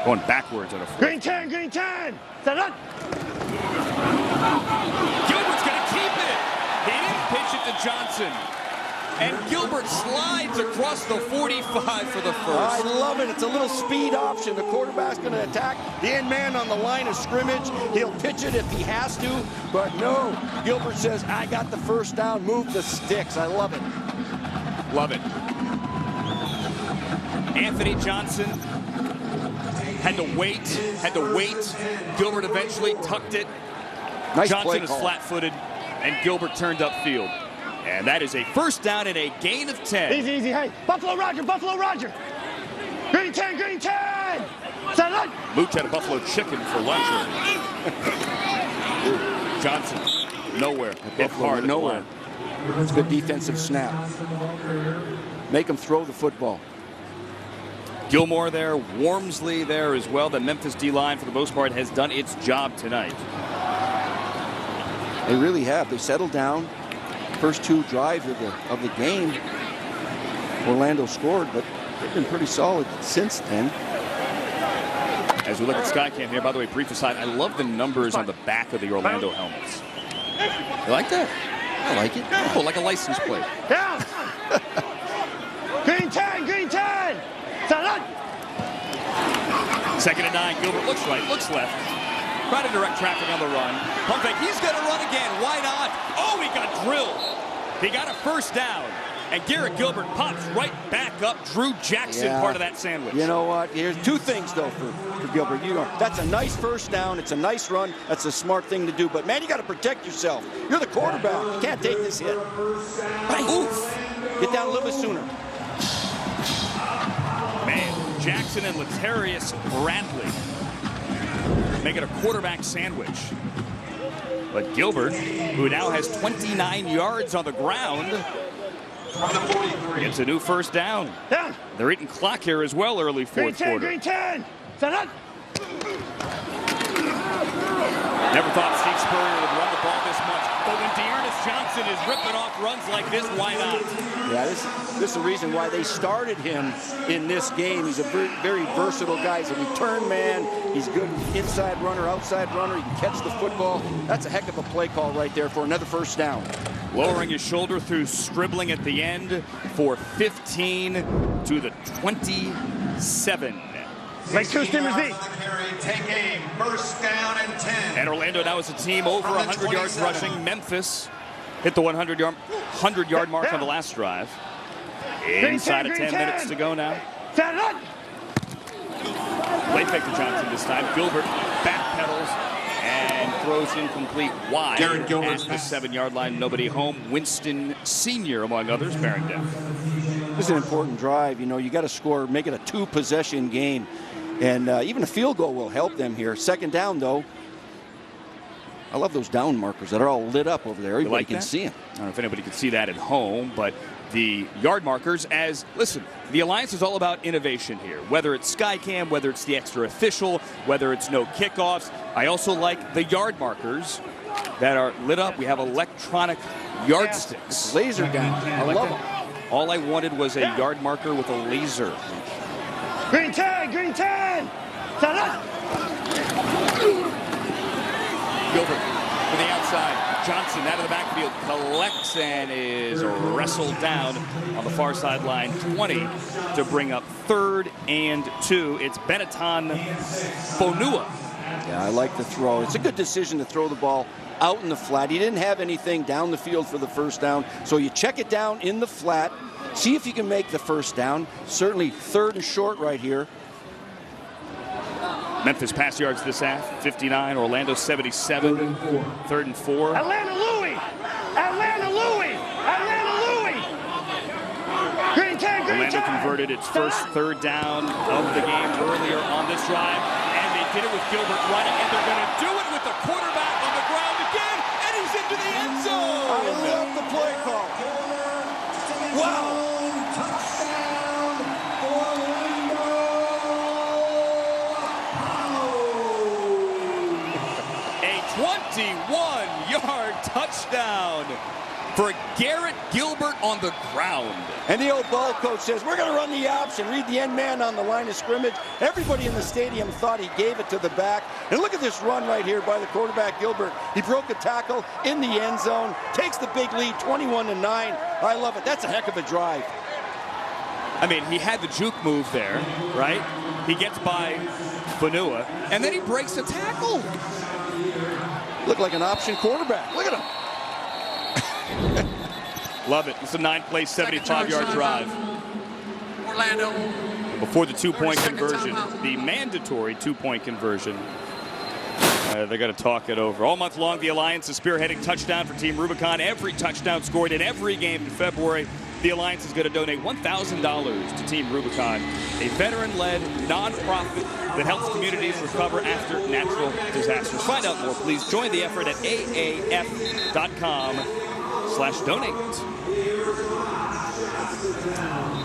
S1: Going backwards on a 4th.
S2: Green 10, green 10. Set up.
S1: Gilbert's going to keep it. He didn't pitch it to Johnson. And Gilbert slides across the 45 for the 1st.
S10: I love it. It's a little speed option. The quarterback's going to attack the end man on the line of scrimmage. He'll pitch it if he has to, but no. Gilbert says, I got the 1st down. Move the sticks. I love it.
S1: Love it. Anthony Johnson had to wait. Gilbert eventually tucked it.
S10: Nice
S1: Johnson is flat-footed, and Gilbert turned upfield. And that is a 1st down and a gain of 10.
S2: Easy, easy. Hey, Buffalo Roger, Buffalo Roger. Green 10, green 10. Set up.
S1: Mooch had a buffalo chicken for lunch. Johnson, nowhere. Hit hard
S10: nowhere. It's a good defensive snap. Make him throw the football.
S1: Gilmore there, Wormsley there as well. The Memphis D-line, for the most part, has done its job tonight.
S10: They really have. They settled down. first 2 drives of the game, Orlando scored, but they've been pretty solid since then.
S1: As we look at Skycam here, by the way, brief aside, I love the numbers on the back of the Orlando helmets. You like that? I like it. Cool, like a license plate.
S2: Down. Green 10, green 10. Salad.
S1: 2nd and 9. Gilbert looks right, looks left. Try to direct traffic on the run. Pump fake. He's going to run again. Why not? Oh, he got drilled. He got a first down. And Garrett Gilbert pops right back up. Drew Jackson, part of that sandwich.
S10: You know what? Here's 2 things, though, for Gilbert. You know, that's a nice first down. It's a nice run. That's a smart thing to do. But, man, you got to protect yourself. You're the quarterback. You can't take this hit. Oof. Get down a little bit sooner.
S1: Man, Jackson and Latarius Bradley make it a quarterback sandwich. But Gilbert, who now has 29 yards on the ground, gets a new first down. They're eating clock here as well early fourth quarter.
S2: Green 10. Salad.
S1: Never thought Steve Spurrier would run the ball this much. But when Dearness Johnson is ripping off runs like this, why not?
S10: Yeah, this is the reason why they started him in this game. He's a very versatile guy. He's a return man. He's a good inside runner, outside runner. He can catch the football. That's a heck of a play call right there for another first down.
S1: Lowering his shoulder through scribbling at the end for 15 to the 27.
S2: Make 2 steamers deep.
S12: Take aim. First down and 10.
S1: And Orlando now is a team over 100 yards rushing. Memphis hit the 100-yard mark on the last drive. Inside of 10 minutes to go now. Play fake to Johnson this time. Gilbert backpedals and throws incomplete wide at the 7-yard line. Nobody home. Winston Sr., among others, bearing down.
S10: This is an important drive. You know, you got to score, make it a 2-possession game. And even a field goal will help them here. 2nd down, though. I love those down markers that are all lit up over there. Everybody can see them.
S1: I don't know if anybody can see that at home, but the yard markers listen, the Alliance is all about innovation here. Whether it's Skycam, whether it's the extra official, whether it's no kickoffs. I also like the yard markers that are lit up. We have electronic yardsticks.
S10: Laser gun. I love them.
S1: All I wanted was a yard marker with a laser.
S2: Green 10, green 10. Salad.
S1: Gilbert to the outside. Johnson out of the backfield collects and is wrestled down on the far sideline. 20 to bring up 3rd and 2. It's Benetton Fonua.
S10: Yeah, I like the throw. It's a good decision to throw the ball out in the flat. He didn't have anything down the field for the first down, so you check it down in the flat. See if you can make the first down. Certainly 3rd and short right here.
S1: Memphis pass yards this half, 59. Orlando 77. 3rd and 4.
S2: Atlanta Louis. Atlanta Louis. Atlanta Louis. Green 10, green 10.
S1: Orlando converted its first 3rd down of the game earlier on this drive, and they did it with Gilbert running, and they're going to do it with the quarterback on the ground again, and he's into the end zone.
S10: I love the play call. Wow.
S1: A 21-yard touchdown for Garrett Gilbert on the ground.
S10: And the old ball coach says, we're going to run the option. Read the end man on the line of scrimmage. Everybody in the stadium thought he gave it to the back. And look at this run right here by the quarterback, Gilbert. He broke a tackle in the end zone, takes the big lead, 21-9. I love it. That's a heck of a drive.
S1: I mean, he had the juke move there, right? He gets by Fonua, and then he breaks a tackle.
S10: Look like an option quarterback. Look at him.
S1: Love it. It's a 9-play, 75-yard drive.
S5: Orlando.
S1: Before the 2-point conversion, the mandatory 2-point conversion. They're going to talk it over. All month long, the Alliance is spearheading touchdown for Team Rubicon. Every touchdown scored in every game in February. The Alliance is going to donate $1,000 to Team Rubicon, a veteran-led nonprofit that helps communities recover after natural disasters. Find out more, please. Join the effort at aaf.com/donate.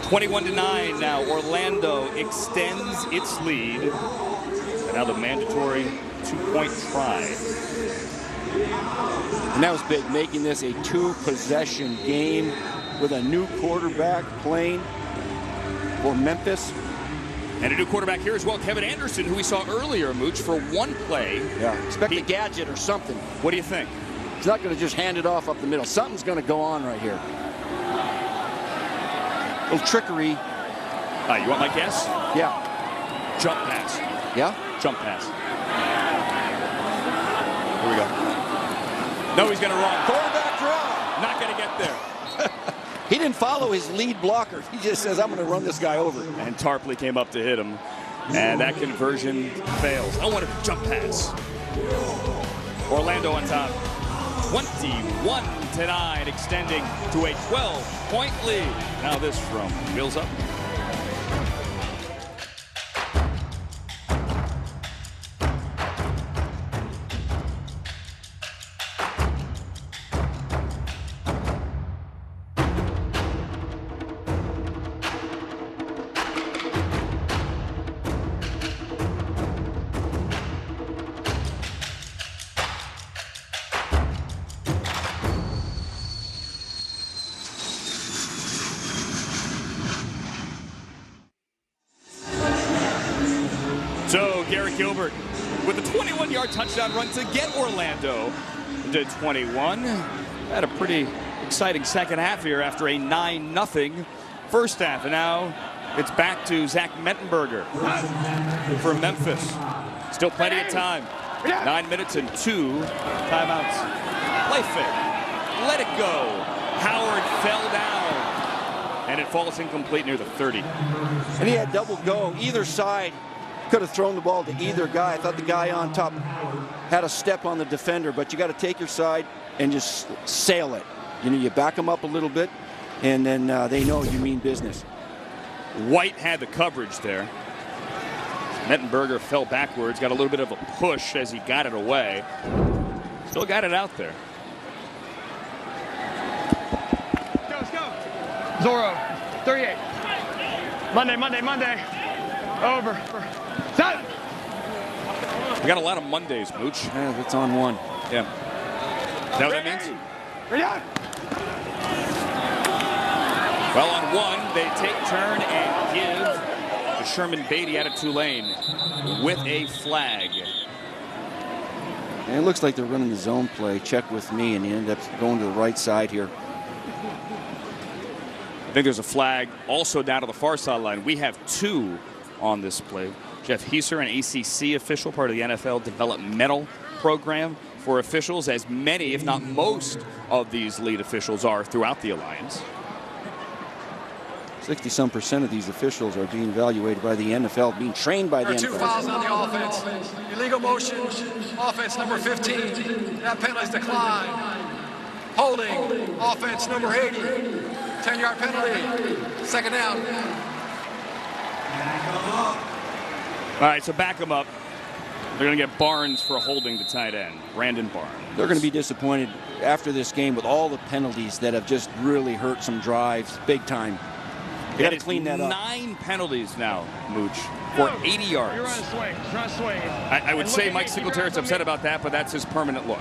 S1: 21-9 now. Orlando extends its lead. And now the mandatory 2-point try.
S10: And that was big, making this a 2-possession game with a new quarterback playing for Memphis.
S1: And a new quarterback here as well, Kevin Anderson, who we saw earlier, Mooch, for one play.
S10: Yeah, expect a gadget or something.
S1: What do you think?
S10: He's not going to just hand it off up the middle. Something's going to go on right here. A little trickery.
S1: You want my guess?
S10: Yeah.
S1: Jump pass.
S10: Yeah?
S1: Jump pass. Here we go. No, he's going to run.
S10: Quarterback draw.
S1: Not going to get there.
S10: He didn't follow his lead blocker. He just says, I'm going to run this guy over.
S1: And Tarpley came up to hit him. And that conversion fails. I wanted a jump pass. Orlando on top. 21-9, extending to a 12-point lead. Now this from Wheels Up. So Garrett Gilbert with a 21-yard touchdown run to get Orlando to 21. Had a pretty exciting second half here after a 9-0 first half. And now it's back to Zach Mettenberger for Memphis. Still plenty of time. 9 minutes and 2 timeouts. Play fake. Let it go. Howard fell down. And it falls incomplete near the 30.
S10: And he had double go either side. Could have thrown the ball to either guy. I thought the guy on top had a step on the defender, but you got to take your side and just sail it. You know, you back them up a little bit, and then they know you mean business.
S1: White had the coverage there. Mettenberger fell backwards, got a little bit of a push as he got it away. Still got it out there.
S22: Let's go. Zorro, 38. Monday. Over. Set.
S1: We got a lot of Mondays, Mooch.
S10: Yeah, it's on one.
S1: Yeah. Is that what that means?
S22: Ready?
S1: Well, on one, they take turn and give to Sherman Beatty out of Tulane with a flag.
S10: And it looks like they're running the zone play. Check with me, and he ended up going to the right side here.
S1: I think there's a flag also down to the far sideline. We have 2 on this play. Jeff Heiser, an ACC official, part of the NFL developmental program for officials, as many, if not most, of these lead officials are throughout the Alliance.
S10: 60-some% of these officials are being evaluated by the NFL, being trained by the NFL.
S5: 2 fouls on the offense. Illegal motion, offense number 15. That penalty's declined. Holding, offense number 80. 10-yard penalty. Second down.
S1: All right, so back them up. They're going to get Barnes for holding the tight end, Brandon Barnes.
S10: They're going to be disappointed after this game with all the penalties that have just really hurt some drives big time. You got to clean that up.
S1: 9 penalties now, Mooch, for 80 yards.
S22: You're on a swing. You're on a swing.
S1: I would say Mike Singletary's upset about that, but that's his permanent look.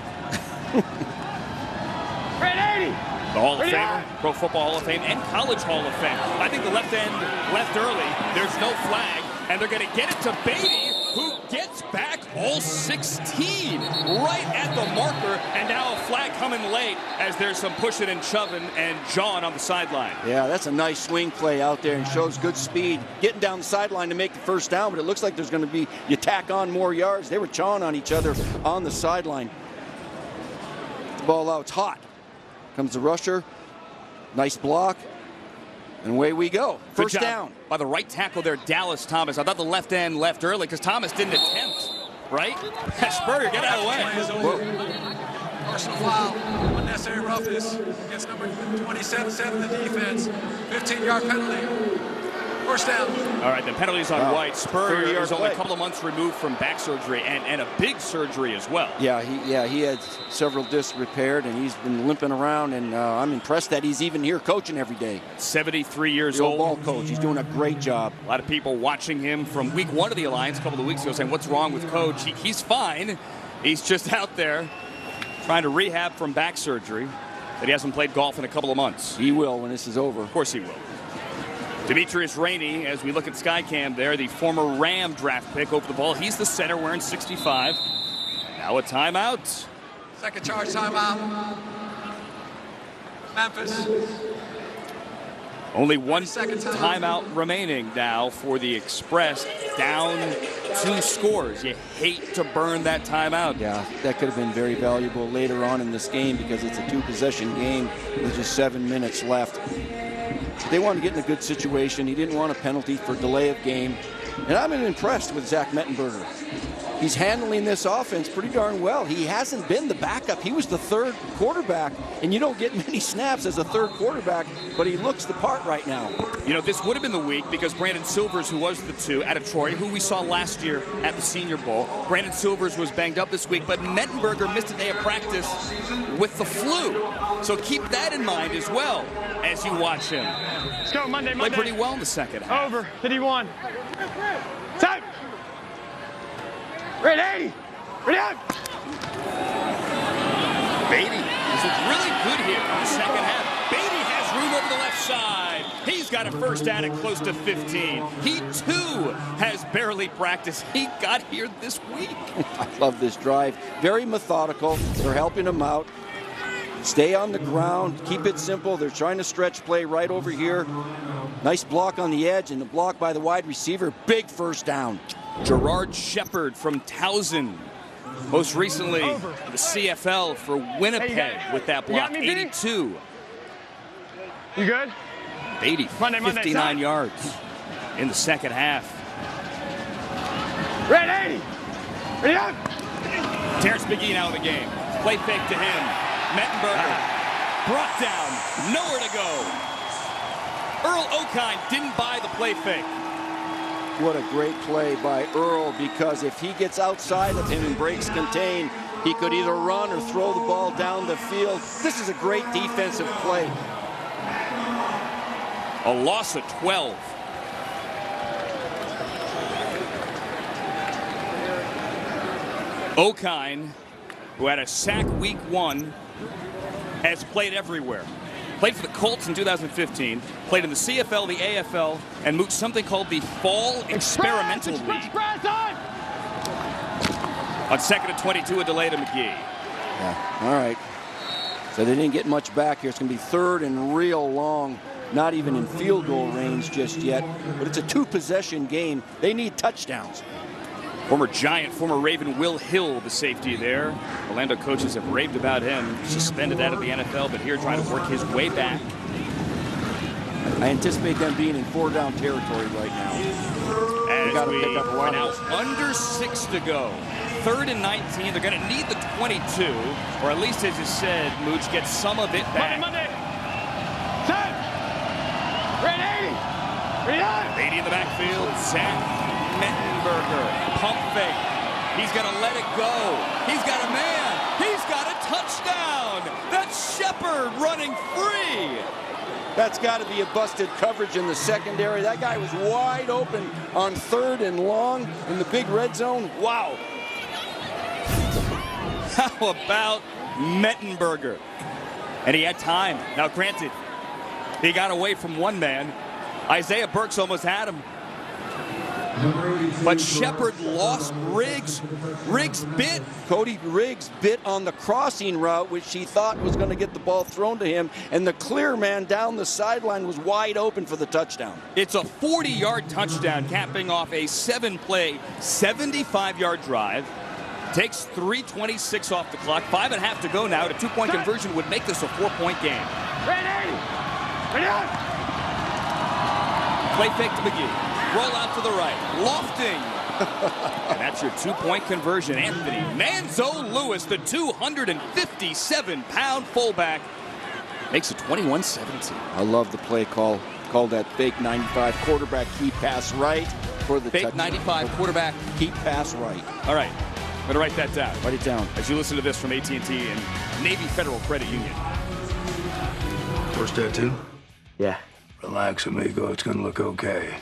S22: Red 80.
S1: The Hall of Famer, Pro Football Hall of Fame, and College Hall of Fame. I think the left end left early. There's no flag, and they're going to get it to Beatty, who gets back all 16 right at the marker, and now a flag coming late as there's some pushing and shoving and John on the sideline.
S10: Yeah, that's a nice swing play out there and shows good speed. Getting down the sideline to make the first down, but it looks like there's going to be, you tack on more yards. They were chawing on each other on the sideline. The ball out, it's hot. Comes the rusher, nice block, and away we go. First down.
S1: By the right tackle there, Dallas Thomas. I thought the left end left early because Thomas didn't attempt, right? Spurrier, get out of the way.
S5: Personal foul, unnecessary roughness against number 27 of the defense. 15-yard penalty. First down.
S1: All right, the penalties on White. Spurrier is only a couple of months removed from back surgery and a big surgery as well.
S10: Yeah, he had several discs repaired, and he's been limping around, and I'm impressed that he's even here coaching every day.
S1: 73 years
S10: old.
S1: old.
S10: Ball coach. He's doing a great job.
S1: A lot of people watching him from week 1 of the Alliance a couple of weeks ago saying, what's wrong with Coach? He's fine. He's just out there trying to rehab from back surgery, but he hasn't played golf in a couple of months.
S10: He will when this is over.
S1: Of course he will. Demetrius Rainey, as we look at Skycam there, the former Ram draft pick over the ball. He's the center wearing 65. Now a timeout.
S5: Second charge timeout. Memphis.
S1: Only one timeout remaining now for the Express, down 2 scores. You hate to burn that timeout.
S10: Yeah, that could have been very valuable later on in this game because it's a 2-possession game with just 7 minutes left. They want to get in a good situation. He didn't want a penalty for delay of game. And I'm impressed with Zach Mettenberger. He's handling this offense pretty darn well. He hasn't been the backup. He was the third quarterback, and you don't get many snaps as a third quarterback, but he looks the part right now.
S1: You know, this would have been the week because Brandon Silvers, who was the 2 out of Troy, who we saw last year at the Senior Bowl, Brandon Silvers was banged up this week, but Mettenberger missed a day of practice with the flu. So keep that in mind as well as you watch him.
S14: Let's go, Monday.
S1: Play pretty well in the second half.
S14: Over. 51. Time. Ready. Ready up.
S1: Beatty is really good here in the second half. Beatty has room over the left side. He's got a first down at close to 15. He, too, has barely practiced. He got here this week.
S10: I love this drive. Very methodical. They're helping him out. Stay on the ground. Keep it simple. They're trying to stretch play right over here. Nice block on the edge and the block by the wide receiver. Big first down.
S1: Gerard Shepard from Towson. Most recently, the CFL for Winnipeg with that block, 82.
S14: You good?
S1: Beatty, 59 yards in the second half.
S14: Ready! Ready up!
S1: Terrence McGee now in the game. Play fake to him. Mettenberger brought down, nowhere to go. Earl Okine didn't buy the play fake.
S10: What a great play by Earl, because if he gets outside of him and breaks contain, he could either run or throw the ball down the field. This is a great defensive play.
S1: A loss of 12. Okine, who had a sack week 1, has played everywhere. Played for the Colts in 2015, played in the CFL, the AFL, and moved something called the Fall Experimental League. On 2nd and 22, a delay to McGee.
S10: Yeah, all right. So they didn't get much back here. It's going to be 3rd and real long, not even in field goal range just yet. But it's a 2-possession game. They need touchdowns.
S1: Former Giant, former Raven Will Hill, the safety there. Orlando coaches have raved about him. Suspended out of the NFL, but here trying to work his way back.
S10: I anticipate them being in 4-down territory right now.
S1: As we are now under 6 to go. 3rd and 19. They're going to need the 22, or at least, as you said, Mooch, get some of it back.
S14: Monday. Set. Ready. Ready up.
S1: 80 in the backfield. Zach Mettenberger. Pump fake. He's got to let it go. He's got a man. He's got a touchdown. That's Shepard running free.
S10: That's got to be a busted coverage in the secondary. That guy was wide open on 3rd and long in the big red zone. Wow.
S1: How about Mettenberger? And he had time. Now, granted, he got away from one man. Isaiah Burks almost had him. But Shepard lost Riggs. Riggs bit.
S10: Cody Riggs bit on the crossing route, which he thought was going to get the ball thrown to him, and the clear man down the sideline was wide open for the touchdown.
S1: It's a 40-yard touchdown, capping off a 7-play, 75-yard drive. Takes 3:26 off the clock. 5.5 to go now. A 2-point conversion would make this a 4-point game.
S14: Ready! Ready up!
S1: Play fake to McGee. Roll out to the right. Lofting. And that's your 2-point conversion. Anthony Manzo Lewis, the 257-pound fullback, makes it 21-17.
S10: I love the play call. Called that fake 95 quarterback keep pass right for the
S1: fake
S10: touchdown.
S1: 95 quarterback
S10: keep pass right.
S1: All right. I'm going to write that down.
S10: Write it down.
S1: As you listen to this from AT&T and Navy Federal Credit Union.
S15: First tattoo?
S16: Yeah.
S15: Relax, amigo. It's going to look okay.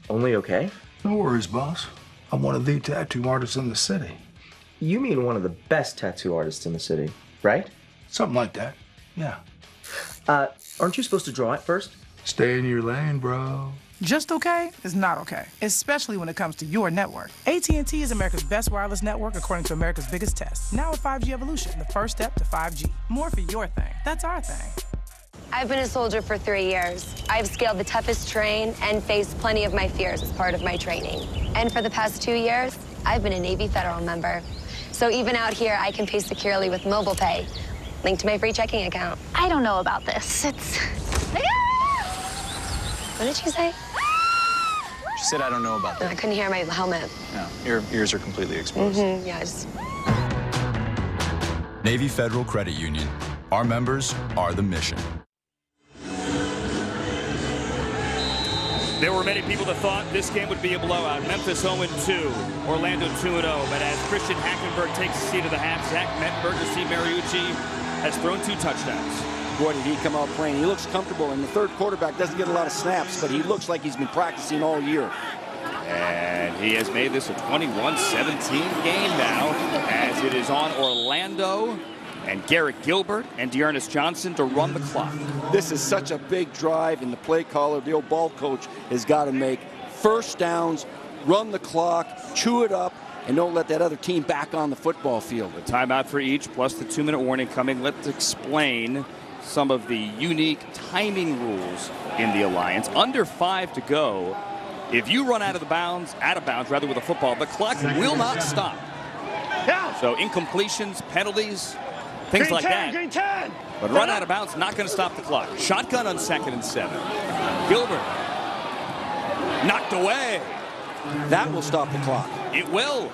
S16: Only okay?
S15: No worries, boss. I'm one of the tattoo artists in the city.
S16: You mean one of the best tattoo artists in the city? right?
S15: Something like that. Yeah.
S16: Aren't you supposed to draw it first?
S15: Stay in your lane, bro.
S17: Just okay is not okay, especially when it comes to your network. AT&T is America's best wireless network according to America's biggest test. Now with 5G evolution, the first step to 5G. More for your thing. That's our thing.
S19: I've been a soldier for 3 years. I've scaled the toughest terrain and faced plenty of my fears as part of my training. And for the past 2 years, I've been a Navy Federal member. So even out here, I can pay securely with mobile pay, linked to my free checking account.
S20: I don't know about this.
S19: What did you say?
S21: She said I don't know about that.
S19: I couldn't hear my helmet.
S21: No, your ears are completely exposed.
S19: Yeah, just...
S9: Navy Federal Credit Union. Our members are the mission.
S1: There were many people that thought this game would be a blowout. Memphis 0-2, Orlando 2-0. But as Christian Hackenberg takes the seat of the half, Zach Mettenberger, Steve Mariucci has thrown 2 touchdowns.
S10: Boy, did he come out playing. He looks comfortable, and the third quarterback doesn't get a lot of snaps, but he looks like he's been practicing all year.
S1: And he has made this a 21-17 game now, as it is on Orlando and Garrett Gilbert and Dearness Johnson to run the clock.
S10: This is such a big drive, and the play caller, the old ball coach, has got to make first downs, run the clock, chew it up, and don't let that other team back on the football field.
S1: A timeout for each, plus the 2-minute warning coming. Let's explain some of the unique timing rules in the Alliance. Under 5 to go. If you run out of bounds with a football, the clock will not stop. So incompletions, penalties, things like that.
S2: Green 10.
S1: But run out of bounds, not going to stop the clock. Shotgun on 2nd and 7. Gilbert knocked away.
S10: That will stop the clock.
S1: It will.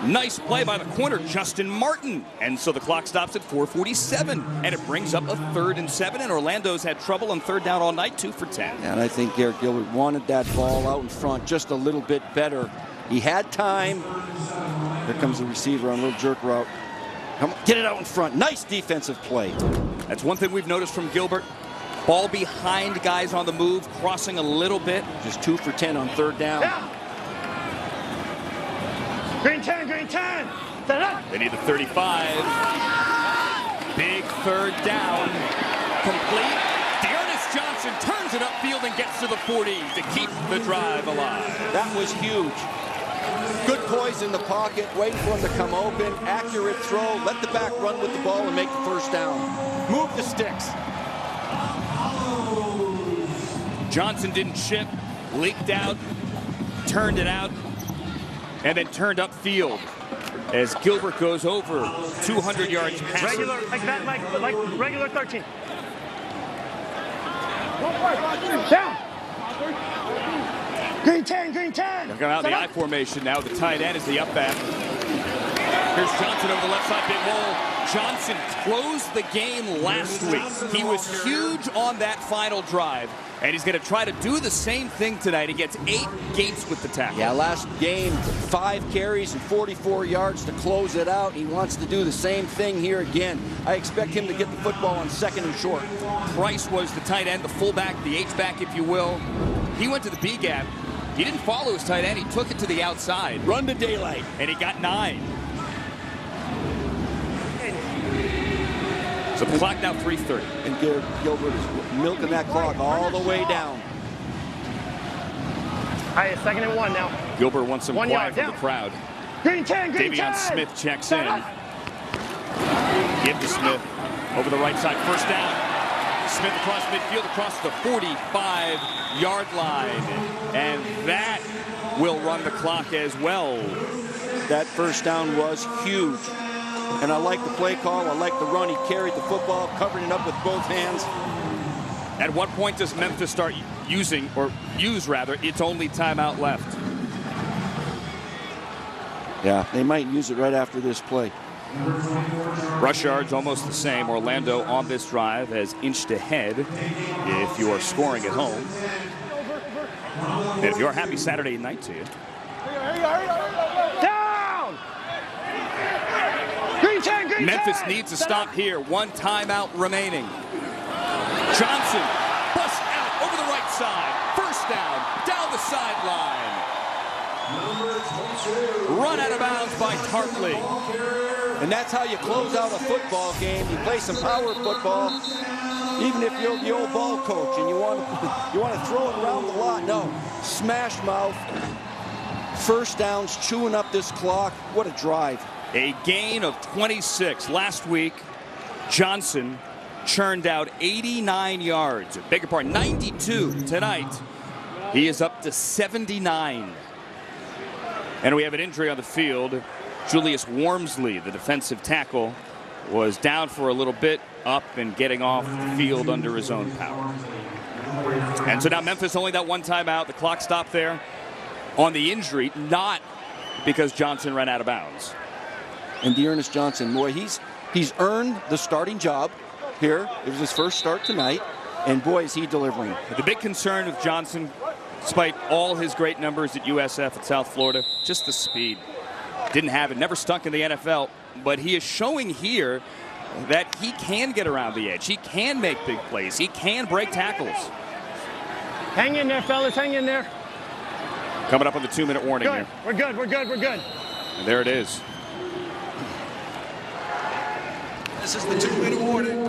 S1: Nice play by the corner, Justin Martin. And so the clock stops at 4:47. And it brings up a 3rd and 7. And Orlando's had trouble on 3rd down all night, 2 for 10.
S10: And I think Garrett Gilbert wanted that ball out in front just a little bit better. He had time. Here comes the receiver on a little jerk route. Come on, get it out in front. Nice defensive play.
S1: That's one thing we've noticed from Gilbert. Ball behind guys on the move, crossing a little bit.
S10: Just 2 for 10 on 3rd down.
S2: Yeah. Green 10, green 10.
S1: They need the 35. Big 3rd down. Complete. Dearness Johnson turns it upfield and gets to the 40 to keep the drive alive.
S10: That was huge. Good poise in the pocket, waiting for him to come open. Accurate throw. Let the back run with the ball and make the 1st down. Move the sticks.
S1: Johnson didn't chip, leaked out, turned it out, and then turned upfield as Gilbert goes over 200 yards passing.
S2: Regular, like regular 13. Down. Green 10, green 10.
S1: They're going out in the I formation now. The tight end is the up back. Here's Johnson over the left side, big hole. Johnson closed the game last week. He was huge on that final drive, and he's going to try to do the same thing tonight. He gets 8 gates with the tackle.
S10: Yeah, last game, 5 carries and 44 yards to close it out. He wants to do the same thing here again. I expect him to get the football on 2nd and short.
S1: Price was the tight end, the fullback, the H-back, if you will. He went to the B gap. He didn't follow his tight end. He took it to the outside.
S10: Run to daylight.
S1: And he got 9. So the clock now 3:30.
S10: And Garrett Gilbert is milking that clock all the way down.
S2: All right, 2nd and 1 now.
S1: Gilbert wants some
S2: 1
S1: quiet
S2: yard
S1: from
S2: down.
S1: the crowd.
S2: Green 10, green 10.
S1: Davion Smith checks in. Give to Smith over the right side. 1st down. Smith across midfield, across the 45-yard line. And that will run the clock as well.
S10: That 1st down was huge. And I like the play call. I like the run. He carried the football, covering it up with both hands.
S1: At what point does Memphis start use its only timeout left?
S10: Yeah, they might use it right after this play.
S1: Rush yards almost the same. Orlando on this drive has inched ahead if you are scoring at home. And if you're happy Saturday night to you.
S2: Down! Green 10, green
S1: Memphis
S2: 10.
S1: needs to stop here. 1 timeout remaining. Johnson busts out over the right side. 1st down the sideline. Run out of bounds by Tarpley.
S10: And that's how you close out a football game. You play some power football, even if you're the old ball coach and you want to throw it around the lot. No, smash mouth, first downs, chewing up this clock. What a drive.
S1: A gain of 26. Last week, Johnson churned out 89 yards. Beg your pardon, 92 tonight. He is up to 79. And we have an injury on the field. Julius Wormsley, the defensive tackle, was down for a little bit, up and getting off the field under his own power. And so now Memphis only got one timeout. The clock stopped there on the injury, not because Johnson ran out of bounds.
S10: And Dearness Johnson, boy, he's earned the starting job here. It was his first start tonight, and boy, is he delivering.
S1: The big concern with Johnson, despite all his great numbers at USF at South Florida, just the speed. Didn't have it, never stunk in the NFL, but he is showing here that he can get around the edge. He can make big plays. He can break tackles.
S2: Hang in there, fellas, hang in there.
S1: Coming up on the 2-minute warning
S2: Good.
S1: here.
S2: We're good, we're good, we're good.
S1: And there it is.
S5: This is the 2-minute warning.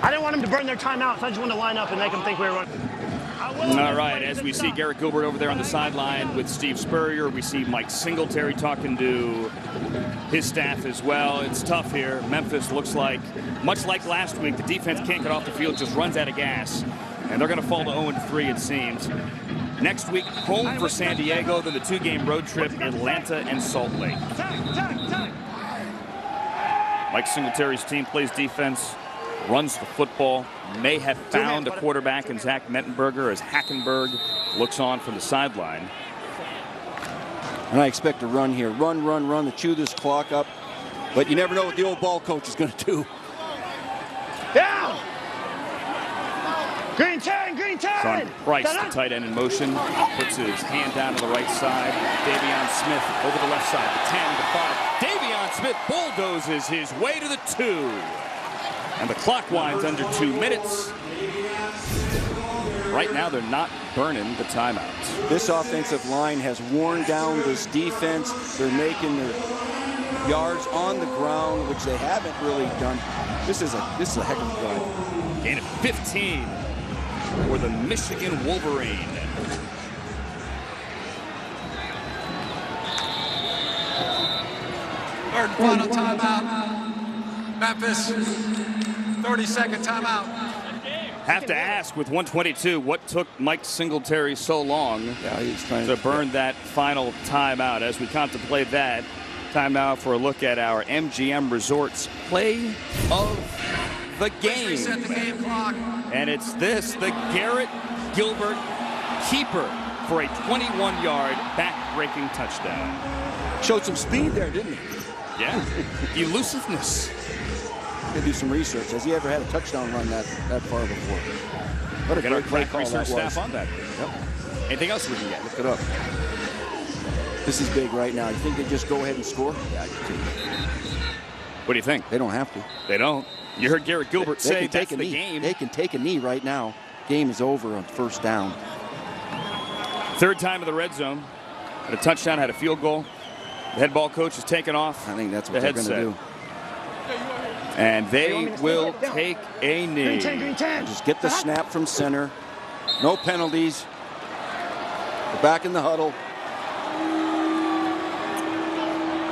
S2: I didn't want them to burn their timeouts. I just wanted to line up and make them think we were running.
S1: All right, as we see Garrett Gilbert over there on the sideline with Steve Spurrier, we see Mike Singletary talking to his staff as well. It's tough here. Memphis looks like, much like last week, the defense can't get off the field, just runs out of gas. And they're going to fall to 0-3, it seems. Next week, home for San Diego, then the 2-game road trip, Atlanta and Salt Lake. Mike Singletary's team plays defense, runs the football, may have found a quarterback in Zach Mettenberger as Hackenberg looks on from the sideline.
S10: And I expect a run here. Run, run, run to chew this clock up. But you never know what the old ball coach is going to do.
S2: Down! Green 10, green 10!
S1: Sean Price, the tight end in motion, puts his hand down to the right side. Davion Smith over the left side, the 10, the 5. Davion Smith bulldozes his way to the 2. And the clock winds under 2 minutes. Right now, they're not burning the timeouts.
S10: This offensive line has worn down this defense. They're making their yards on the ground, which they haven't really done. This is a heck of a drive.
S1: Gain of 15 for the Michigan Wolverine.
S5: Third and final timeout. Memphis, 30-second timeout.
S1: Have to ask with 1:22, what took Mike Singletary so long to burn that final timeout? As we contemplate that, time now for a look at our MGM Resorts play of the game.
S5: Reset the game clock.
S1: And it's this, the Garrett Gilbert keeper for a 21-yard back-breaking touchdown.
S10: Showed some speed there, didn't he?
S1: Yeah, elusiveness.
S10: Could do some research. Has he ever had a touchdown run that far before? What a great play call that was.
S1: Staff on that.
S10: Yep.
S1: Anything else we can get?
S10: Look it up. This is big right now. You think they just go ahead and score? Yeah, I do too.
S1: What do you think?
S10: They don't have to.
S1: They don't. You heard Garrett Gilbert say that's the
S10: knee.
S1: game.
S10: They can take a knee right now. Game is over on first down.
S1: Third time in the red zone. Had a touchdown, had a field goal. The head ball coach is taking off.
S10: I think that's what they're going to do.
S1: And they will take a knee.
S2: Green 10, green 10.
S10: Just get the snap from center. No penalties. We're back in the huddle.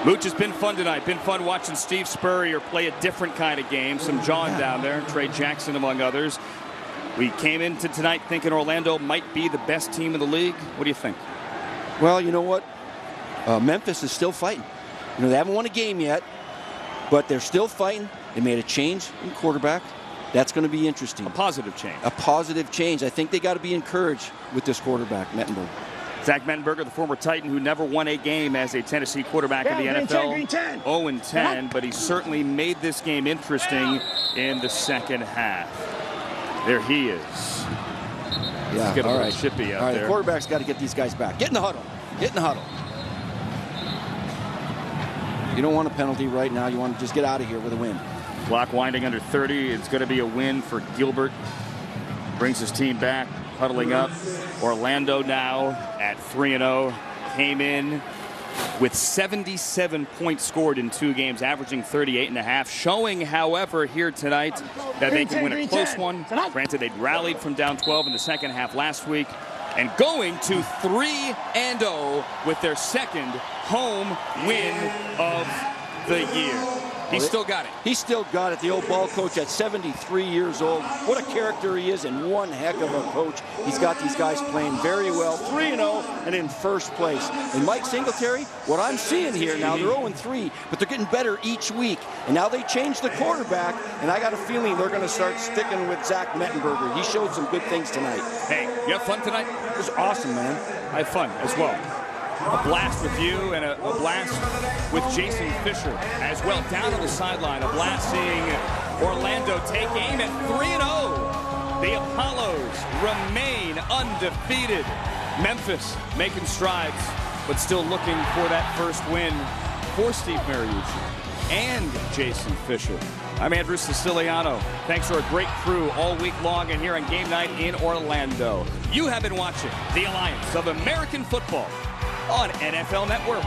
S1: Mooch, has been fun tonight. Been fun watching Steve Spurrier play a different kind of game. Some John down there, Trey Jackson among others. We came into tonight thinking Orlando might be the best team in the league. What do you think?
S10: Well, you know what? Memphis is still fighting. You know, they haven't won a game yet, but they're still fighting. They made a change in quarterback. That's going to be interesting.
S1: A positive change.
S10: A positive change. I think they got to be encouraged with this quarterback, Mettenberger.
S1: Zach Mettenberger, the former Titan who never won a game as a Tennessee quarterback in the NFL. 0-10, but he certainly made this game interesting in the second half. There he is.
S10: Yeah,
S1: get a
S10: all
S1: little
S10: right.
S1: chippy out
S10: all right,
S1: there.
S10: The quarterback's got to get these guys back. Get in the huddle. Get in the huddle. You don't want a penalty right now. You want to just get out of here with a win.
S1: Clock winding under 30. It's going to be a win for Gilbert. Brings his team back, huddling up. Orlando now at 3-0. Came in with 77 points scored in 2 games, averaging 38.5, showing, however, here tonight that they can win a close one. Granted, they'd rallied from down 12 in the second half last week, and going to 3-0 with their second home win of the year. He's still got it.
S10: He's still got it. The old ball coach at 73 years old. What a character he is, and one heck of a coach. He's got these guys playing very well. 3-0 and in first place. And Mike Singletary, what I'm seeing here now, they're 0-3, but they're getting better each week. And now they changed the quarterback, and I got a feeling they're going to start sticking with Zach Mettenberger. He showed some good things tonight.
S1: Hey, you have fun tonight?
S10: It was awesome, man.
S1: I had fun as well. A blast with you and a blast with Jason Fisher as well. Down on the sideline, a blast seeing Orlando take aim at 3-0. The Apollos remain undefeated. Memphis making strides, but still looking for that first win for Steve Mariucci and Jason Fisher. I'm Andrew Siciliano. Thanks to our great crew all week long and here on Game Night in Orlando. You have been watching the Alliance of American Football on NFL Network.